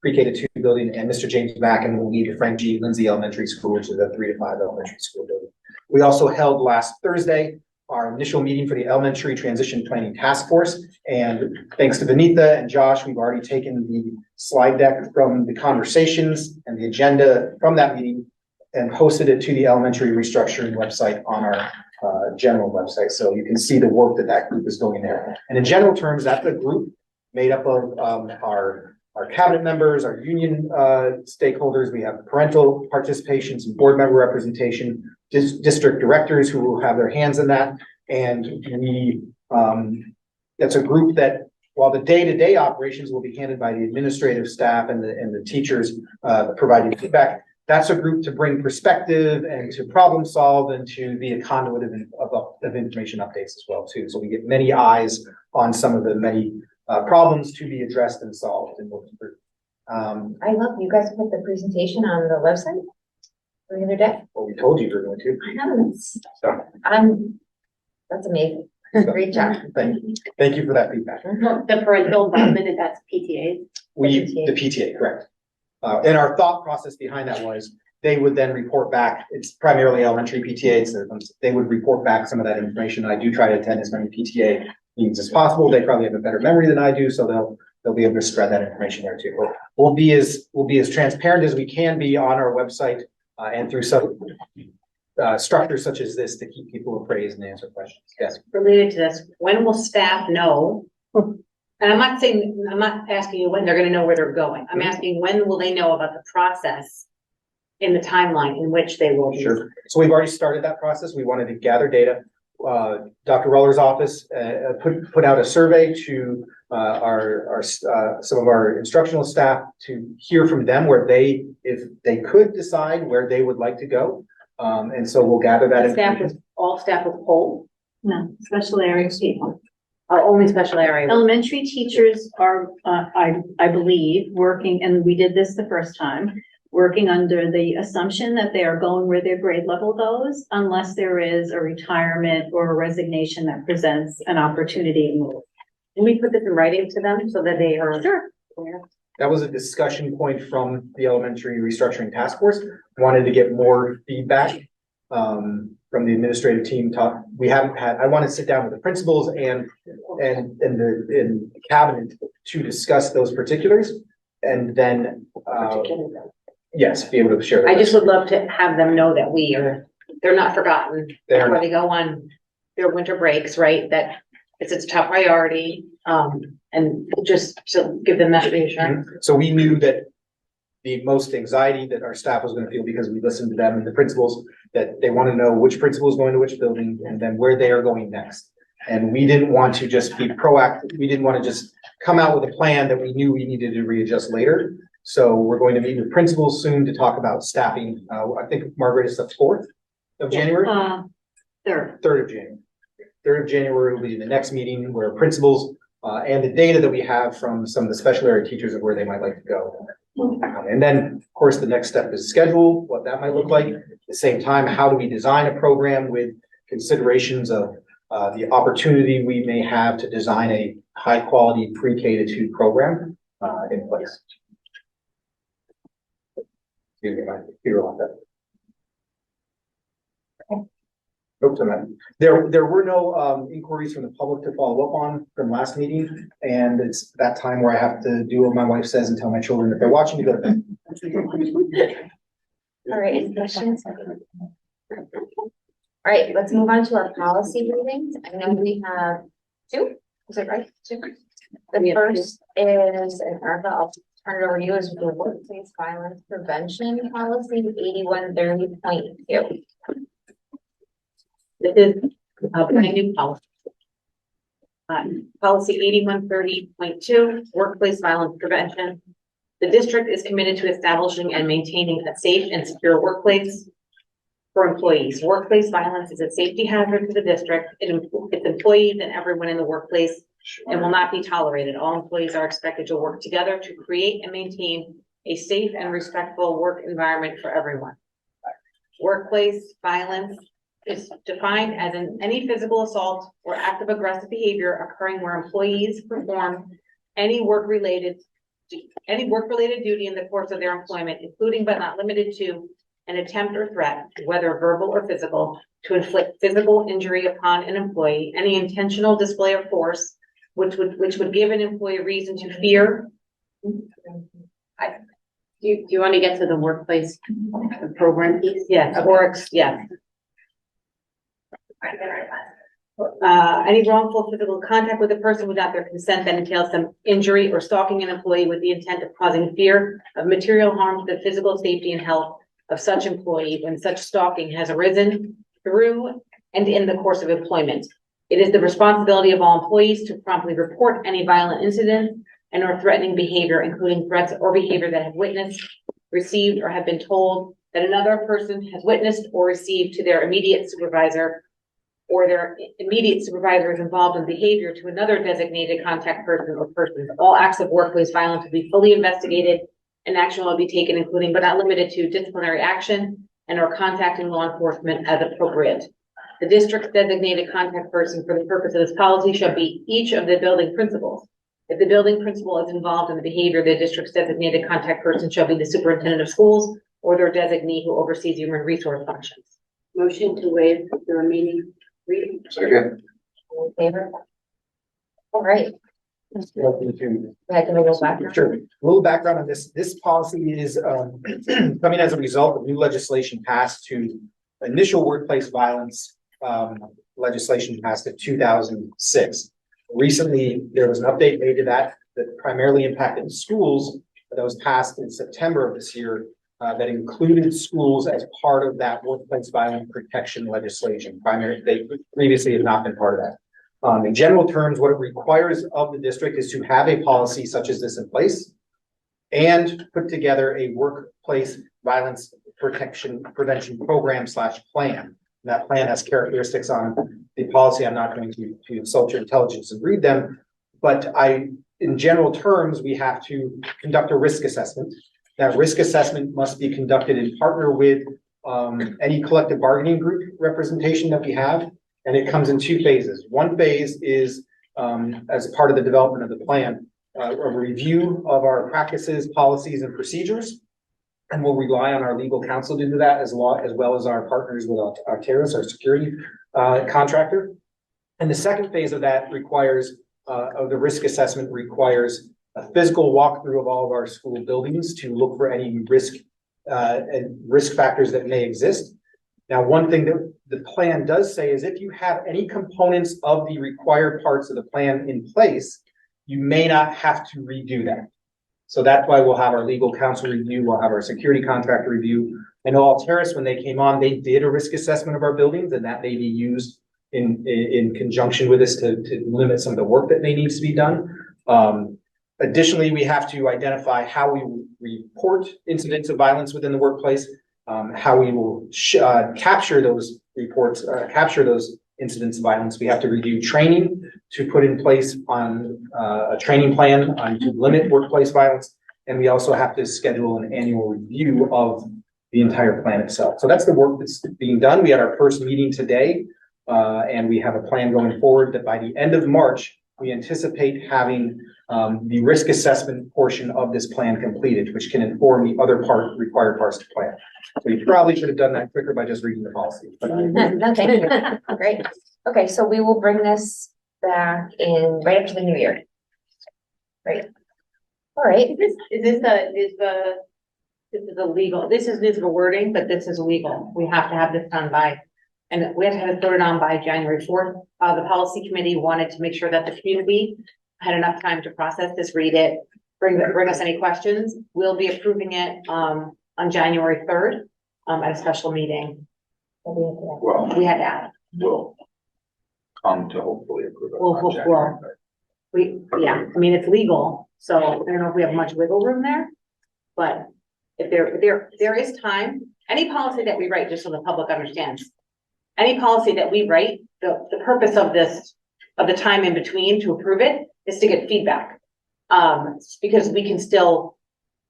pre-K to 2 building, and Mr. James Mackin will lead the Frank G. Lindsay Elementary School, which is a 3 to 5 elementary school building. We also held last Thursday our initial meeting for the Elementary Transition Planning Task Force, and thanks to Benita and Josh, we've already taken the slide deck from the conversations and the agenda from that meeting and posted it to the elementary restructuring website on our general website. So you can see the work that group is doing there. And in general terms, that's a group made up of our cabinet members, our union stakeholders. We have parental participation, some board member representation, district directors who will have their hands in that. And that's a group that, while the day-to-day operations will be handled by the administrative staff and the teachers providing feedback, that's a group to bring perspective and to problem solve and to be a conduit of information updates as well too. So we get many eyes on some of the many problems to be addressed and solved and worked through. I love you guys put the presentation on the website the other day. Well, we told you we were going to. I know. That's amazing. Great job. Thank you for that feedback. The parental involvement, that's PTA. The PTA, correct. And our thought process behind that was they would then report back. It's primarily elementary PTA. So they would report back some of that information. I do try to attend as many PTA meetings as possible. They probably have a better memory than I do, so they'll be able to spread that information there too. But we'll be as transparent as we can be on our website and through some structures such as this to keep people appraised and answer questions. Yes. Related to this, when will staff know? And I'm not asking you when they're gonna know where they're going. I'm asking when will they know about the process in the timeline in which they will be. Sure. So we've already started that process. We wanted to gather data. Dr. Roller's office put out a survey to some of our instructional staff to hear from them where if they could decide where they would like to go. And so we'll gather that information. All staff with poll, No, special area people. only special area. Elementary teachers are, I believe, working, and we did this the first time, working under the assumption that they are going where their grade level goes, unless there is a retirement or a resignation that presents an opportunity to move. Can we put this in writing to them so that they are? Sure. That was a discussion point from the elementary restructuring task force. Wanted to get more feedback from the administrative team. I want to sit down with the principals and the cabinet to discuss those particulars. And then, yes, be able to share. I just would love to have them know that they're not forgotten. Before they go on their winter breaks, right? That it's a top priority, and just to give them that reassurance. So we knew that the most anxiety that our staff was going to feel, because we listened to them and the principals, that they want to know which principal is going to which building and then where they are going next. And we didn't want to just be proactive. We didn't want to just come out with a plan that we knew we needed to readjust later. So we're going to meet with principals soon to talk about staffing. I think, Margaret, is the 4th of January? 3rd. 3rd of January. 3rd of January will be the next meeting where principals and the data that we have from some of the special area teachers of where they might like to go. And then, of course, the next step is schedule, what that might look like. At the same time, how do we design a program with considerations of the opportunity we may have to design a high quality pre-K to 2 program in place. Excuse me, my computer locked up. Oops, there were no inquiries from the public to follow up on from last meeting, and it's that time where I have to do what my wife says and tell my children if they're watching to go to bed. All right, any questions? All right, let's move on to our policy readings. I know we have 2, is that right? 2. The first is, and Erica, I'll turn it over to you, is the workplace violence prevention policy 8130.2. This is a brand new policy. Policy 8130.2, workplace violence prevention. The district is committed to establishing and maintaining a safe and secure workplace for employees. Workplace violence is a safety hazard to the district, its employees and everyone in the workplace, and will not be tolerated. All employees are expected to work together to create and maintain a safe and respectful work environment for everyone. Workplace violence is defined as any physical assault or active aggressive behavior occurring where employees perform any work-related duty in the course of their employment, including but not limited to an attempt or threat, whether verbal or physical, to inflict physical injury upon an employee, any intentional display of force, which would give an employee reason to fear. Do you want to get to the workplace program piece? Yes, yes. Any wrongful physical contact with a person without their consent that entails some injury or stalking an employee with the intent of causing fear of material harm to the physical safety and health of such employee when such stalking has arisen through and in the course of employment. It is the responsibility of all employees to promptly report any violent incident and or threatening behavior, including threats or behavior that have witnessed, received, or have been told that another person has witnessed or received to their immediate supervisor, or their immediate supervisor is involved in behavior to another designated contact person or persons. All acts of workplace violence will be fully investigated and action will be taken, including but not limited to disciplinary action and or contacting law enforcement as appropriate. The district's designated contact person for the purpose of this policy shall be each of the building principals. If the building principal is involved in the behavior, the district's designated contact person shall be the superintendent of schools or their designee who oversees human resource functions. Motion to waive the remaining reading. Second. All in favor? All right. Sure. A little background on this. This policy is coming as a result of new legislation passed to initial workplace violence legislation passed in 2006. Recently, there was an update made to that primarily impacted schools that was passed in September of this year. that included schools as part of that workplace violence protection legislation. They previously had not been part of that. In general terms, what it requires of the district is to have a policy such as this in place and put together a workplace violence prevention program / plan. That plan has characteristics on the policy. I'm not going to insult your intelligence and read them, but in general terms, we have to conduct a risk assessment. That risk assessment must be conducted in partner with any collective bargaining group representation that we have, and it comes in 2 phases. One phase is as part of the development of the plan, a review of our practices, policies, and procedures, and we'll rely on our legal counsel to do that as well as our partners with Arteris, our security contractor. And the second phase of that of the risk assessment requires a physical walkthrough of all of our school buildings to look for any risk factors that may exist. Now, one thing that the plan does say is if you have any components of the required parts of the plan in place, you may not have to redo that. So that's why we'll have our legal counsel review, we'll have our security contractor review. I know Altaris, when they came on, they did a risk assessment of our buildings, and that may be used in conjunction with this to limit some of the work that may need to be done. Additionally, we have to identify how we report incidents of violence within the workplace, how we will capture those reports, capture those incidents of violence. We have to review training to put in place on a training plan to limit workplace violence. And we also have to schedule an annual review of the entire plan itself. So that's the work that's being done. We had our first meeting today, and we have a plan going forward that by the end of March, we anticipate having the risk assessment portion of this plan completed, which can inform the other required parts of the plan. So you probably should have done that quicker by just reading the policy. But No, thank you. Great. Okay, so we will bring this back in right after the new year. Great. All right. This is illegal. This is the wording, but this is illegal. We have to have this done by, and we have to have it voted on by January 4th. The policy committee wanted to make sure that the community had enough time to process this, read it, bring us any questions. We'll be approving it on January 3rd at a special meeting. Well, We had to add. we'll come to hopefully approve it. Well, on January 3rd. yeah, I mean, it's legal, so I don't know if we have much wiggle room there. But if there is time, any policy that we write, just so the public understands, any policy that we write, the purpose of the time in between to approve it is to get feedback. Because we can still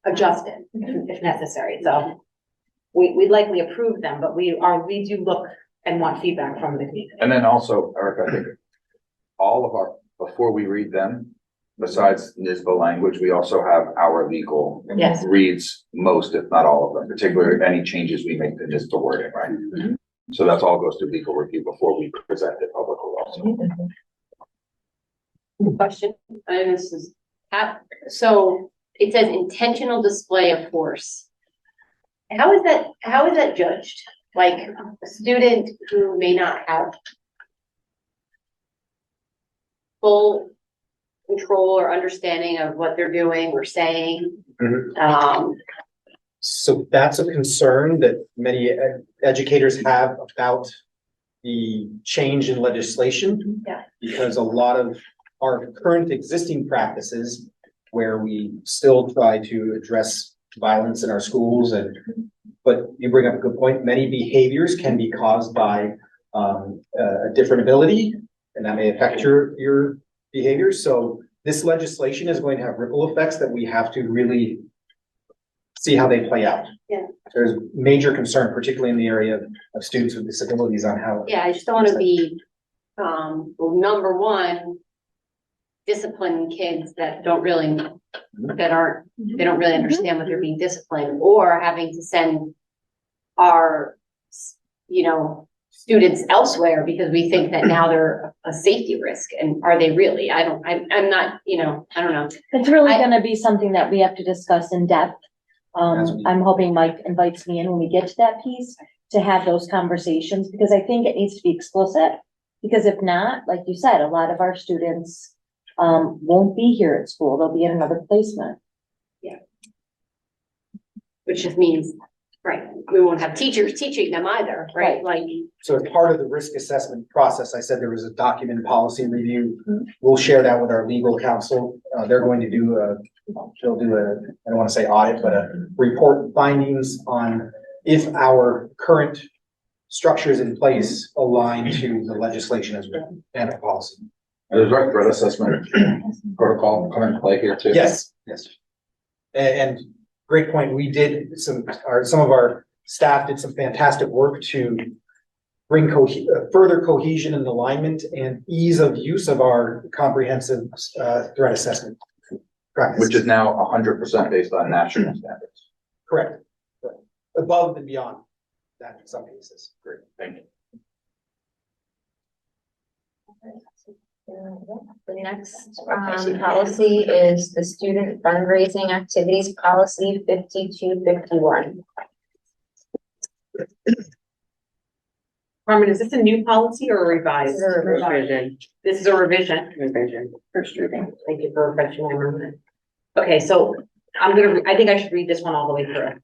adjust it if necessary. So we likely approve them, but we do look and want feedback from the community. And then also, Eric, I think before we read them, besides NISBA language, we also have our legal Yes. reads most, if not all of them, particularly any changes we make to NISBA wording, right? Mm-hmm. So that's all goes through legal review before we present it publicly also. Question, and this is, so it says intentional display of force. How is that judged? Like a student who may not have full control or understanding of what they're doing or saying. So that's a concern that many educators have about the change in legislation. Yeah. Because a lot of our current existing practices where we still try to address violence in our schools but you bring up a good point. Many behaviors can be caused by a different ability, and that may affect your behavior. So this legislation is going to have ripple effects that we have to really see how they play out. Yeah. There's major concern, particularly in the area of students with disabilities on how. Yeah, I just don't want to be, well, number one, discipline kids that don't really, they don't really understand what they're being disciplined, or having to send our, students elsewhere because we think that now they're a safety risk. And are they really? I'm not, I don't know. It's really gonna be something that we have to discuss in depth. I'm hoping Mike invites me in when we get to that piece to have those conversations, because I think it needs to be explicit. Because if not, like you said, a lot of our students won't be here at school. They'll be in another placement. which just means, right, we won't have teachers teaching them either, right? Like, So as part of the risk assessment process, I said there was a document policy review. We'll share that with our legal counsel. They're going to do they'll do I don't want to say audit, but a report findings on if our current structures in place align to the legislation as written and the policy. There's a threat assessment protocol coming into play here too. Yes, yes. And great point. We did some of our staff did some fantastic work to bring further cohesion and alignment and ease of use of our comprehensive threat assessment practice. Which is now 100% based on national standards. Correct. Above and beyond that in some cases. Great, thank you. The next policy is the student fundraising activities policy 5251. Carmen, is this a new policy or a revised? This is a Revision. This is a revision. Revision. First reading. Thank you for refreshing my memory. Okay, so I think I should read this one all the way through.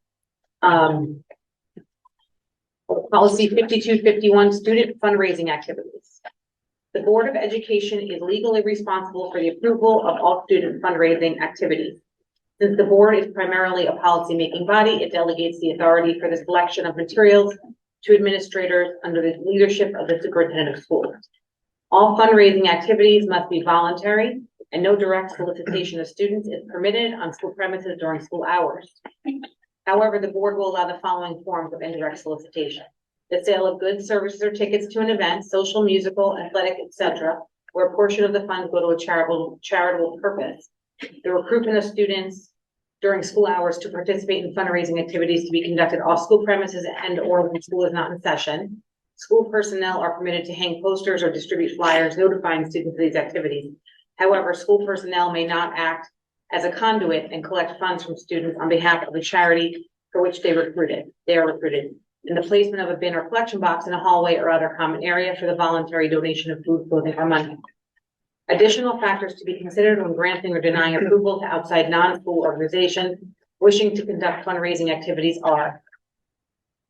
Policy 5251, student fundraising activities. The Board of Education is legally responsible for the approval of all student fundraising activities. Since the board is primarily a policy-making body, it delegates the authority for the selection of materials to administrators under the leadership of the superintendent of schools. All fundraising activities must be voluntary, and no direct solicitation of students is permitted on school premises during school hours. However, the board will allow the following forms of indirect solicitation: the sale of goods, services, or tickets to an event, social, musical, athletic, etc., where a portion of the funds go to a charitable purpose. The recruitment of students during school hours to participate in fundraising activities to be conducted off school premises and or when school is not in session. School personnel are permitted to hang posters or distribute flyers notifying students of these activities. However, school personnel may not act as a conduit and collect funds from students on behalf of the charity for which they are recruited. In the placement of a bin or collection box in a hallway or other common area for the voluntary donation of food, clothing, or money. Additional factors to be considered when granting or denying approval to outside non-school organizations wishing to conduct fundraising activities are: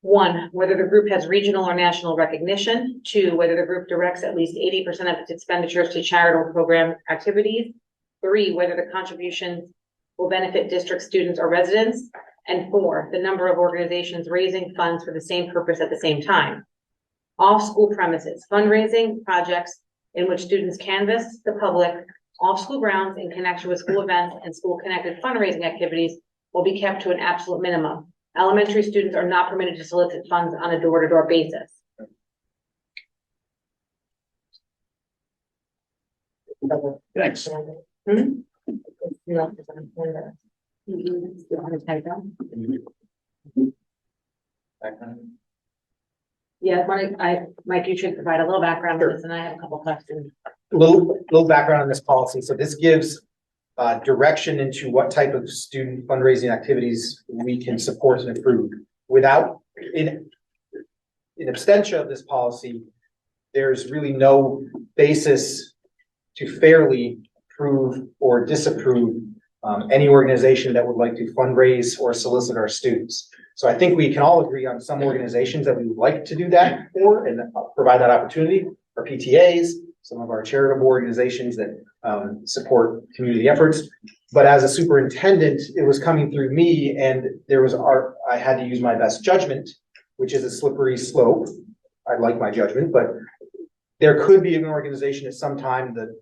1, whether the group has regional or national recognition. 2, whether the group directs at least 80% of its expenditures to charitable program activities. 3, whether the contributions will benefit district students or residents. And 4, the number of organizations raising funds for the same purpose at the same time. Off-school premises, fundraising projects in which students canvass the public off-school grounds in connection with school events and school-connected fundraising activities will be kept to an absolute minimum. Elementary students are not permitted to solicit funds on a door-to-door basis. Thanks. Yeah, Mike, you should provide a little background on this, and I have a couple questions. Little background on this policy. So this gives direction into what type of student fundraising activities we can support and approve. Without, in absentia of this policy, there's really no basis to fairly approve or disapprove any organization that would like to fundraise or solicit our students. So I think we can all agree on some organizations that we would like to do that for and provide that opportunity for PTAs, some of our charitable organizations that support community efforts. But as a superintendent, it was coming through me and I had to use my best judgment, which is a slippery slope. I like my judgment, but there could be an organization at some time, the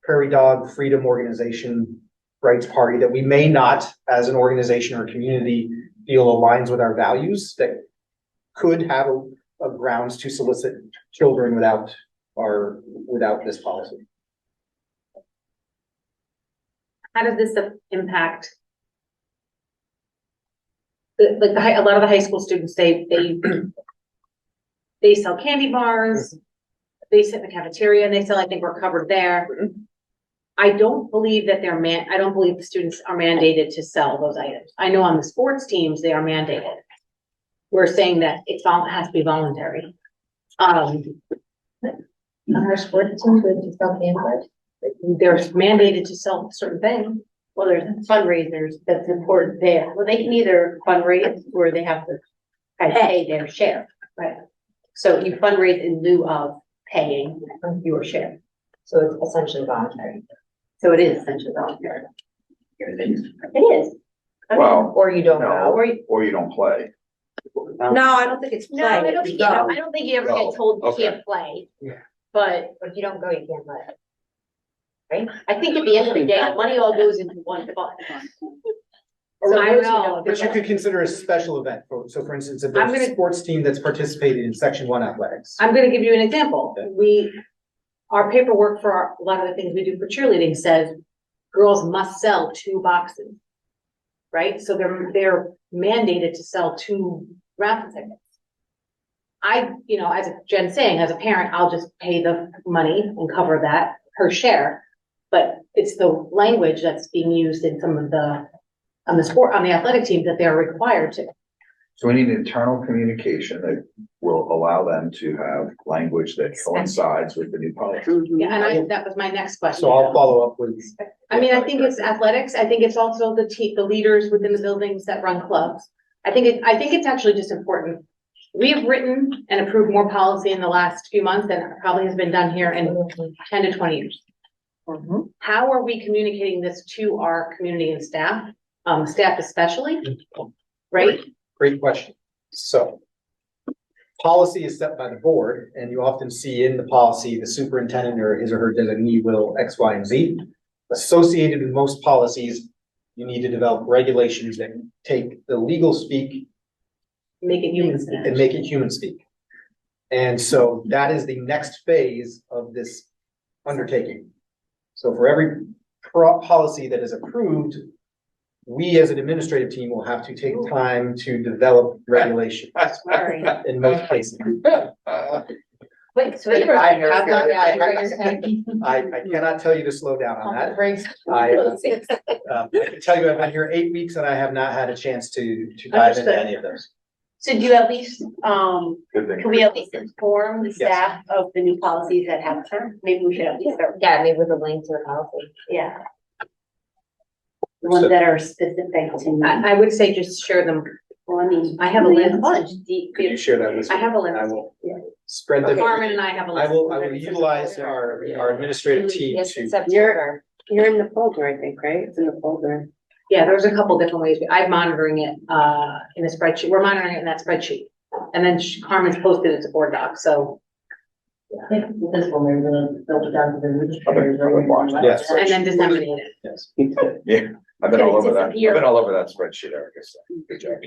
Prairie Dog Freedom Organization Rights Party, that we may not, as an organization or community, feel aligns with our values, that could have a grounds to solicit children without this policy. How does this impact? A lot of the high school students, they sell candy bars, they sit in the cafeteria and they sell, I think we're covered there. I don't believe that I don't believe the students are mandated to sell those items. I know on the sports teams, they are mandated. We're saying that it has to be voluntary. On our sports teams, we have to sell candy bars? They're mandated to sell certain things. Well, there's fundraisers that support there. Well, they can either fundraise or they have to pay their share. Right. So you fundraise in lieu of paying your share. So it's essentially voluntary. So it is essentially voluntary. It is. I mean, Well, Or you don't no, go. or you don't play. no, I don't think it's play. I don't think, No. I don't think you ever No. get told you Okay. can't play. Yeah. But But if you don't go, you can't play. I think at the end of the day, the money all goes into one fund. So I don't know. But you could consider a special event, so for instance, if I'm there's a gonna- sports team that's participated in section 1 athletics. I'm gonna give you an example. Our paperwork for a lot of the things we do for cheerleading says girls must sell 2 boxes. Right? So they're mandated to sell 2 raffle tickets. As Jen's saying, as a parent, I'll just pay the money and cover that, her share. But it's the language that's being used in some of on the athletic teams that they're required to. So we need internal communication that will allow them to have language that coincides with the new policy. Yeah, and that was my next question. So I'll follow up with. I mean, I think it's athletics. I think it's also the leaders within the buildings that run clubs. I think it's actually just important. We have written and approved more policy in the last few months than probably has been done here in 10 to 20 years. How are we communicating this to our community and staff especially, right? Great question. So policy is set by the board, and you often see in the policy, the superintendent or his or her designee will X, Y, and Z. Associated with most policies, you need to develop regulations that take the legal speak Make it human speak. and make it human speak. And so that is the next phase of this undertaking. So for every policy that is approved, we as an administrative team will have to take time to develop regulations Sorry. in most cases. Wait, so I cannot tell you to slow down on that. I can tell you I've been here 8 weeks and I have not had a chance to dive into any of those. So do you at least, Good thing. can we at least inform the staff of the new policies that have term? Maybe we should at least start, Yeah, maybe with a link to the policy. yeah. The ones that are specific to. I would say just share them. Well, I mean, I have a list. Could you share that with me? I have a list. I will spread the. Carmen and I have a list. I will utilize our administrative team Yes, to. it's September. You're in the folder, I think, right? It's in the folder. Yeah, there's a couple different ways. I'm monitoring it, in a spreadsheet. We're monitoring it in that spreadsheet. And then Carmen's posted it to board doc, so. This one, maybe we'll filter down to the I would watch that. Yes. And then disseminate it. Yes. Yeah, I've been all over that. I've Disappear. been all over that spreadsheet, Erica. So good job.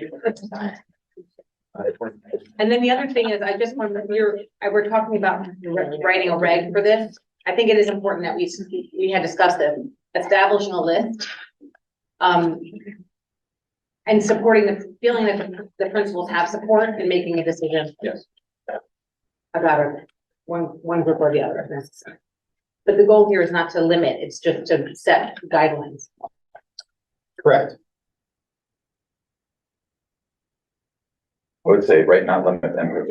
And then the other thing is, I just want, we're talking about writing a reg for this. I think it is important that we had discussed it, establishing a list. And supporting feeling that the principals have support in making a decision. Yes. About it, one group or the other if necessary. But the goal here is not to limit, it's just to set guidelines. Correct. I would say, right, not limit them with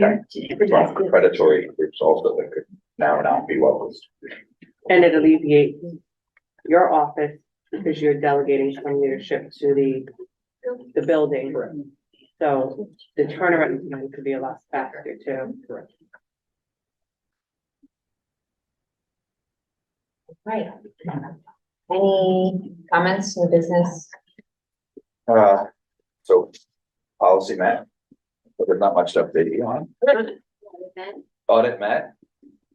predatory groups also that could now not be welcome. And it alleviates your office because you're delegating some leadership to the building. Correct. So the turnaround time could be a lot faster too. Correct. Right. Any comments, new business? So policy met, but there's not much to update you on. Audit met,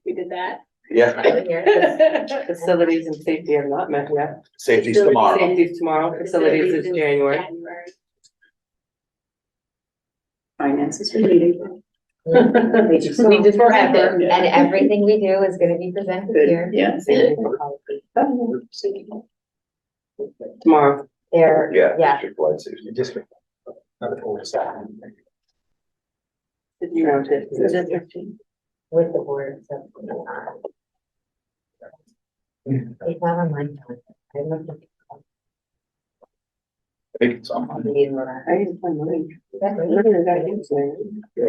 We did that. yeah. Facilities and safety are not met yet. Safety's tomorrow. Safety's tomorrow, facilities is January. Finances for meeting. We just forever. And everything we do is gonna be presented here. Yeah. Tomorrow. There, Yeah. yeah. District-wide safety. District. Not the board staff. With the board, so. It's not on my time. I looked at I think it's on the Monday. meeting order. I didn't find mine. Yeah,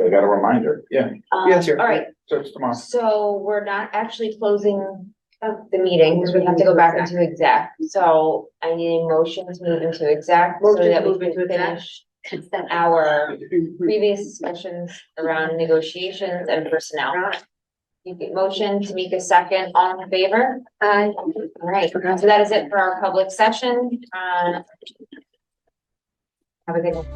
I got a reminder, yeah. Yeah, it's here. All right, So it's tomorrow. So we're not actually closing the meeting, because we have to go back into exec, so I need a motion to move into exec, so Motion to that we move can into exec. finish our previous discussions around negotiations and personnel. You get motion, Tamika second, all in favor? Aye. All right, so that is it for our public session. Have a good one.